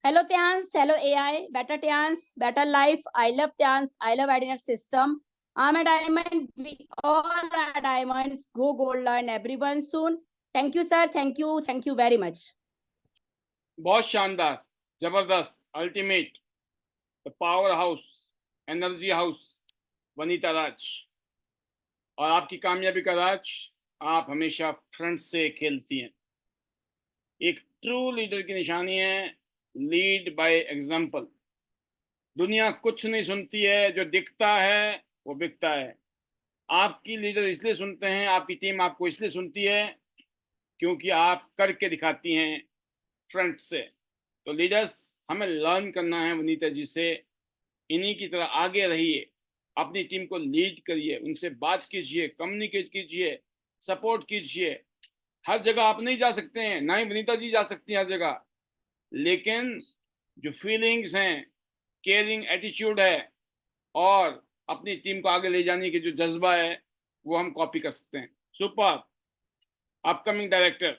hello Tyans, hello AI, better Tyans, better life, I love Tyans, I love Adinet system, I'm a diamond, we all are diamonds, go gold, learn everyone soon. Thank you sir, thank you very much. बहुत शानदार, जबरदस्त, ultimate, the power house, energy house, Vanita Raj. और आपकी कामयाबी का राज, आप हमेशा फ्रंट से खेलती हैं। एक ट्रू लीडर की निशानी है लीड बाय एग्जाम्पल। दुनिया कुछ नहीं सुनती है, जो दिखता है वो बिकता है। आपकी लीडर इसलिए सुनते हैं, आपकी टीम आपको इसलिए सुनती है क्योंकि आप करके दिखाती हैं फ्रंट से। तो लीडर्स हमें लर्न करना है वनीता जी से, इन्हीं की तरह आगे रहिए, अपनी टीम को लीड करिए, उनसे बात कीजिए, कम्युनिकेट कीजिए, सपोर्ट कीजिए। हर जगह आप नहीं जा सकते हैं, ना ही वनीता जी जा सकती हैं हर जगह, लेकिन जो फीलिंग्स हैं, केयरिंग एटीट्यूड है, और अपनी टीम को आगे ले जाने की जो जज्बा है, वो हम कॉपी कर सकते हैं। Super. Upcoming director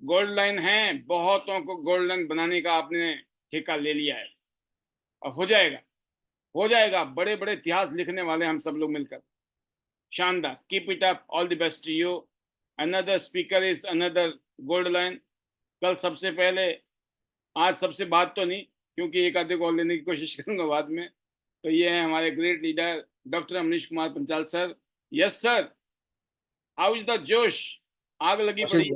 gold line है, बहुतों को गोल्ड लाइन बनाने का आपने ठेका ले लिया है, और हो जाएगा, बड़े बड़े इतिहास लिखने वाले हम सब लोग मिलकर। शानदार, keep it up, all the best to you. Another speaker is another gold line. कल सबसे पहले, आज सबसे बात तो नहीं, क्योंकि एक आधे को लेने की कोशिश करूंगा बाद में। तो ये है हमारे great leader doctor Amnish Kumar Panchal sir. Yes sir, how is the josh? आग लगी पड़ी।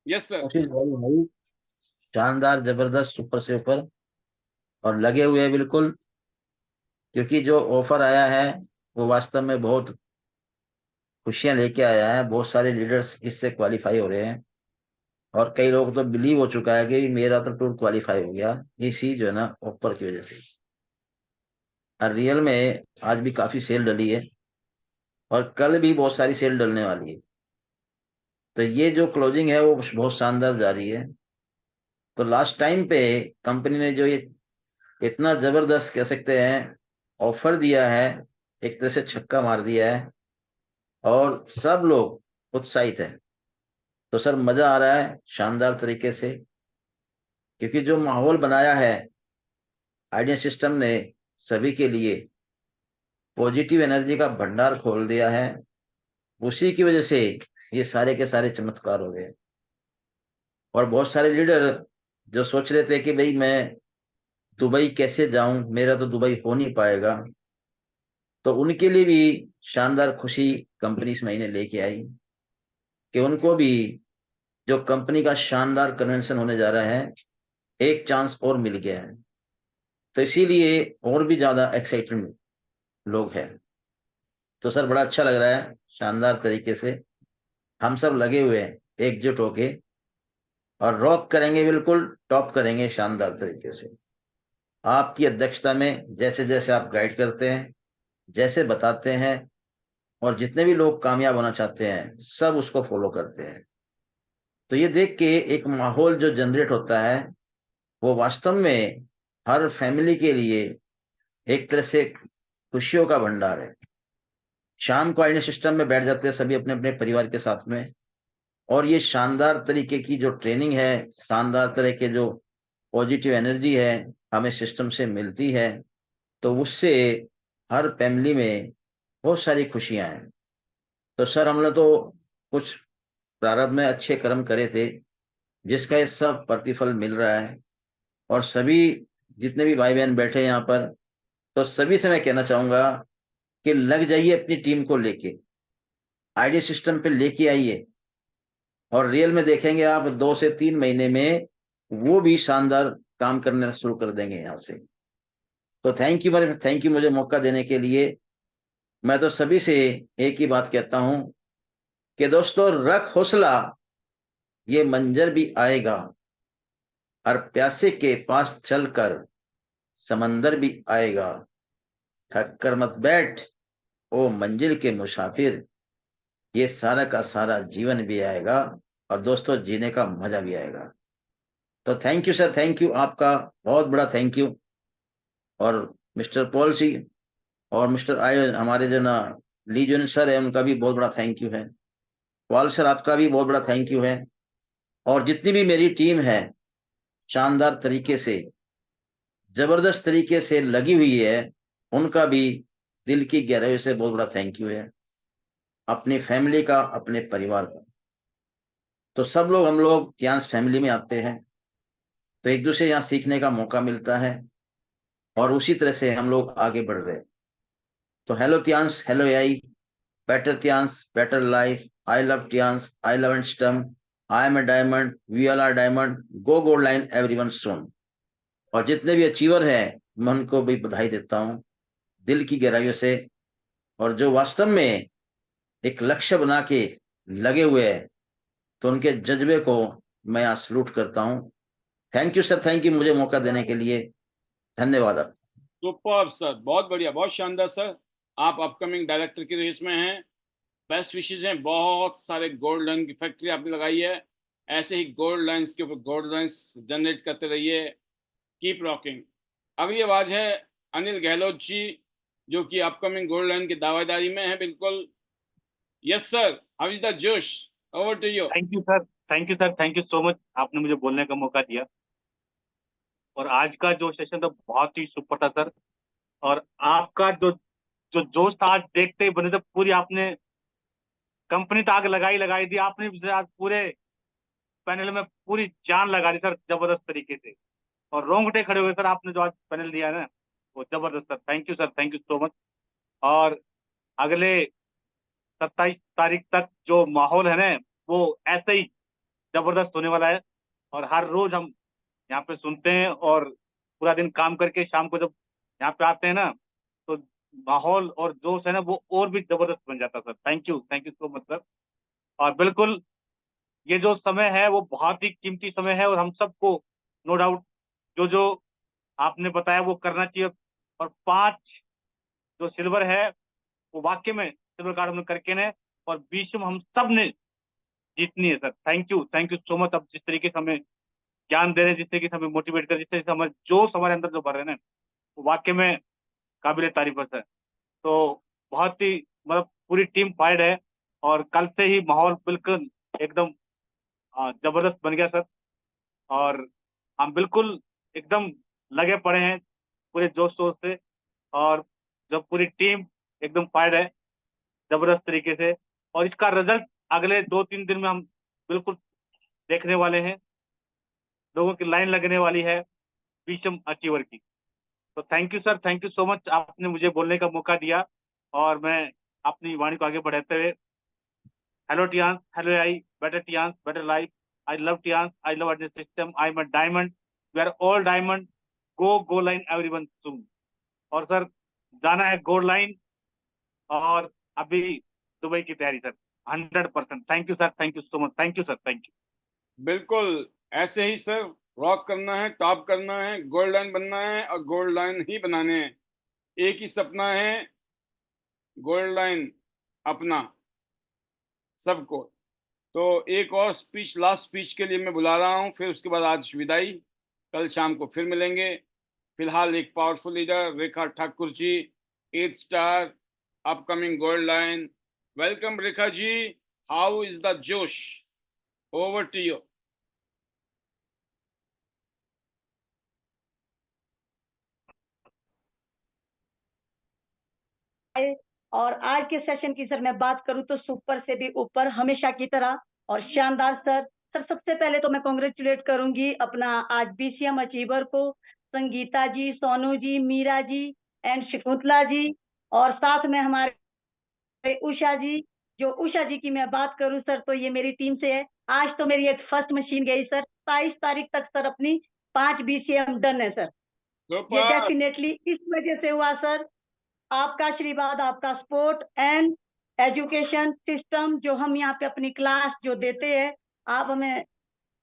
Yes sir. भाई शानदार, जबरदस्त, सुपर से ऊपर और लगे हुए हैं बिल्कुल, क्योंकि जो ऑफर आया है वो वास्तव में बहुत खुशियां लेके आया है। बहुत सारे लीडर्स इससे क्वालिफाई हो रहे हैं और कई लोग तो बिलीव हो चुका है कि मेरा तो टूर क्वालिफाई हो गया इसी जो है ना ऑफर की वजह से। और रियल में आज भी काफी सेल डली है और कल भी बहुत सारी सेल डलने वाली है। तो ये जो क्लोजिंग है वो बहुत शानदार जा रही है। तो लास्ट टाइम पे कंपनी ने जो ये इतना जबरदस्त कह सकते हैं ऑफर दिया है, एक तरह से छक्का मार दिया है और सब लोग उत्साहित हैं। तो सर मजा आ रहा है शानदार तरीके से, क्योंकि जो माहौल बनाया है आइडिया सिस्टम ने सभी के लिए, पॉजिटिव एनर्जी का भंडार खोल दिया है, उसी की वजह से ये सारे के सारे चमत्कार हो गए। और बहुत सारे लीडर जो सोच रहे थे कि भाई मैं दुबई कैसे जाऊं, मेरा तो दुबई हो नहीं पाएगा, तो उनके लिए भी शानदार खुशी कंपनी इस महीने लेके आई कि उनको भी जो कंपनी का शानदार कन्वेंशन होने जा रहा है, एक चांस और मिल गया है। तो इसीलिए और भी ज्यादा एक्साइटेड लोग हैं। तो सर बड़ा अच्छा लग रहा है, शानदार तरीके से हम सब लगे हुए हैं एकजुट होके और रॉक करेंगे, बिल्कुल टॉप करेंगे शानदार तरीके से। आपकी अध्यक्षता में जैसे जैसे आप गाइड करते हैं, जैसे बताते हैं, और जितने भी लोग कामयाब होना चाहते हैं सब उसको फॉलो करते हैं, तो ये देख के एक माहौल जो जनरेट होता है वो वास्तव में हर फैमिली के लिए एक तरह से खुशियों का भंडार है। शाम को आइडिया सिस्टम में बैठ जाते हैं सभी अपने अपने परिवार के साथ में, और ये शानदार तरीके की जो ट्रेनिंग है, शानदार तरह के जो पॉजिटिव एनर्जी है हमें सिस्टम से मिलती है, तो उससे हर फैमिली में बहुत सारी खुशियां हैं। तो सर हमने तो कुछ प्रारंभ में अच्छे कर्म करे थे जिसका ये सब प्रतिफल मिल रहा है, और सभी जितने भी भाई बहन बैठे हैं यहाँ पर, तो सभी से मैं कहना चाहूंगा कि लग जाइए अपनी टीम को लेके, आइडिया सिस्टम पे लेके आइए, और रियल में देखेंगे आप 2 से 3 महीने में वो भी शानदार काम करना शुरू कर देंगे यहाँ से। तो थैंक यू मुझे मौका देने के लिए। मैं तो सभी से एक ही बात कहता हूं कि दोस्तों रख हौसला, ये मंजर भी आएगा, और प्यासे के पास चलकर समंदर भी आएगा। थक कर मत बैठ ओ मंजिल के मुसाफिर, ये सारा का सारा जीवन भी आएगा और दोस्तों जीने का मजा भी आएगा। तो thank you sir, thank you, आपका बहुत बड़ा थैंक यू। और मिस्टर पॉल जी और मिस्टर आय हमारे जो ना लीजन सर है, उनका भी बहुत बड़ा थैंक यू है। पॉल सर आपका भी बहुत बड़ा थैंक यू है। और जितनी भी मेरी टीम है शानदार तरीके से, जबरदस्त तरीके से लगी हुई है, उनका भी दिल की गहराई से बहुत बड़ा थैंक यू है, अपनी फैमिली का, अपने परिवार का। तो सब लोग हम लोग त्यांस फैमिली में आते हैं, तो एक दूसरे यहाँ सीखने का मौका मिलता है और उसी तरह से हम लोग आगे बढ़ रहे हैं। तो hello Tians, hello AI, better Tians, better life, I love Tians, I love and system, I am a diamond, we all are diamond, go gold line everyone soon. और जितने भी अचीवर हैं मैं उनको भी बधाई देता हूँ दिल की गहराइयों से, और जो वास्तव में एक लक्ष्य बना के लगे हुए हैं तो उनके जज्बे को मैं यहाँ सलूट करता हूँ। Thank you sir, thank you मुझे मौका देने के लिए, धन्यवाद। आप सुपर्ब सर, बहुत बढ़िया, बहुत शानदार सर। आप अपकमिंग डायरेक्टर की रेस में हैं, बेस्ट विशेज हैं। बहुत सारे गोल्ड लाइन की फैक्ट्री आपने लगाई है, ऐसे ही गोल्ड लाइन्स के ऊपर गोल्ड लाइन्स जनरेट करते रहिए, कीप रॉकिंग। अगली आवाज है अनिल गहलोत जी, जो कि अपकमिंग गोल्ड लाइन की दावेदारी में है बिल्कुल। Yes sir, how is the josh, over to you. Thank you sir, thank you sir, thank you so much, आपने मुझे बोलने का मौका दिया। और आज का जो सेशन था बहुत ही सुपर था सर, और आपका जो जो जोश था आज देखते ही बने थे, पूरी आपने कंपनी तो आग लगाई दी आपने भी आज पूरे पैनल में पूरी जान लगा दी सर, जबरदस्त तरीके से। और रोंगटे खड़े हुए सर, आपने जो आज पैनल दिया है ना वो जबरदस्त sir, thank you sir, thank you so much. और अगले 27 तारीख तक जो माहौल है ना वो ऐसे ही जबरदस्त होने वाला है। और हर रोज हम यहाँ पे सुनते हैं और पूरा दिन काम करके शाम को जब यहाँ पे आते हैं ना तो माहौल और जोश है ना वो और भी जबरदस्त बन जाता है sir. Thank you so much sir. और बिल्कुल ये जो समय है वो बहुत ही कीमती समय है और हम सबको नो डाउट जो जो आपने बताया वो करना चाहिए। और 5 जो सिल्वर है वो वाकई में सिल्वर कार्ड हमने करके ने और बीच में हम सब ने जीतनी है sir. Thank you so much. अब जिस तरीके से हमें ज्ञान दे रहे हैं, जिस तरीके से हमें मोटिवेट कर रहे हैं, जिस तरीके से हमारे जोश हमारे अंदर जो भर रहे हैं ना वो वाकई में काबिल तारीफ है सर। तो बहुत ही मतलब पूरी टीम फाइड है और कल से ही माहौल बिल्कुल एकदम जबरदस्त बन गया सर। और हम बिल्कुल एकदम लगे पड़े हैं पूरे जोश शोर से और जब पूरी टीम एकदम फाइड है जबरदस्त तरीके से। और इसका रिजल्ट अगले 2-3 दिन में हम बिल्कुल देखने वाले हैं, लोगों की लाइन लगने वाली है बीचम अचीवर की। तो thank you sir, thank you so much, आपने मुझे बोलने का मौका दिया और मैं अपनी वाणी को आगे बढ़ाते हुए hello Tians, hello AI, better Tians, better life, I love Tians, I love adjust system, I am a diamond, we are all diamond, go line everyone soon. और सर जाना है गोल्ड लाइन और अभी दुबई की तैयारी sir 100%। Thank you sir, thank you so much, thank you sir, thank you. बिल्कुल ऐसे ही सर, रॉक करना है, टॉप करना है, गोल्ड लाइन बनना है और गोल्ड लाइन ही बनाने हैं। एक ही सपना है, गोल्ड लाइन अपना सबको। तो एक और स्पीच, लास्ट स्पीच के लिए मैं बुला रहा हूं, फिर उसके बाद आज विदाई। कल शाम को फिर मिलेंगे। फिलहाल एक powerful leader Rekha Thakur ji, 8 star, upcoming gold line. Welcome Rekha ji, how is the josh? Over to you. और आज के सेशन की सर मैं बात करूं तो सुपर से भी ऊपर हमेशा की तरह और शानदार सर। सबसे पहले तो मैं कॉन्ग्रेचुलेट करूंगी अपना आज बीसीएम अचीवर को, संगीता जी, सोनू जी, मीरा जी एंड शकुंतला जी, और साथ में हमारे उषा जी। जो उषा जी की मैं बात करूं सर तो ये मेरी टीम से है। आज तो मेरी एक फर्स्ट मशीन गई सर, 22 तारीख तक सर अपनी 5 बीसीएम डन है सर। ये डेफिनेटली इस वजह से हुआ सर, आपका आशीर्वाद, आपका सपोर्ट एंड एजुकेशन सिस्टम जो हम यहाँ पे अपनी क्लास जो देते हैं, आप हमें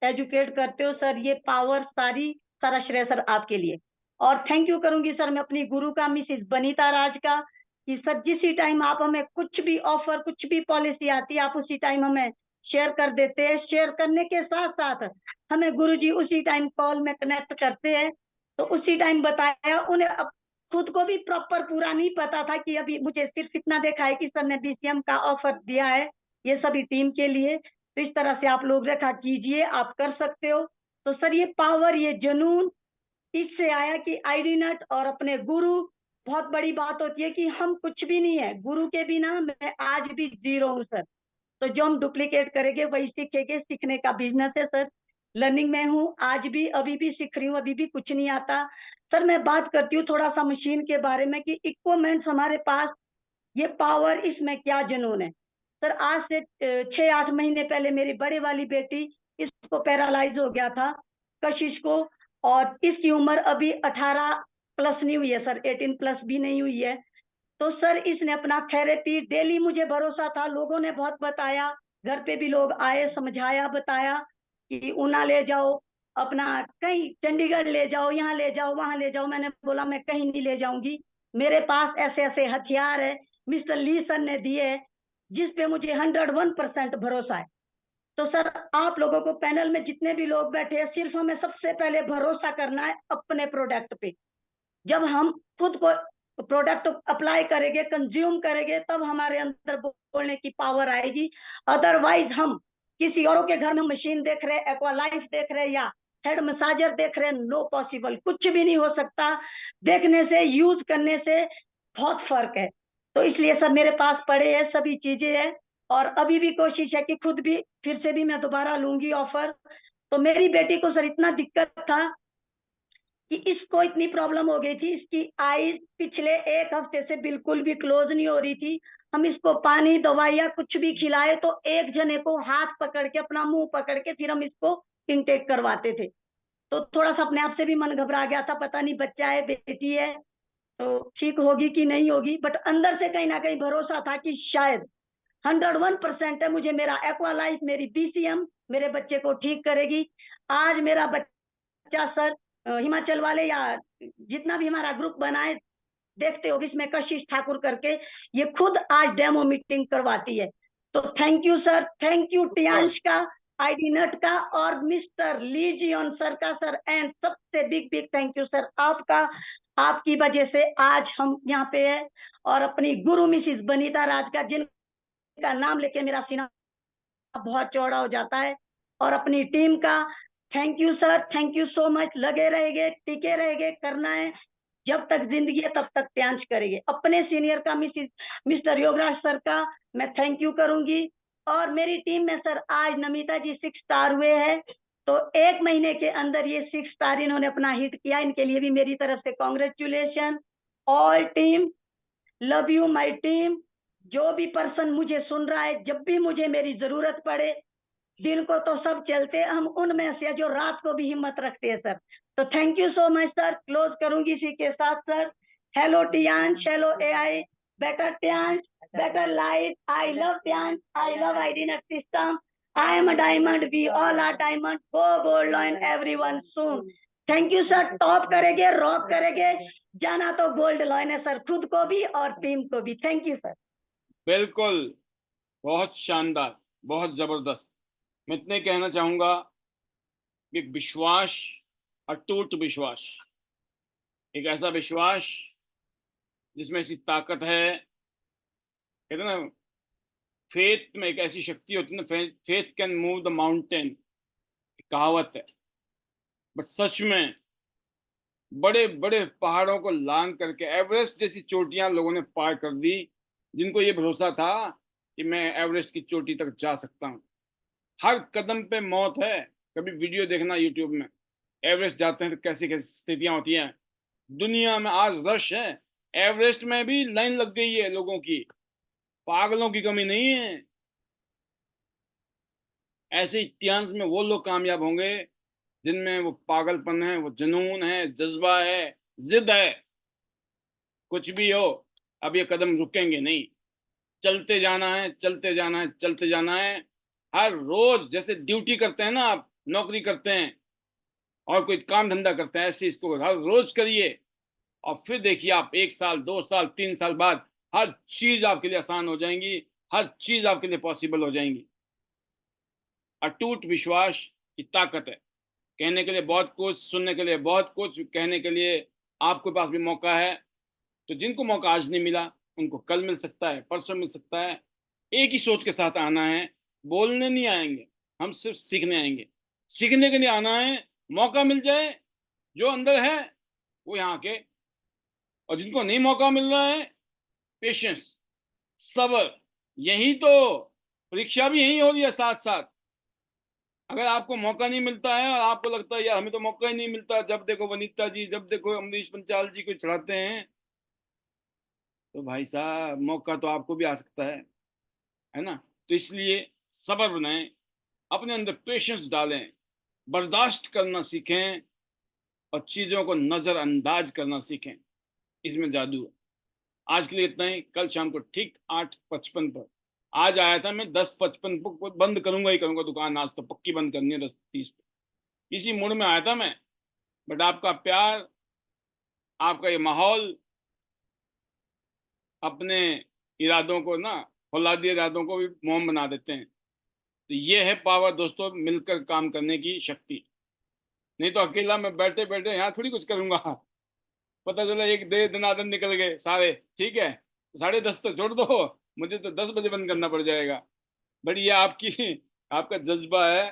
एजुकेट करते हो सर, ये पावर सारा श्रेय सर आपके लिए। और थैंक यू करूंगी सर मैं अपनी गुरु का, मिसिस बनीता राज का, कि सर जिस टाइम आप हमें कुछ भी ऑफर, कुछ भी पॉलिसी आती है आप उसी टाइम हमें शेयर कर देते हैं। शेयर करने के साथ साथ हमें गुरुजी उसी टाइम कॉल में कनेक्ट करते हैं, तो उसी टाइम बताया उन्हें। अब खुद को भी प्रॉपर पूरा नहीं पता था कि अभी मुझे सिर्फ इतना देखा है कि सर ने बीसीएम का ऑफर दिया है ये सभी टीम के लिए। तो इस तरह से आप लोग रेखा कीजिए, आप कर सकते हो। तो सर ये पावर, ये जुनून इससे आया कि आईडी नट और अपने गुरु, बहुत बड़ी बात होती है कि हम कुछ भी नहीं है गुरु के बिना, मैं आज भी जीरो हूँ सर। तो जो हम डुप्लीकेट करेंगे वही सीखेंगे, सीखने का बिजनेस है सर। लर्निंग में हूँ आज भी, अभी भी सीख रही हूँ, अभी भी कुछ नहीं आता सर। मैं बात करती हूँ थोड़ा सा मशीन के बारे में कि इक्विपमेंट्स हमारे पास, ये पावर, इसमें क्या जुनून है सर। आज से 6-8 महीने पहले मेरी बड़े वाली बेटी, इसको पैरालाइज हो गया था, कशिश को, और इसकी उम्र अभी 18 प्लस नहीं हुई है सर, 18 प्लस भी नहीं हुई है। तो सर इसने अपना थेरेपी डेली, मुझे भरोसा था, लोगों ने बहुत बताया, घर पे भी लोग आए, समझाया, बताया कि ऊना ले जाओ, अपना कहीं चंडीगढ़ ले जाओ, यहाँ ले जाओ, वहां ले जाओ। मैंने बोला मैं कहीं नहीं ले जाऊंगी, मेरे पास ऐसे ऐसे हथियार है मिस्टर ली सर ने दिए है जिस पे मुझे 101% भरोसा है। तो सर आप लोगों को पैनल में जितने भी लोग बैठे हैं, सिर्फ हमें सबसे पहले भरोसा करना है अपने प्रोडक्ट पे। जब हम खुद को प्रोडक्ट अप्लाई करेंगे, कंज्यूम करेंगे, तब हमारे अंदर बोलने की पावर आएगी। अदरवाइज हम किसी औरों के घर में मशीन देख रहे, एक्वा लाइफ देख रहे या हेड मसाजर देख रहे, नो पॉसिबल, कुछ भी नहीं हो सकता। देखने से, यूज करने से बहुत फर्क है। तो इसलिए सर मेरे पास पड़े हैं, सभी चीजें हैं, और अभी भी कोशिश है कि खुद भी फिर से भी मैं दोबारा लूंगी ऑफर। तो मेरी बेटी को सर इतना दिक्कत था कि इसको इतनी प्रॉब्लम हो गई थी, इसकी आईज पिछले 1 हफ्ते से बिल्कुल भी क्लोज नहीं हो रही थी। हम इसको पानी दवाइयाँ कुछ भी खिलाए तो एक जने को हाथ पकड़ के, अपना मुंह पकड़ के फिर हम इसको इनटेक करवाते थे। तो थोड़ा सा अपने आप से भी मन घबरा गया था, पता नहीं बच्चा है बेटी है तो ठीक होगी कि नहीं होगी, बट अंदर से कहीं ना कहीं भरोसा था कि शायद 101% है मुझे, मेरा एक्वालाइफ, मेरी बीसीएम मेरे बच्चे को ठीक करेगी। आज मेरा बच्चा सर हिमाचल वाले या जितना भी हमारा ग्रुप बनाए देखते हो, इसमें कशिश ठाकुर करके, ये खुद आज डेमो मीटिंग करवाती है। तो thank you sir, thank you Tians का, आईडी नट का, और मिस्टर लीजियन सर का सर, एंड सबसे big big thank you sir आपका। आपकी वजह से आज हम यहाँ पे है, और अपनी गुरु मिसिस बनीता राज का, जिनका नाम लेके मेरा सीना बहुत चौड़ा हो जाता है, और अपनी टीम का thank you sir, thank you so much. लगे रहेंगे, टिके रहेंगे, करना है जब तक जिंदगी है तब तक प्यांच करेंगे। अपने सीनियर का मिस्टर योगराज सर का मैं थैंक यू करूंगी, और मेरी टीम में सर आज नमिता जी 6 स्टार हुए हैं, तो 1 महीने के अंदर ये 6 स्टार इन्होंने अपना हिट किया, इनके लिए भी मेरी तरफ से congratulation. All team, love you my team. जो भी पर्सन मुझे सुन रहा है, जब भी मुझे मेरी जरूरत पड़े, दिन को तो सब चलते, हम उनमें से जो रात को भी हिम्मत रखते हैं सर। तो thank you so much sir, close करूंगी इसी के साथ sir. Hello Tians, hello AI, better Tians, better life, I love Tians, I love IDNet system, I am a diamond, we all are diamond, go gold on everyone soon. Thank you sir, top करेंगे, रॉक करेंगे, जाना तो गोल्ड लॉइन है सर, खुद को भी और टीम को भी। Thank you sir. बिल्कुल, बहुत शानदार, बहुत जबरदस्त। मैं इतने कहना चाहूंगा कि विश्वास, अटूट विश्वास, एक ऐसा विश्वास जिसमें ऐसी ताकत है, कहते हैं ना, फेथ में एक ऐसी शक्ति होती है ना, faith can move the mountain, कहावत है। बट सच में बड़े बड़े पहाड़ों को लांग करके एवरेस्ट जैसी चोटियां लोगों ने पार कर दी, जिनको ये भरोसा था कि मैं एवरेस्ट की चोटी तक जा सकता हूँ। हर कदम पे मौत है। कभी वीडियो देखना यूट्यूब में, एवरेस्ट जाते हैं तो कैसी कैसी स्थितियां होती हैं। दुनिया में आज रश है, एवरेस्ट में भी लाइन लग गई है लोगों की, पागलों की कमी नहीं है। ऐसे इतिहास में वो लोग कामयाब होंगे जिनमें वो पागलपन है, वो जुनून है, जज्बा है, जिद है। कुछ भी हो, अब ये कदम रुकेंगे नहीं, चलते जाना है, चलते जाना है, चलते जाना है। हर रोज जैसे ड्यूटी करते हैं ना, आप नौकरी करते हैं और कोई काम धंधा करते हैं, ऐसे इसको हर रोज करिए, और फिर देखिए आप 1 साल, 2 साल, 3 साल बाद हर चीज आपके लिए आसान हो जाएंगी, हर चीज आपके लिए पॉसिबल हो जाएंगी। अटूट विश्वास की ताकत है। कहने के लिए बहुत कुछ, सुनने के लिए बहुत कुछ, कहने के लिए आपके पास भी मौका है। तो जिनको मौका आज नहीं मिला, उनको कल मिल सकता है, परसों मिल सकता है। एक ही सोच के साथ आना है, बोलने नहीं आएंगे, हम सिर्फ सीखने आएंगे। सीखने के लिए आना है, मौका मिल जाए, जो अंदर है वो यहाँ के। और जिनको नहीं मौका मिल रहा है, पेशेंस, सब्र, यही तो परीक्षा भी यही हो रही है साथ साथ। अगर आपको मौका नहीं मिलता है और आपको लगता है यार हमें तो मौका ही नहीं मिलता, जब देखो वनीता जी, जब देखो अमरीश पंचाल जी को चढ़ाते हैं, तो भाई साहब मौका तो आपको भी आ सकता है ना। तो इसलिए सब्र बनाएं, अपने अंदर पेशेंस डालें, बर्दाश्त करना सीखें, और चीजों को नजरअंदाज करना सीखें। इसमें जादू है। आज के लिए इतना ही। कल शाम को ठीक 8:55 पर, आज आया था मैं 10:55 पर, बंद करूंगा ही करूंगा दुकान, आज तो पक्की बंद करनी है 10:30 पे। इसी मूड में आया था मैं, बट आपका प्यार, आपका ये माहौल अपने इरादों को ना, फौलादी इरादों को भी मोम बना देते हैं। तो ये है पावर दोस्तों, मिलकर काम करने की शक्ति। नहीं तो अकेला मैं बैठे बैठे यहाँ थोड़ी कुछ करूंगा। पता चला एक दे दनादन निकल गए सारे, ठीक है, 10:30 तक छोड़ दो, मुझे तो 10 बजे बंद करना पड़ जाएगा। बट ये आपका जज्बा है।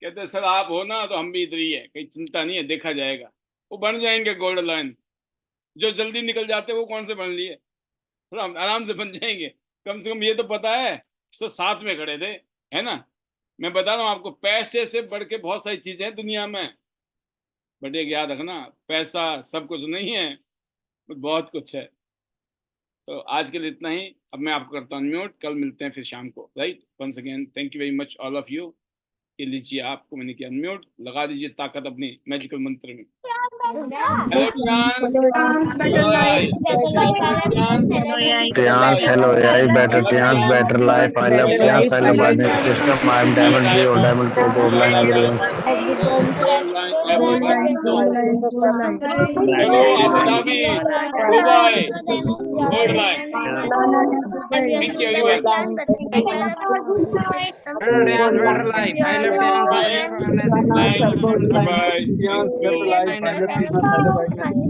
कहते हैं सर आप हो ना तो हम भी इधर ही है, कहीं चिंता नहीं है, देखा जाएगा। वो बन जाएंगे गोल्ड लाइन। जो जल्दी निकल जाते वो कौन से बन लिए, थोड़ा आराम से बन जाएंगे। कम से कम ये तो पता है सब साथ में खड़े थे, है ना। मैं बता रहा हूँ आपको, पैसे से बढ़ के बहुत सारी चीजें हैं दुनिया में, बट एक याद रखना, पैसा सब कुछ नहीं है, बहुत कुछ है। तो आज के लिए इतना ही। अब मैं आपको करता हूँ म्यूट, कल मिलते हैं फिर शाम को, right. Once again thank you very much all of you. ये लीजिए, आपको मैंने किया म्यूट, लगा दीजिए ताकत अपनी मैजिकल मंत्र में। Hello Tians, hello AI, Tians, Tians, hello AI, better Tians, better life. I love Tians, I love business system. I am Diamond G or Diamond Pro Gold Line everyone. Hello Abu Dhabi, Dubai, gold line. Thank you everyone. Bye. Tians, better life. I love Tians, I love business.